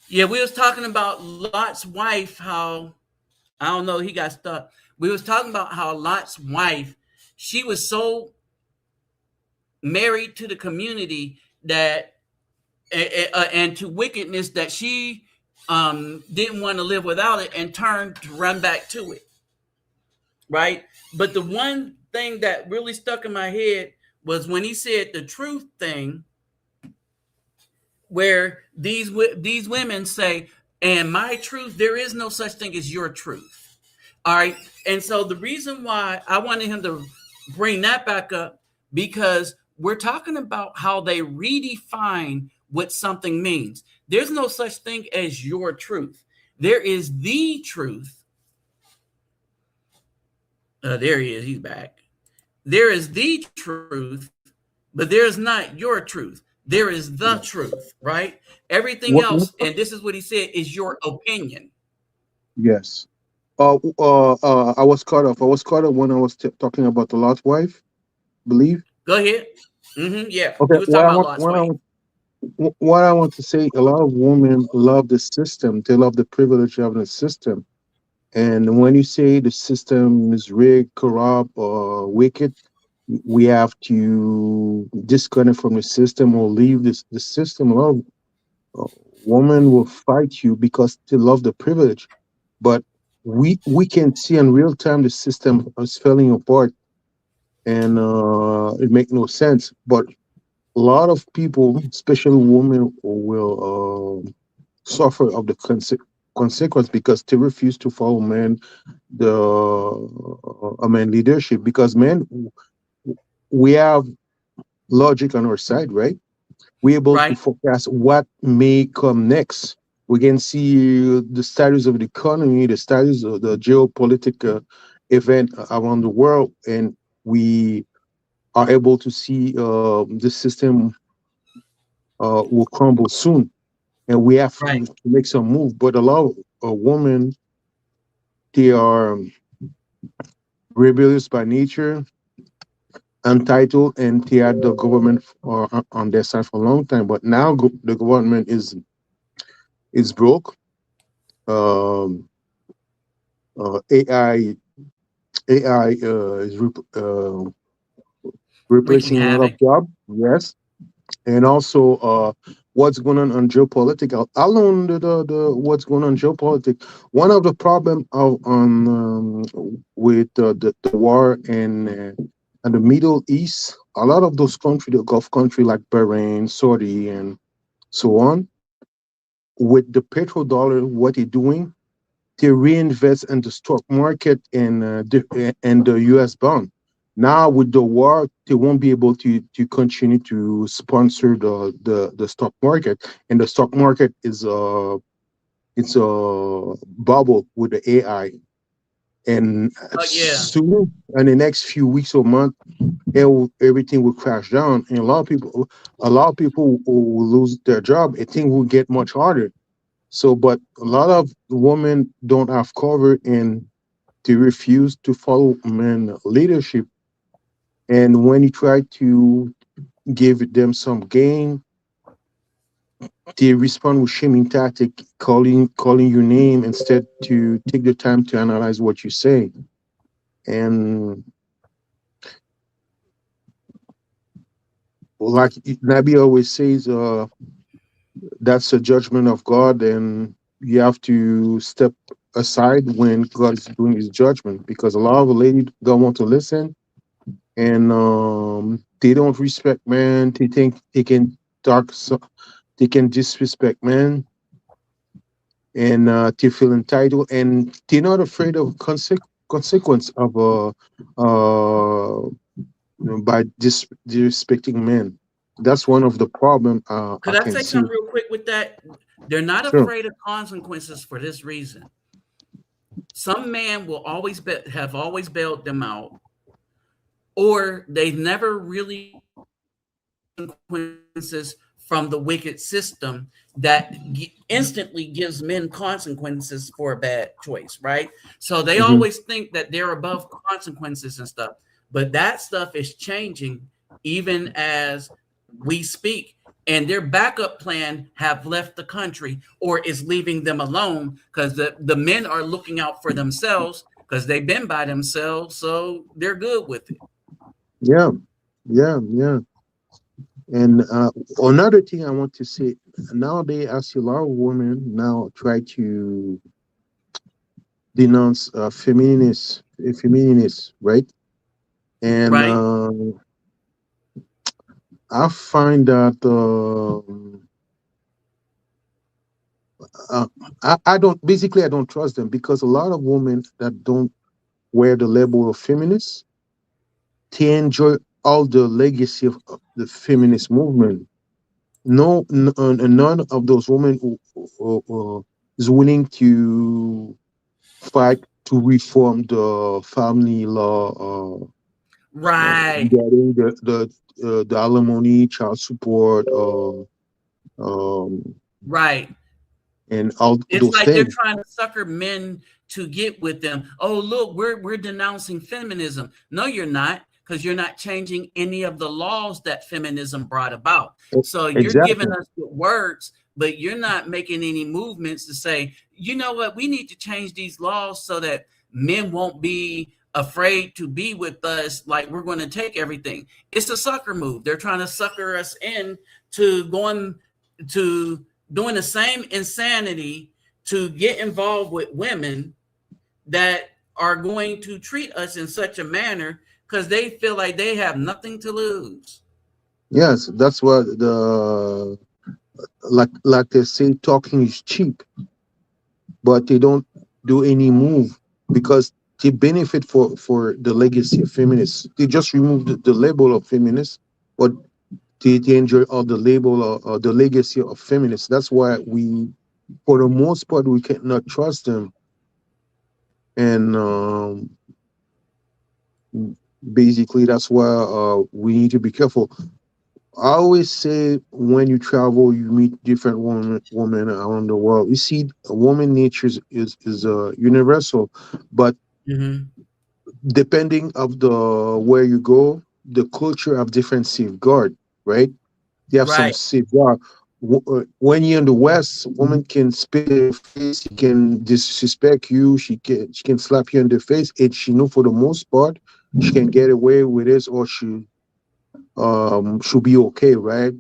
Yeah, we was talking about Lot's wife, how I don't know, he got stuck. We was talking about how Lot's wife, she was so married to the community that and to wickedness that she didn't want to live without it and turned to run back to it. Right. But the one thing that really stuck in my head was when he said the truth thing, where these women say, and my truth, there is no such thing as your truth. All right. And so the reason why I wanted him to bring that back up, because we're talking about how they redefine what something means. There's no such thing as your truth. There is the truth. There he is. He's back. There is the truth, but there's not your truth. There is the truth, right? Everything What? else, and this is what he said, is your opinion. Yes. I was caught off. I was caught off when I was talking about the Lot's wife. Believe. Go ahead. Yeah, Okay. we was talking about Lot's wife. What I want to say, a lot of women love the system. They love the privilege of the system. And when you say the system is rigged, corrupt, or wicked, we have to disconnect from the system or leave the system. A lot of women will fight you because they love the privilege. But we can see in real time the system is falling apart, and it makes no sense. But a lot of people, especially women, will suffer of the consequence because they refuse to follow men, the leadership. Because men, we have logic on our side, right? We're able to Right. forecast what may come next. We can see the status of the economy, the status of the geopolitical event around the world, and we are able to see the system will crumble soon, and we have Right. to make some move. But a lot of women, they are rebellious by nature, untitled, and they had the government on their side for a long time. But now the government is broke. Um, AI is Wreaking replacing a lot of havoc. jobs. Yes, and also what's going on geopolitical. Alone the what's going on geopolitics. One of the problem of with the war in the Middle East, a lot of those countries, the Gulf country like Bahrain, Saudi, and so on, with the petrodollar, what they're doing, they reinvest in the stock market and the U.S. bond. Now with the war, they won't be able to continue to sponsor the stock market, and the stock market is it's a bubble with the AI, and Yeah. soon in the next few weeks or month, everything will crash down, and a lot of people will lose their job. I think will get much harder. So, but a lot of women don't have cover and they refuse to follow men leadership. And when you try to give them some gain, they respond with shaming tactic, calling your name instead to take the time to analyze what you say. And like Nabi always says, that's a judgment of God, and you have to step aside when God is doing His judgment. Because a lot of ladies don't want to listen, and they don't respect men. They think they can talk, so they can disrespect men, and they feel entitled, and they're not afraid of consequence of by disrespecting men. That's one of the problem Could I I can say see. something real quick with that? They're not Sure. afraid of consequences for this reason. Some man will have always bailed them out, or they've never really consequences from the wicked system that instantly gives men consequences for a bad choice, right? So they Mhm. always think that they're above consequences and stuff, but that stuff is changing even as we speak. And their backup plan have left the country or is leaving them alone because the men are looking out for themselves because they've been by themselves, so they're good with it. Yeah, yeah. And another thing I want to say, nowadays I see a lot of women now try to denounce feminists, right? And Right, I find that uh, I don't basically I don't trust them because a lot of women that don't wear the label of feminists, they enjoy all the legacy of the feminist movement. None of those women is willing to fight to reform the family law, right, regarding the alimony, child support, um, right. and all It's those like they're things. trying to sucker men to get with them. Oh, look, we're denouncing feminism. No, you're not, because you're not changing any of the laws that feminism brought about. So you're giving Exactly. us the words, but you're not making any movements to say, you know what, we need to change these laws so that men won't be afraid to be with us, like we're going to take everything. It's a sucker move. They're trying to sucker us in to going to doing the same insanity to get involved with women that are going to treat us in such a manner because they feel like they have nothing to lose. Yes, that's what the like they say, talking is cheap, but they don't do any move because they benefit for the legacy of feminists. They just remove the label of feminists, but they enjoy all the label or the legacy of feminists. That's why for the most part, we cannot trust them. And basically, that's why we need to be careful. I always say when you travel, you meet different women around the world. You see, woman nature is universal, but Mm-hmm. depending of the where you go, the culture have different safeguard, right? They have some Right, safeguard. When you're in the West, woman can spit in your face, she can disrespect you, she can slap you in the face, and she know for the most part she can get away with it, or she should be okay, right?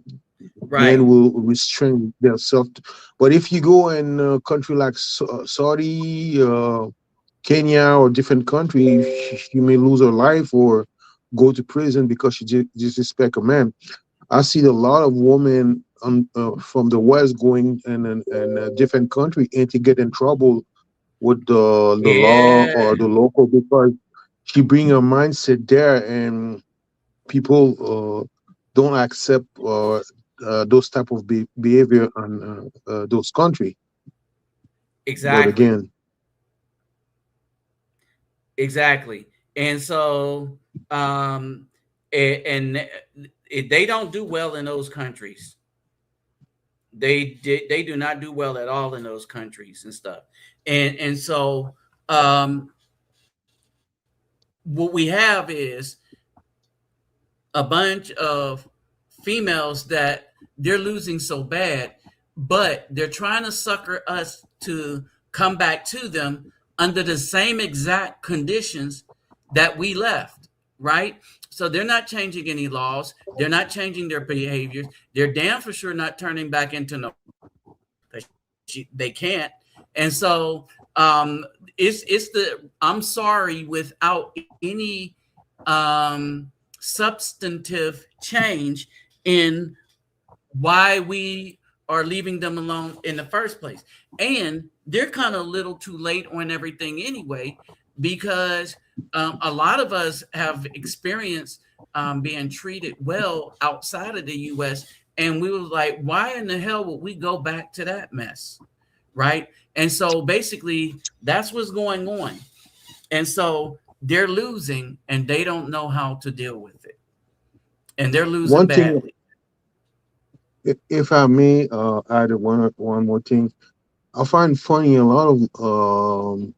Men right. will restrain themselves. But if you go in a country like Saudi, Kenya, or different country, she may lose her life or go to prison because she disrespect a man. I see a lot of women from the West going in a different country and to get in trouble with the law Yeah, or the local because she bring her mindset there and people don't accept those type of behavior in those country. But exactly. again, Exactly. And so, um, and they don't do well in those countries. They do not do well at all in those countries and stuff. And so, what we have is a bunch of females that they're losing so bad, but they're trying to sucker us to come back to them under the same exact conditions that we left, right? So they're not changing any laws, they're not changing their behaviors, they're damn for sure not turning back into no, they can't. And so it's the I'm sorry without any substantive change in why we are leaving them alone in the first place. And they're kind of a little too late on everything anyway, because a lot of us have experienced being treated well outside of the U.S. And we were like, why in the hell would we go back to that mess? Right. And so basically, that's what's going on. And so they're losing and they don't know how to deal with it. And they're losing One thing, badly. if I may add one more thing, I find funny a lot of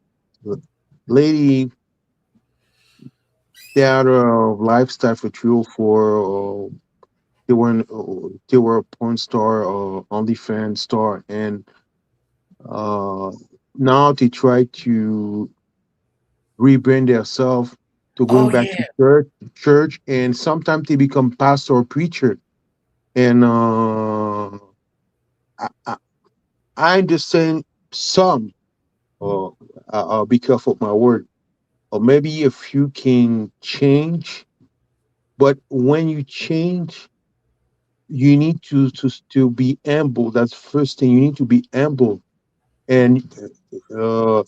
lady they had a lifestyle for 3 or 4. They were a porn star or OnlyFans star, and uh, now they try to rebrand themselves to Oh going back to yeah. church, and sometimes they become pastor or preacher. And I, I understand some. Uh, I'll be careful with my word. Or maybe if you can change, but when you change, you need to be humble. That's the first thing. You need to be humble. And uh,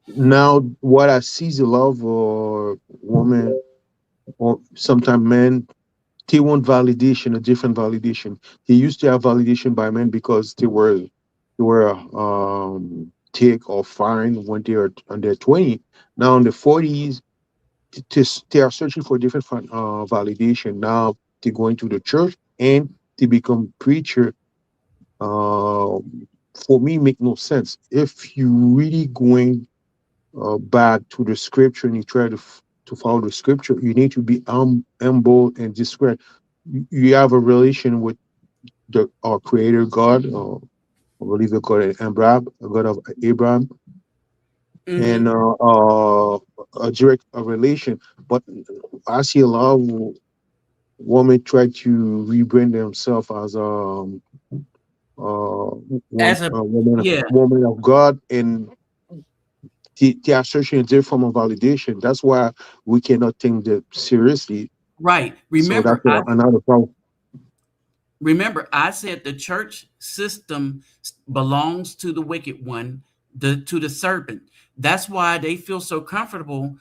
now what I see is a lot of women or sometimes men, they want validation, a different validation. They used to have validation by men because they were take or fine when they are on their 20. Now in the 40s, they are searching for different validation. Now they go into the church and they become preacher. Uh, for me, make no sense. If you really going back to the scripture and you try to follow the scripture, you need to be humble and discreet. You have a relation with our creator God, I believe they call it Abraham, a God of Abraham, and Mm-hmm. a direct a relation. But I see a lot of women try to rebrand themselves as one As a woman yeah. woman of God, and they are searching a different form of validation. That's why we cannot take that seriously. Right. So that's Remember, I another problem. remember I said the church system belongs to the wicked one, to the serpent. That's why they feel so comfortable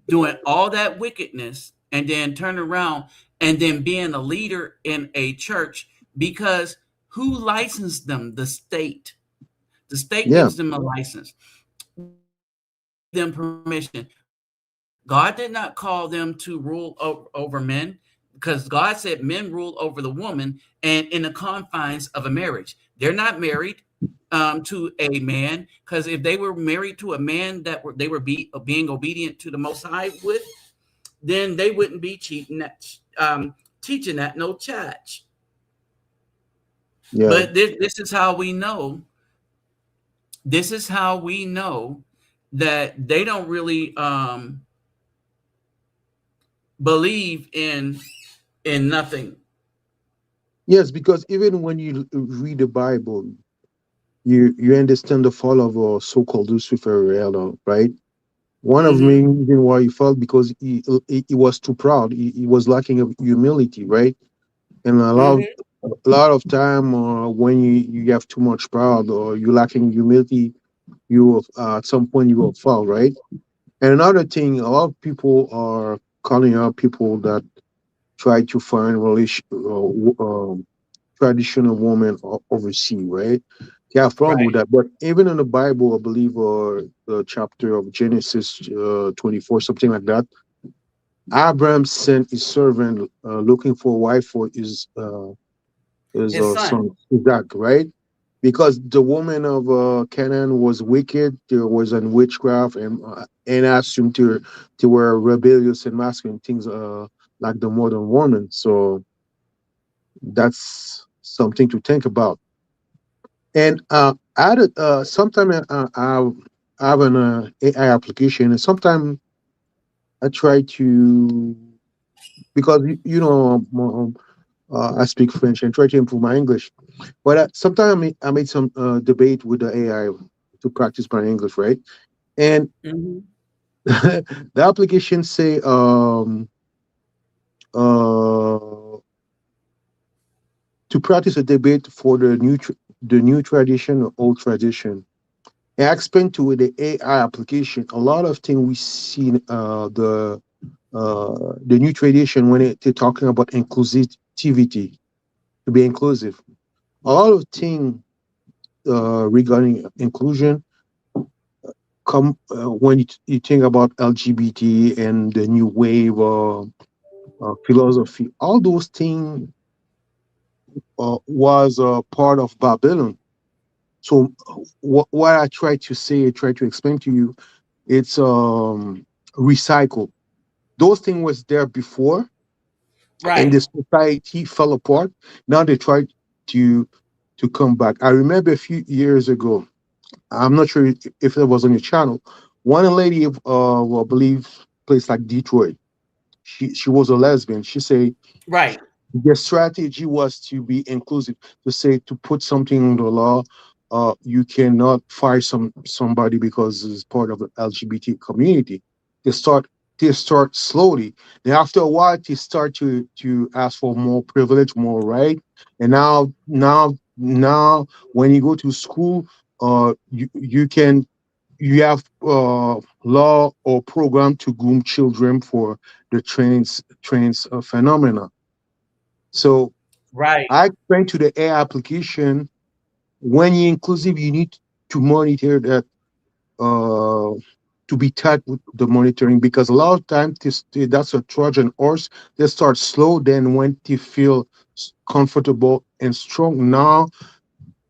doing all that wickedness and then turn around and then being a leader in a church, because who licensed them? The state. The state Yeah, gives them a license, them permission. God did not call them to rule over men, because God said men rule over the woman and in the confines of a marriage. They're not married to a man, because if they were married to a man that they were being obedient to the Most High with, then they wouldn't be teaching that no church. yeah. But this is how we know. This is how we know that they don't really believe in nothing. Yes, because even when you read the Bible, you understand the fall of so-called Lucifer, right? One of the Hmm. main reasons why he fell because he was too proud. He was lacking of humility, right? And Hmm. a lot of time when you have too much pride or you lacking humility, you will, at some point you will fall, right? And another thing, a lot of people are calling out people that try to find traditional woman overseas, right? They have problem with Right. that. But even in the Bible, I believe, the chapter of Genesis 24, something like that, Abraham sent his servant looking for a wife for his His son. son Isaac, right? Because the woman of Canaan was wicked, there was in witchcraft, and asked him to were rebellious and masculine things like the modern woman. So that's something to think about. And I had sometimes I have an AI application, and sometimes I try to because I speak French and try to improve my English. But sometimes I made some debate with the AI to practice my English, right? And Hmm. the application say uh, to practice a debate for the new tradition or old tradition. And I explained to the AI application a lot of things we see the new tradition when they're talking about inclusivity, to be inclusive. A lot of things regarding inclusion come when you think about LGBT and the new wave philosophy. All those things was part of Babylon. So what I try to say, try to explain to you, it's recycle. Those things was there before, and Right. the society fell apart. Now they try to to come back. I remember a few years ago. I'm not sure if it was on your channel. One lady, well, I believe, place like Detroit. She was a lesbian. She said Right. the strategy was to be inclusive, to say to put something in the law. You cannot fire somebody because it's part of the LGBT community. They start they start slowly. Then after a while, they start to ask for more privilege, more right. And now when you go to school, you have law or program to groom children for the trans phenomena. So Right. I explained to the AI application, when you're inclusive, you need to monitor that, uh, to be tight with the monitoring, because a lot of times that's a Trojan horse. They start slow, then when they feel comfortable and strong, now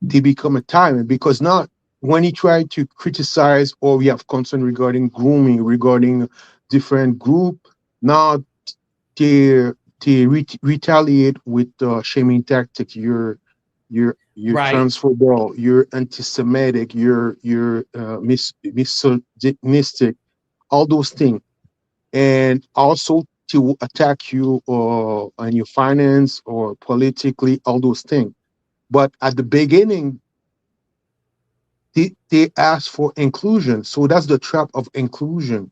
they become a tyrant, because now when you try to criticize or we have concern regarding grooming, regarding different group, now they retaliate with shaming tactic. You're Right. transphobic, you're anti-Semitic, you're misogynistic, all those things, and also to attack you on your finance or politically, all those things. But at the beginning, they ask for inclusion, so that's the trap of inclusion.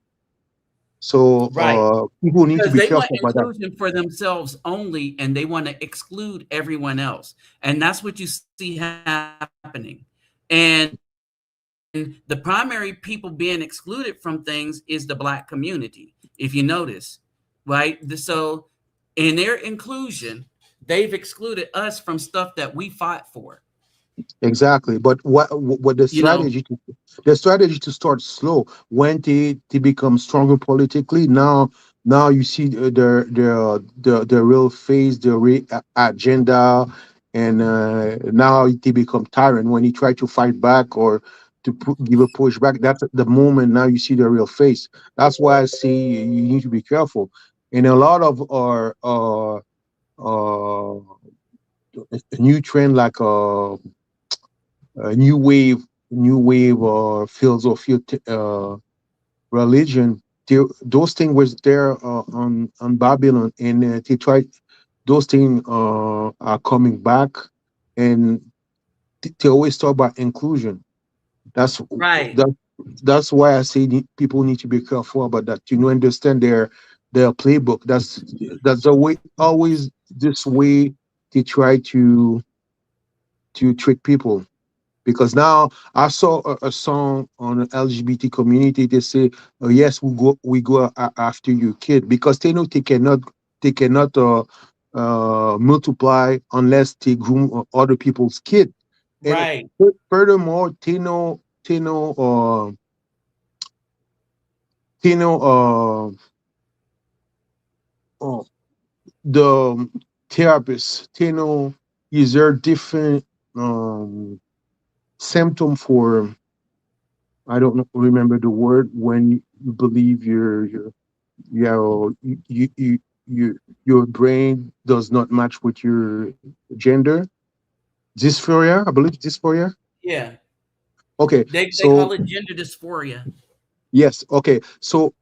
So Right. people need to Because be they want careful about that. inclusion for themselves only, and they want to exclude everyone else. And that's what you see happening. And the primary people being excluded from things is the Black community, if you notice, right? So in their inclusion, they've excluded us from stuff that we fought for, Exactly, but what you know? the strategy to start slow, when they become stronger politically. Now you see the real face, the real agenda, and now they become tyrant when you try to fight back or to give a pushback. That's the moment now you see the real face. That's why I say you need to be careful. And a lot of our new trend like new wave, philosophy, religion. Those things was there on Babylon, and they tried. Those things are coming back, and they always talk about inclusion. That's Right. that. That's why I say people need to be careful about that. You know, understand their playbook. That's the way. Always this way they try to trick people, because now I saw a song on the LGBT community. They say, oh, "Yes, we go after your kid," because they know they cannot multiply unless they groom other people's kid. And Right. furthermore, they know oh, the therapist. They know, is there different um, symptom for, I don't remember the word, when you believe you your brain does not match with your gender. Dysphoria, I believe dysphoria. Yeah. Okay, They so call it gender dysphoria. yes, okay. So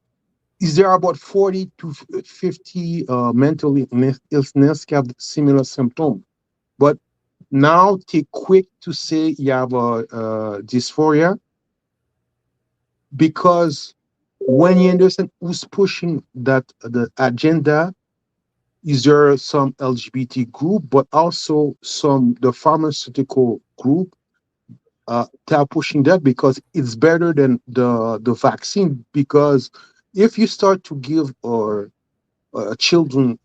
is there about 40 to 50 mental illness have similar symptom? But now they quick to say you have a dysphoria, because when you understand who's pushing that the agenda, is there some LGBT group, but also some the pharmaceutical group, they are pushing that because it's better than the vaccine. Because if you start to give or children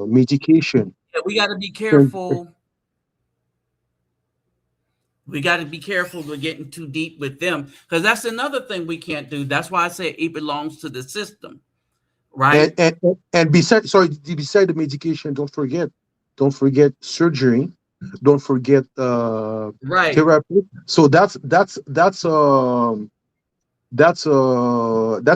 medication, Yeah, we got to be and careful. We got to be careful with getting too deep with them, because that's another thing we can't do. That's why I say it belongs to the system, and right? and, and beside, sorry, beside the medication, don't forget surgery, don't forget Right. therapy. So that's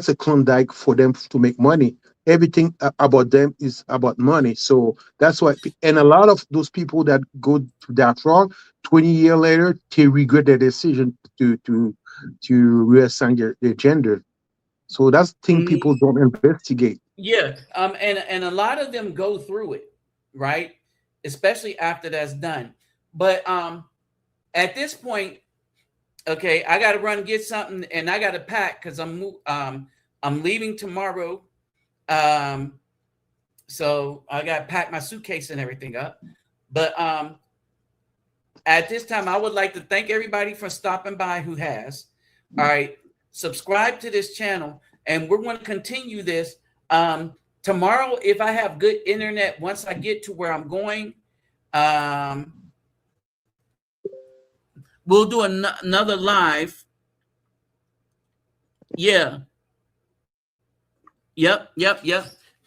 a Klondike for them to make money. Everything about them is about money. So that's why, and a lot of those people that go to that wrong, 20 years later, they regret their decision to reassign their gender. So that's thing people Mhm. don't investigate. Yeah. And a lot of them go through it, right? Especially after that's done. But at this point, okay, I got to run and get something, and I got to pack because I'm leaving tomorrow. Um, so I got to pack my suitcase and everything up. But at this time, I would like to thank everybody for stopping by who has. All right, subscribe to this channel, and we're going to continue this tomorrow. If I have good internet, once I get to where I'm going, um, we'll do another live. Yeah. Yep.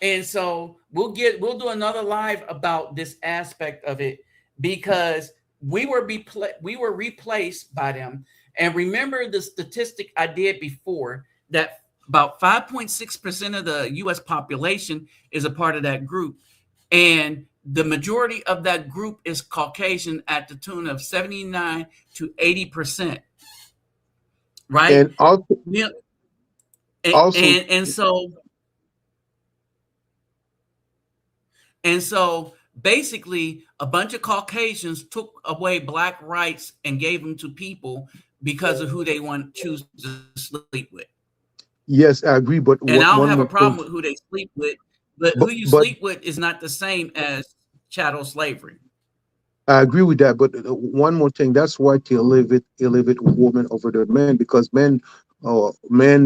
And so we'll do another live about this aspect of it, because we were replaced by them. And remember the statistic I did before, that about 5.6% of the US population is a part of that group. And the majority of that group is Caucasian at the tune of 79 to 80%. Right? And also, Yeah. also And so basically, a bunch of Caucasians took away black rights and gave them to people because of who they want to choose to sleep with. yes, I agree. But And I don't one have a more thing, problem with who they sleep with, but who but you but sleep with is not the same as chattel slavery. I agree with that. But one more thing, that's why they elevate women over the men, because men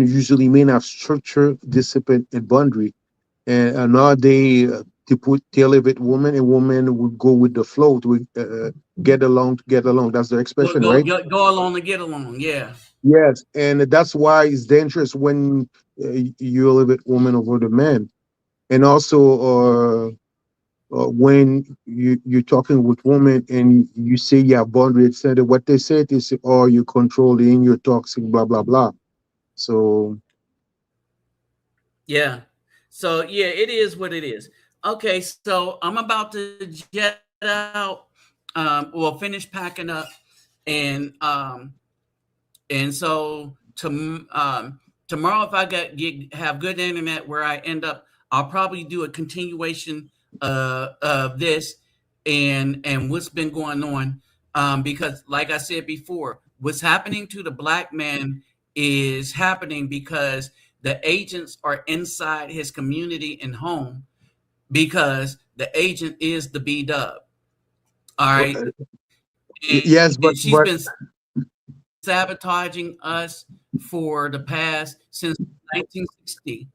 usually men have structure, discipline, and boundary. And nowadays they elevate women, and women will go with the flow to get along to get along. That's the Go, expression, go, right? go along and get along. Yeah. Yes, and that's why it's dangerous when you elevate women over the men, and also when you're talking with women and you say you have boundary, etc. What they say is, "Oh, you're controlling, you're toxic, blah blah blah." So Yeah. So yeah, it is what it is. Okay, so I'm about to jet out. We'll finish packing up, and so tomorrow, if I have good internet where I end up, I'll probably do a continuation of this and what's been going on. Because, like I said before, what's happening to the black man is happening because the agents are inside his community and home, because the agent is the B Dub. All right. yes, And she's but been sabotaging us for the past since 1960.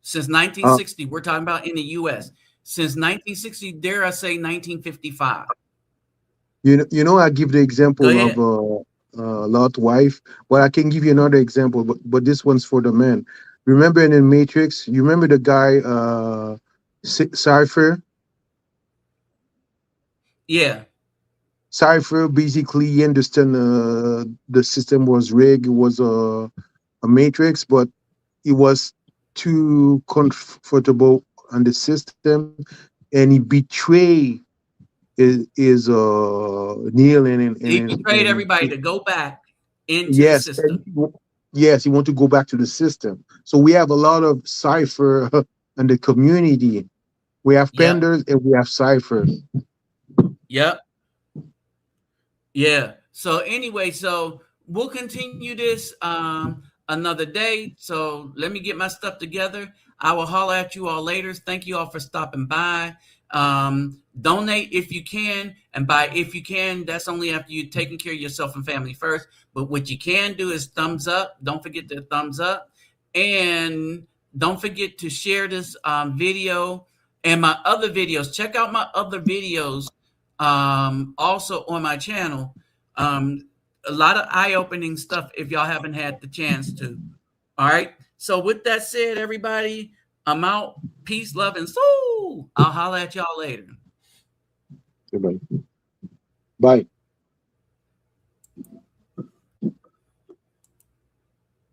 Since uh, 1960, we're talking about in the U.S. Since 1960, dare I say 1955. I give the Go example of ahead. Lot wife, but I can give you another example, but this one's for the men. Remember in the Matrix, you remember the guy Cypher? Yeah. Cypher basically he understand the system was rigged, it was a matrix, but he was too comfortable on the system, and he betrayed is Neil He betrayed and everybody to go back into the yes, system. yes, he want to go back to the system. So we have a lot of cipher in the community. We have Yep. penders and we have cipher. Yep. Yeah. So anyway, so we'll continue this another day. So let me get my stuff together. I will holler at you all later. Thank you all for stopping by. Donate if you can, and by if you can, that's only after you taking care of yourself and family first. But what you can do is thumbs up. Don't forget to thumbs up, and don't forget to share this video and my other videos. Check out my other videos also on my channel. A lot of eye-opening stuff if y'all haven't had the chance to. All right. So with that said, everybody, I'm out. Peace, love, and soul. I'll holler at y'all later. Goodbye. Bye.